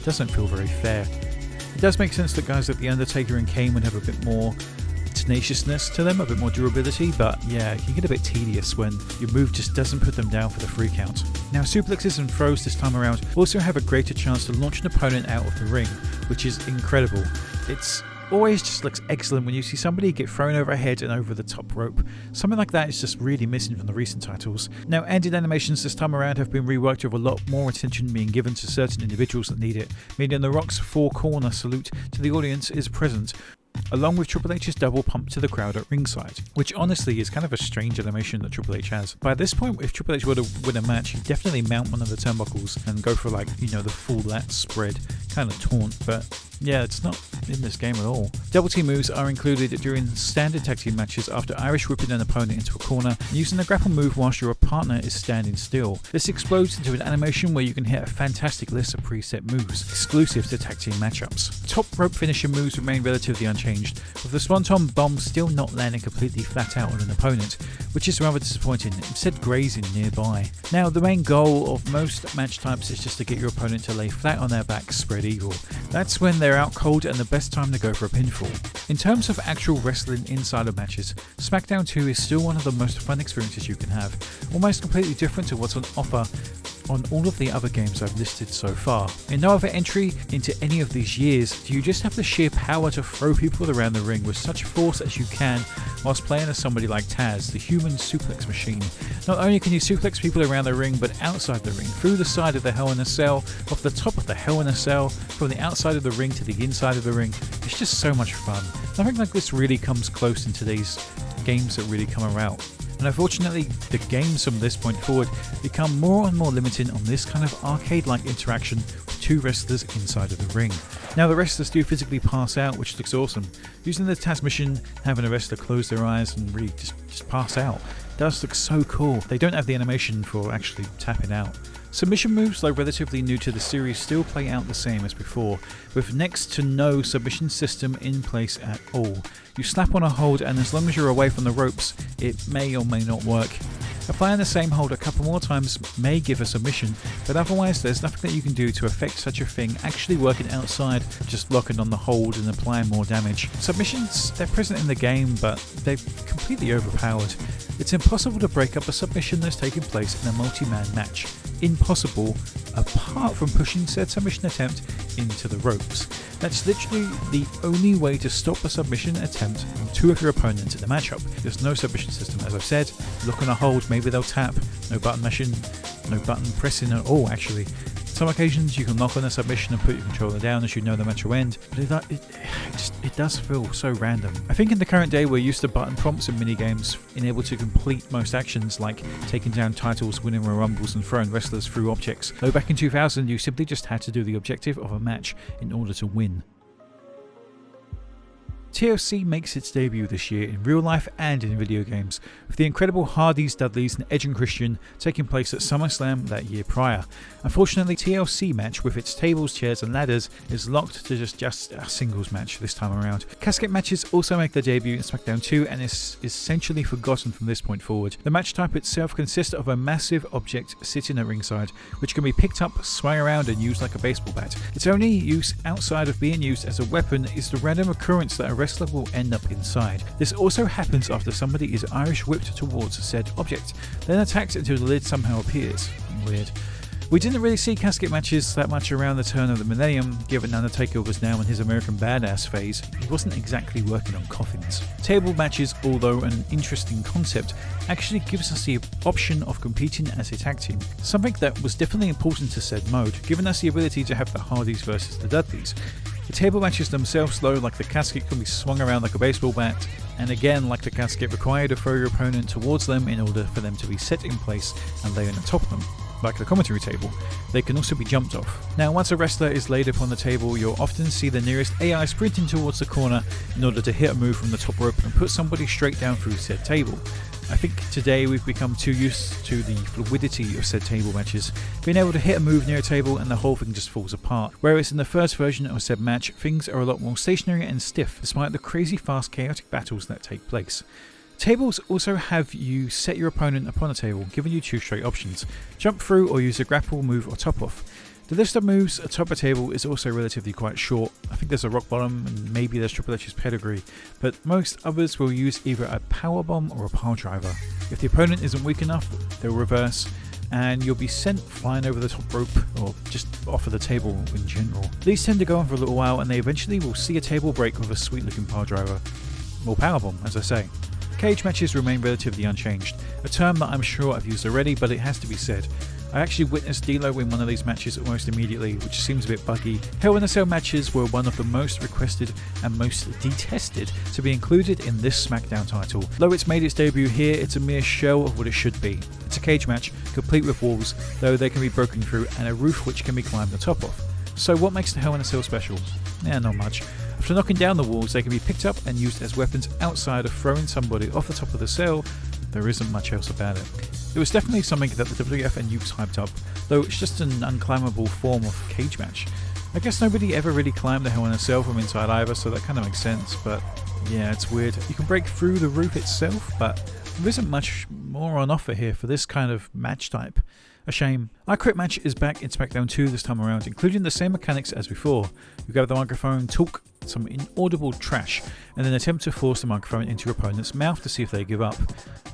doesn't feel very fair. It does make sense that guys like The Undertaker and Kane would have a bit more tenaciousness to them, a bit more durability, but yeah, it can get a bit tedious when your move just doesn't put them down for the 3 count. Now, suplexes and throws this time around also have a greater chance to launch an opponent out of the ring, which is incredible. It's always just looks excellent when you see somebody get thrown overhead and over the top rope. Something like that is just really missing from the recent titles. Now, ended animations this time around have been reworked with a lot more attention being given to certain individuals that need it, meaning The Rock's 4-corner salute to the audience is present, along with Triple H's double pump to the crowd at ringside, which honestly is kind of a strange animation that Triple H has. By this point, if Triple H were to win a match, he'd definitely mount one of the turnbuckles and go for, like, you know, the full lat spread kind of taunt, but yeah, it's not in this game at all. Double team moves are included during standard tag team matches after Irish whipping an opponent into a corner and using the grapple move whilst your partner is standing still. This explodes into an animation where you can hit a fantastic list of preset moves, exclusive to tag team matchups. Top rope finisher moves remain relatively unchanged, with the Swanton Bomb still not landing completely flat out on an opponent, which is rather disappointing, instead grazing nearby. Now, the main goal of most match types is just to get your opponent to lay flat on their back, spread eagle. That's when they're out cold and the best time to go for a pinfall. In terms of actual wrestling inside of matches, SmackDown 2 is still one of the most fun experiences you can have, almost completely different to what's on offer on all of the other games I've listed so far. In no other entry into any of these years do you just have the sheer power to throw people around the ring with such force as you can whilst playing as somebody like Taz, the human suplex machine. Not only can you suplex people around the ring, but outside the ring, through the side of the Hell in a Cell, off the top of the Hell in a Cell, from the outside of the ring to the inside of the ring. It's just so much fun. Nothing like this really comes close in today's games that really come around. And unfortunately, the games from this point forward become more and more limited on this kind of arcade-like interaction with 2 wrestlers inside of the ring. Now, the wrestlers do physically pass out, which looks awesome. Using the Taz mission, having a wrestler close their eyes and really just pass out does look so cool. They don't have the animation for actually tapping out. Submission moves, though relatively new to the series, still play out the same as before, with next to no submission system in place at all. You slap on a hold and as long as you're away from the ropes, it may or may not work. Applying the same hold a couple more times may give a submission, but otherwise there's nothing that you can do to affect such a thing actually working outside, just locking on the hold and applying more damage. Submissions, they're present in the game, but they're completely overpowered. It's impossible to break up a submission that's taking place in a multi-man match. Impossible, apart from pushing said submission attempt into the ropes. That's literally the only way to stop a submission attempt from 2 of your opponents in the matchup. There's no submission system, as I've said. Lock on a hold, maybe they'll tap. No button mashing, no button pressing at all, actually. Some occasions you can lock on a submission and put your controller down as you know the match will end, but it does feel so random. I think in the current day we're used to button prompts and minigames enabled to complete most actions like taking down titles, winning Royal Rumbles and throwing wrestlers through objects, though back in 2000 you simply just had to do the objective of a match in order to win. TLC makes its debut this year in real life and in video games, with the incredible Hardys, Dudleys and Edge and Christian taking place at SummerSlam that year prior. Unfortunately, TLC match with its tables, chairs and ladders is locked to just a singles match this time around. Casket matches also make their debut in SmackDown 2 and is essentially forgotten from this point forward. The match type itself consists of a massive object sitting at ringside, which can be picked up, swung around and used like a baseball bat. Its only use outside of being used as a weapon is the random occurrence that a wrestler will end up inside. This also happens after somebody is Irish whipped towards said object, then attacked until the lid somehow appears. Weird. We didn't really see casket matches that much around the turn of the millennium, given Undertaker was now in his American Badass phase. He wasn't exactly working on coffins. Table matches, although an interesting concept, actually gives us the option of competing as a tag team, something that was definitely important to said mode, giving us the ability to have the Hardys versus the Dudleys. The table matches themselves, though, like the casket, can be swung around like a baseball bat, and again, like the casket, require to throw your opponent towards them in order for them to be set in place and lay on the top of them. Like the commentary table, they can also be jumped off. Now, once a wrestler is laid upon the table, you'll often see the nearest AI sprinting towards the corner in order to hit a move from the top rope and put somebody straight down through said table. I think today we've become too used to the fluidity of said table matches, being able to hit a move near a table and the whole thing just falls apart, whereas in the first version of said match, things are a lot more stationary and stiff, despite the crazy fast chaotic battles that take place. Tables also have you set your opponent upon a table, giving you 2 straight options: jump through or use a grapple, move or top off. The list of moves atop the table is also relatively quite short. I think there's a rock bottom and maybe there's Triple H's pedigree, but most others will use either a powerbomb or a pile driver. If the opponent isn't weak enough, they'll reverse, and you'll be sent flying over the top rope or just off of the table in general. These tend to go on for a little while and they eventually will see a table break with a sweet looking pile driver, or powerbomb as I say. Cage matches remain relatively unchanged, a term that I'm sure I've used already, but it has to be said. I actually witnessed D'Lo win one of these matches almost immediately, which seems a bit buggy. Hell in a Cell matches were one of the most requested and most detested to be included in this SmackDown title. Though it's made its debut here, it's a mere shell of what it should be. It's a cage match, complete with walls, though they can be broken through, and a roof which can be climbed the top of. So what makes the Hell in a Cell special? Not much. After knocking down the walls, they can be picked up and used as weapons outside of throwing somebody off the top of the cell. There isn't much else about it. It was definitely something that the WWF and Ukes hyped up, though it's just an unclimbable form of cage match. I guess nobody ever really climbed the Hell in a Cell from inside either, so that kind of makes sense, but yeah, it's weird. You can break through the roof itself, but there isn't much more on offer here for this kind of match type. A shame. Our Crit match is back in SmackDown 2 this time around, including the same mechanics as before. You grab the microphone, talk some inaudible trash, and then attempt to force the microphone into your opponent's mouth to see if they give up.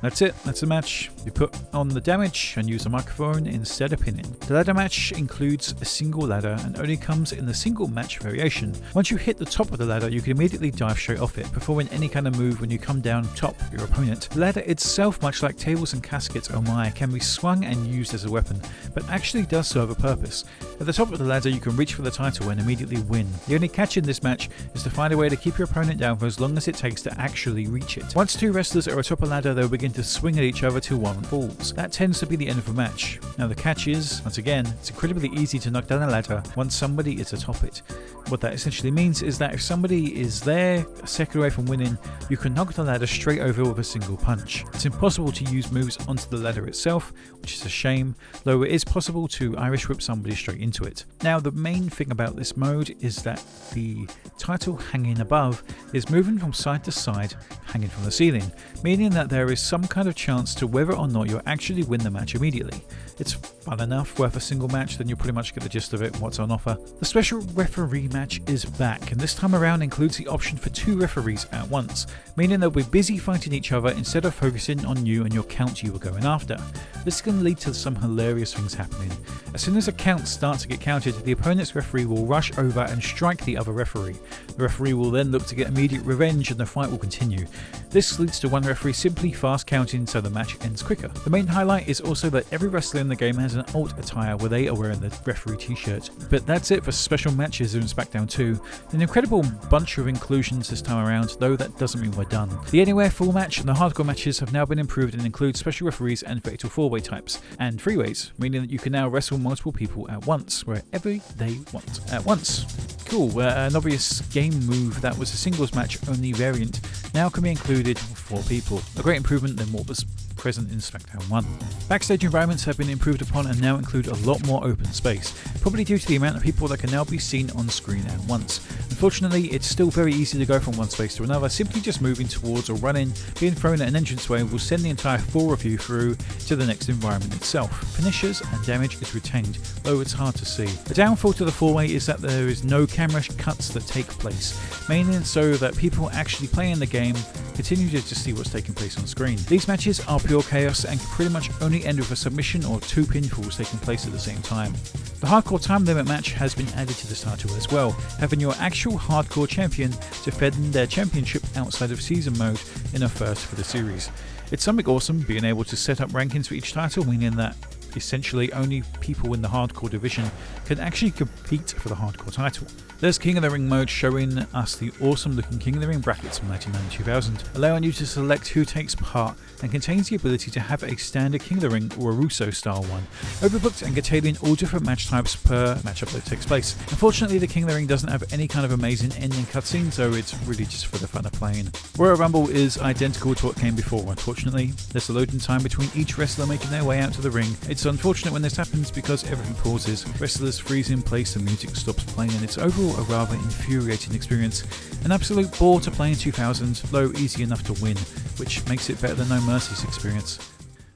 That's it, that's the match. You put on the damage and use the microphone instead of pinning. The ladder match includes a single ladder and only comes in the single match variation. Once you hit the top of the ladder, you can immediately dive straight off it, performing any kind of move when you come down top of your opponent. The ladder itself, much like tables and caskets, oh my, can be swung and used as a weapon, but actually does serve a purpose. At the top of the ladder, you can reach for the title and immediately win. The only catch in this match is to find a way to keep your opponent down for as long as it takes to actually reach it. Once two wrestlers are atop a ladder, they'll begin to swing at each other till one falls. That tends to be the end of a match. Now the catch is, once again, it's incredibly easy to knock down a ladder once somebody is atop it. What that essentially means is that if somebody is there, a second away from winning, you can knock the ladder straight over with a single punch. It's impossible to use moves onto the ladder itself, which is a shame, though it is possible to Irish whip somebody straight into it. Now the main thing about this mode is that the title hanging above is moving from side to side, hanging from the ceiling, meaning that there is some kind of chance to whether or not you'll actually win the match immediately. It's fun enough, worth a single match, then you'll pretty much get the gist of it and what's on offer. The special referee match is back, and this time around includes the option for two referees at once, meaning they'll be busy fighting each other instead of focusing on you and your count you were going after. This can lead to some hilarious things happening. As soon as a count starts to get counted, the opponent's referee will rush over and strike the other referee. The referee will then look to get immediate revenge and the fight will continue. This leads to one referee simply fast counting so the match ends quicker. The main highlight is also that every wrestler in the game has an alt attire where they are wearing the referee t-shirt. But that's it for special matches in SmackDown 2. An incredible bunch of inclusions this time around, though that doesn't mean we're done. The Anywhere full match and the hardcore matches have now been improved and include special referees and fatal 4-way types, and 3-ways, meaning that you can now wrestle multiple people at once, wherever they want at once. Cool, an obvious game move that was a singles match only variant now can be included with 4 people. A great improvement than what was present in SmackDown 1. Backstage environments have been improved upon and now include a lot more open space, probably due to the amount of people that can now be seen on screen at once. Unfortunately, it's still very easy to go from one space to another. Simply just moving towards or running, being thrown at an entranceway will send the entire 4 of you through to the next environment itself. Finishers and damage is retained, though it's hard to see. The downfall to the 4-way is that there is no camera cuts that take place, mainly so that people actually playing the game continue to just see what's taking place on screen. These matches are pure chaos and can pretty much only end with a submission or 2 pinfalls taking place at the same time. The hardcore time limit match has been added to this title as well, having your actual hardcore champion defend their championship outside of season mode in a first for the series. It's something awesome being able to set up rankings for each title, meaning that essentially only people in the hardcore division can actually compete for the hardcore title. There's King of the Ring mode showing us the awesome looking King of the Ring brackets from 1990-2000, allowing you to select who takes part and contains the ability to have a standard King of the Ring or a Russo style one, overbooked and containing all different match types per matchup that takes place. Unfortunately, the King of the Ring doesn't have any kind of amazing ending cutscene, so it's really just for the fun of playing. Royal Rumble is identical to what came before, unfortunately. There's a loading time between each wrestler making their way out to the ring. It's unfortunate when this happens because everything pauses, wrestlers freeze in place and music stops playing, and it's overall a rather infuriating experience. An absolute bore to play in 2000, though easy enough to win, which makes it better than No Mercy's experience.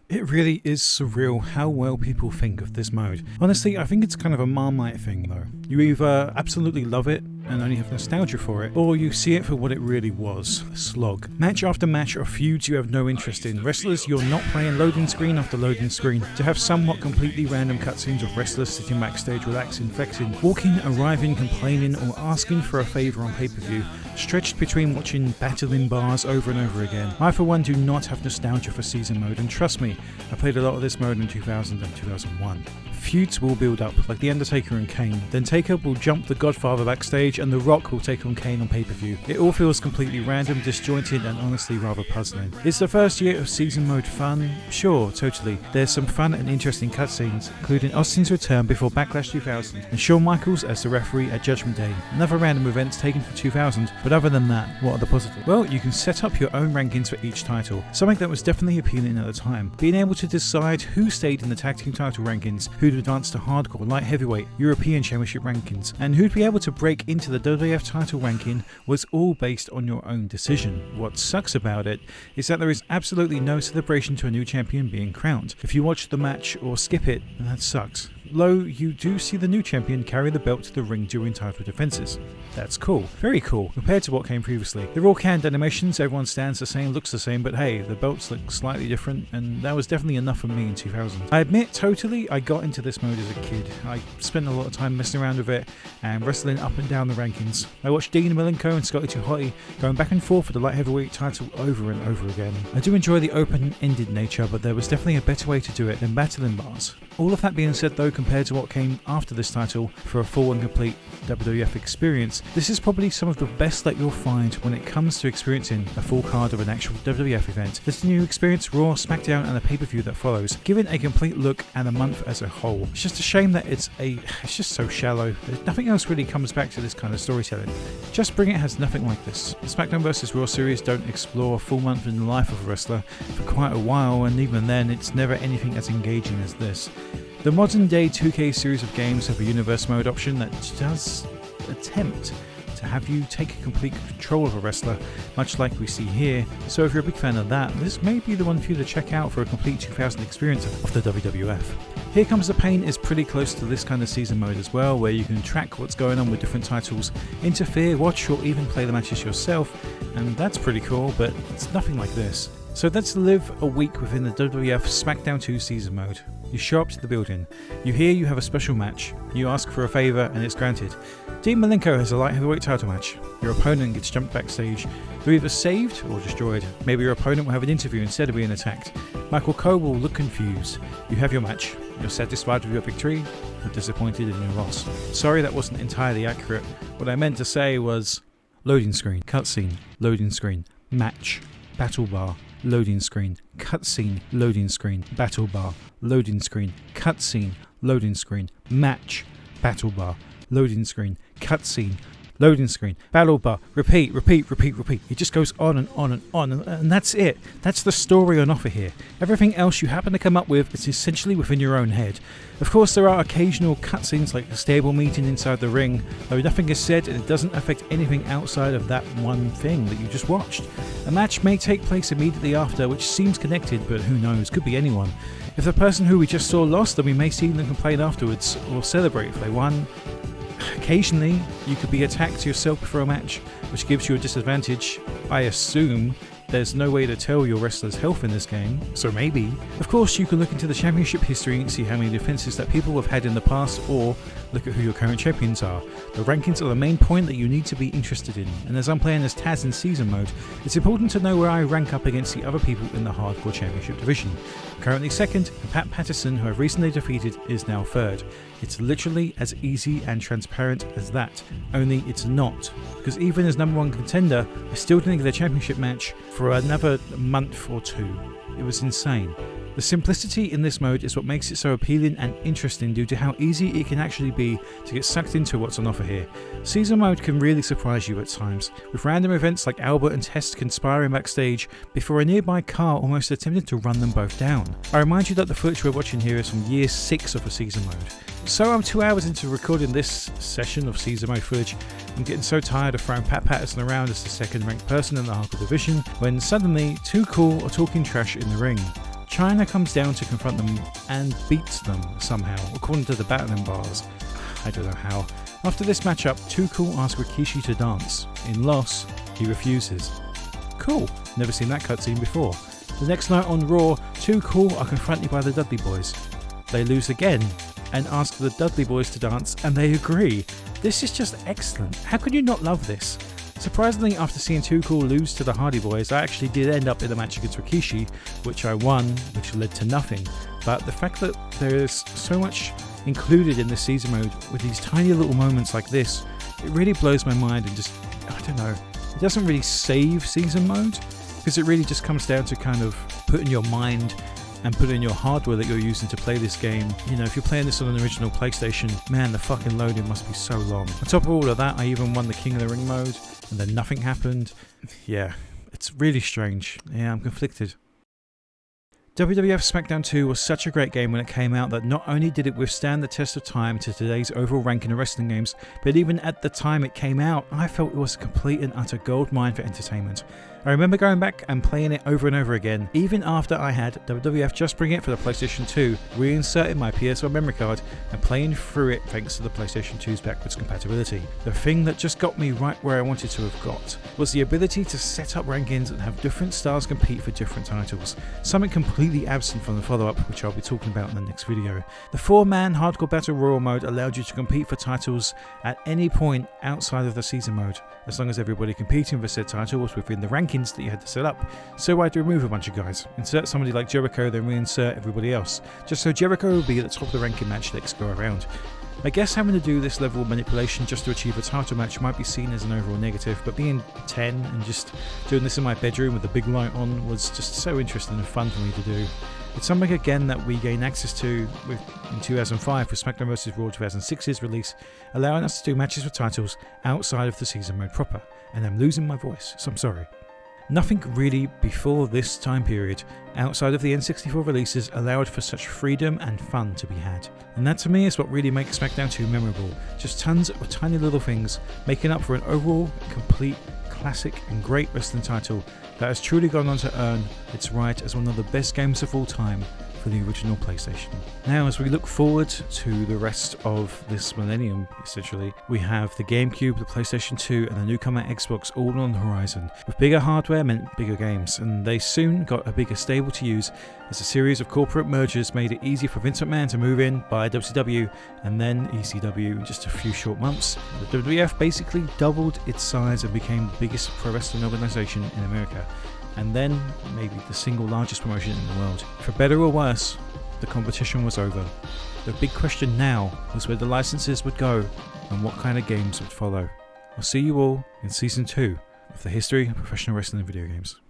It really is surreal how well people think of this mode. Honestly, I think it's kind of a Marmite thing though. You either absolutely love it and only have nostalgia for it, or you see it for what it really was, a slog. Match after match are feuds you have no interest in, wrestlers you're not playing loading screen after loading screen, to have somewhat completely random cutscenes of wrestlers sitting backstage relaxing, flexing, walking, arriving, complaining, or asking for a favour on pay-per-view, stretched between watching battling bars over and over again. I for one do not have nostalgia for season mode, and trust me, I played a lot of this mode in 2000 and 2001. Feuds will build up, like The Undertaker and Kane. Then Taker will jump the Godfather backstage and The Rock will take on Kane on pay-per-view. It all feels completely random, disjointed, and honestly rather puzzling. Is the first year of season mode fun? Sure, totally. There's some fun and interesting cutscenes, including Austin's return before Backlash 2000 and Shawn Michaels as the referee at Judgment Day. Another random events taken from 2000, but other than that, what are the positives? Well, you can set up your own rankings for each title, something that was definitely appealing at the time. Being able to decide who stayed in the tag team title rankings, who'd advance to hardcore, light heavyweight, European Championship rankings, and who'd be able to break into the WWF title ranking was all based on your own decision. What sucks about it is that there is absolutely no celebration to a new champion being crowned. If you watch the match or skip it, that sucks. Though you do see the new champion carry the belt to the ring during title defenses. That's cool. Very cool, compared to what came previously. They're all canned animations, everyone stands the same, looks the same, but hey, the belts look slightly different, and that was definitely enough for me in 2000. I admit, totally, I got into this mode as a kid. I spent a lot of time messing around with it, and wrestling up and down the rankings. I watched Dean Malenko and Scotty 2 Hotty going back and forth for the light heavyweight title over and over again. I do enjoy the open-ended nature, but there was definitely a better way to do it than battling bars. All of that being said though, compared to what came after this title for a full and complete WWF experience, this is probably some of the best that you'll find when it comes to experiencing a full card of an actual WWF event. This new experience, Raw, SmackDown and the pay-per-view that follows, giving a complete look at a month as a whole. It's just a shame that it's just so shallow. Nothing else really comes back to this kind of storytelling. Just Bring It has nothing like this. The SmackDown vs Raw series don't explore a full month in the life of a wrestler for quite a while, and even then it's never anything as engaging as this. The modern day 2K series of games have a universe mode option that does attempt to have you take complete control of a wrestler, much like we see here, so if you're a big fan of that, this may be the one for you to check out for a complete 2000 experience of the WWF. Here Comes the Pain is pretty close to this kind of season mode as well, where you can track what's going on with different titles, interfere, watch or even play the matches yourself, and that's pretty cool, but it's nothing like this. So let's live a week within the WWF SmackDown 2 season mode. You show up to the building, you hear you have a special match, you ask for a favour and it's granted. Dean Malenko has a light heavyweight title match. Your opponent gets jumped backstage. They're either saved or destroyed. Maybe your opponent will have an interview instead of being attacked. Michael Cole will look confused. You have your match. You're satisfied with your victory, or disappointed in your loss. Sorry that wasn't entirely accurate. What I meant to say was loading screen, cutscene, loading screen, match, battle bar, loading screen, cutscene, loading screen, battle bar, loading screen, cutscene, loading screen, match, battle bar, loading screen, cutscene, loading screen, battle bar, repeat. It just goes on and on and on, and that's it. That's the story on offer here. Everything else you happen to come up with is essentially within your own head. Of course, there are occasional cutscenes like a stable meeting inside the ring, though nothing is said and it doesn't affect anything outside of that one thing that you just watched. A match may take place immediately after, which seems connected, but who knows, could be anyone. If the person who we just saw lost, then we may see them complain afterwards, or celebrate if they won. Occasionally, you could be attacked yourself before a match, which gives you a disadvantage. I assume there's no way to tell your wrestler's health in this game, so maybe. Of course, you can look into the championship history and see how many defenses that people have had in the past, or look at who your current champions are. The rankings are the main point that you need to be interested in, and as I'm playing as Taz in season mode, it's important to know where I rank up against the other people in the Hardcore Championship division. I'm currently second, and Pat Patterson, who I've recently defeated, is now third. It's literally as easy and transparent as that, only it's not, because even as number one contender, I still didn't get a championship match for another month or two. It was insane. The simplicity in this mode is what makes it so appealing and interesting due to how easy it can actually be to get sucked into what's on offer here. Season mode can really surprise you at times, with random events like Albert and Test conspiring backstage before a nearby car almost attempted to run them both down. I remind you that the footage we're watching here is from year 6 of the season mode. So I'm 2 hours into recording this session of season mode footage. I'm getting so tired of throwing Pat Patterson around as the second ranked person in the Hardcore division when suddenly Too Cool are talking trash in the ring. China comes down to confront them and beats them somehow, according to the battling bars. I don't know how. After this matchup, Too Cool asks Rikishi to dance. In loss, he refuses. Cool, never seen that cutscene before. The next night on Raw, Too Cool are confronted by the Dudley Boys. They lose again and ask the Dudley Boys to dance, and they agree. This is just excellent. How could you not love this? Surprisingly, after seeing Too Cool lose to the Hardy Boys, I actually did end up in a match against Rikishi, which I won, which led to nothing. But the fact that there's so much included in this season mode with these tiny little moments like this, it really blows my mind and just, I don't know, it doesn't really save season mode, because it really just comes down to kind of putting your mind and putting your hardware that you're using to play this game. You know, if you're playing this on an original PlayStation, man, the fucking loading must be so long. On top of all of that, I even won the King of the Ring mode, and then nothing happened. Yeah, it's really strange. Yeah, I'm conflicted. WWF SmackDown 2 was such a great game when it came out that not only did it withstand the test of time to today's overall ranking of wrestling games, but even at the time it came out, I felt it was a complete and utter goldmine for entertainment. I remember going back and playing it over and over again, even after I had WWF Just Bring It for the PlayStation 2, reinserting my PS1 memory card and playing through it thanks to the PlayStation 2's backwards compatibility. The thing that just got me right where I wanted to have got was the ability to set up rankings and have different stars compete for different titles, something completely absent from the follow-up, which I'll be talking about in the next video. The 4-man Hardcore Battle Royal mode allowed you to compete for titles at any point outside of the season mode, as long as everybody competing for said title was within the rankings that you had to set up. So I'd remove a bunch of guys, insert somebody like Jericho, then reinsert everybody else, just so Jericho would be at the top of the ranking match next go around. I guess having to do this level of manipulation just to achieve a title match might be seen as an overall negative, but being 10 and just doing this in my bedroom with the big light on was just so interesting and fun for me to do. It's something again that we gained access to in 2005 with SmackDown vs. Raw 2006's release, allowing us to do matches with titles outside of the season mode proper. And I'm losing my voice, so I'm sorry. Nothing really before this time period, outside of the N64 releases, allowed for such freedom and fun to be had. And that to me is what really makes SmackDown 2 memorable. Just tons of tiny little things, making up for an overall, complete, classic and great wrestling title that has truly gone on to earn its right as one of the best games of all time for the original PlayStation. Now, as we look forward to the rest of this millennium, essentially, we have the GameCube, the PlayStation 2 and the newcomer Xbox all on the horizon. With bigger hardware meant bigger games, and they soon got a bigger stable to use as a series of corporate mergers made it easy for Vince McMahon to move in, buy WCW and then ECW in just a few short months. The WWF basically doubled its size and became the biggest pro wrestling organisation in America, and then maybe the single largest promotion in the world. For better or worse, the competition was over. The big question now was where the licenses would go and what kind of games would follow. I'll see you all in Season 2 of the history of professional wrestling video games.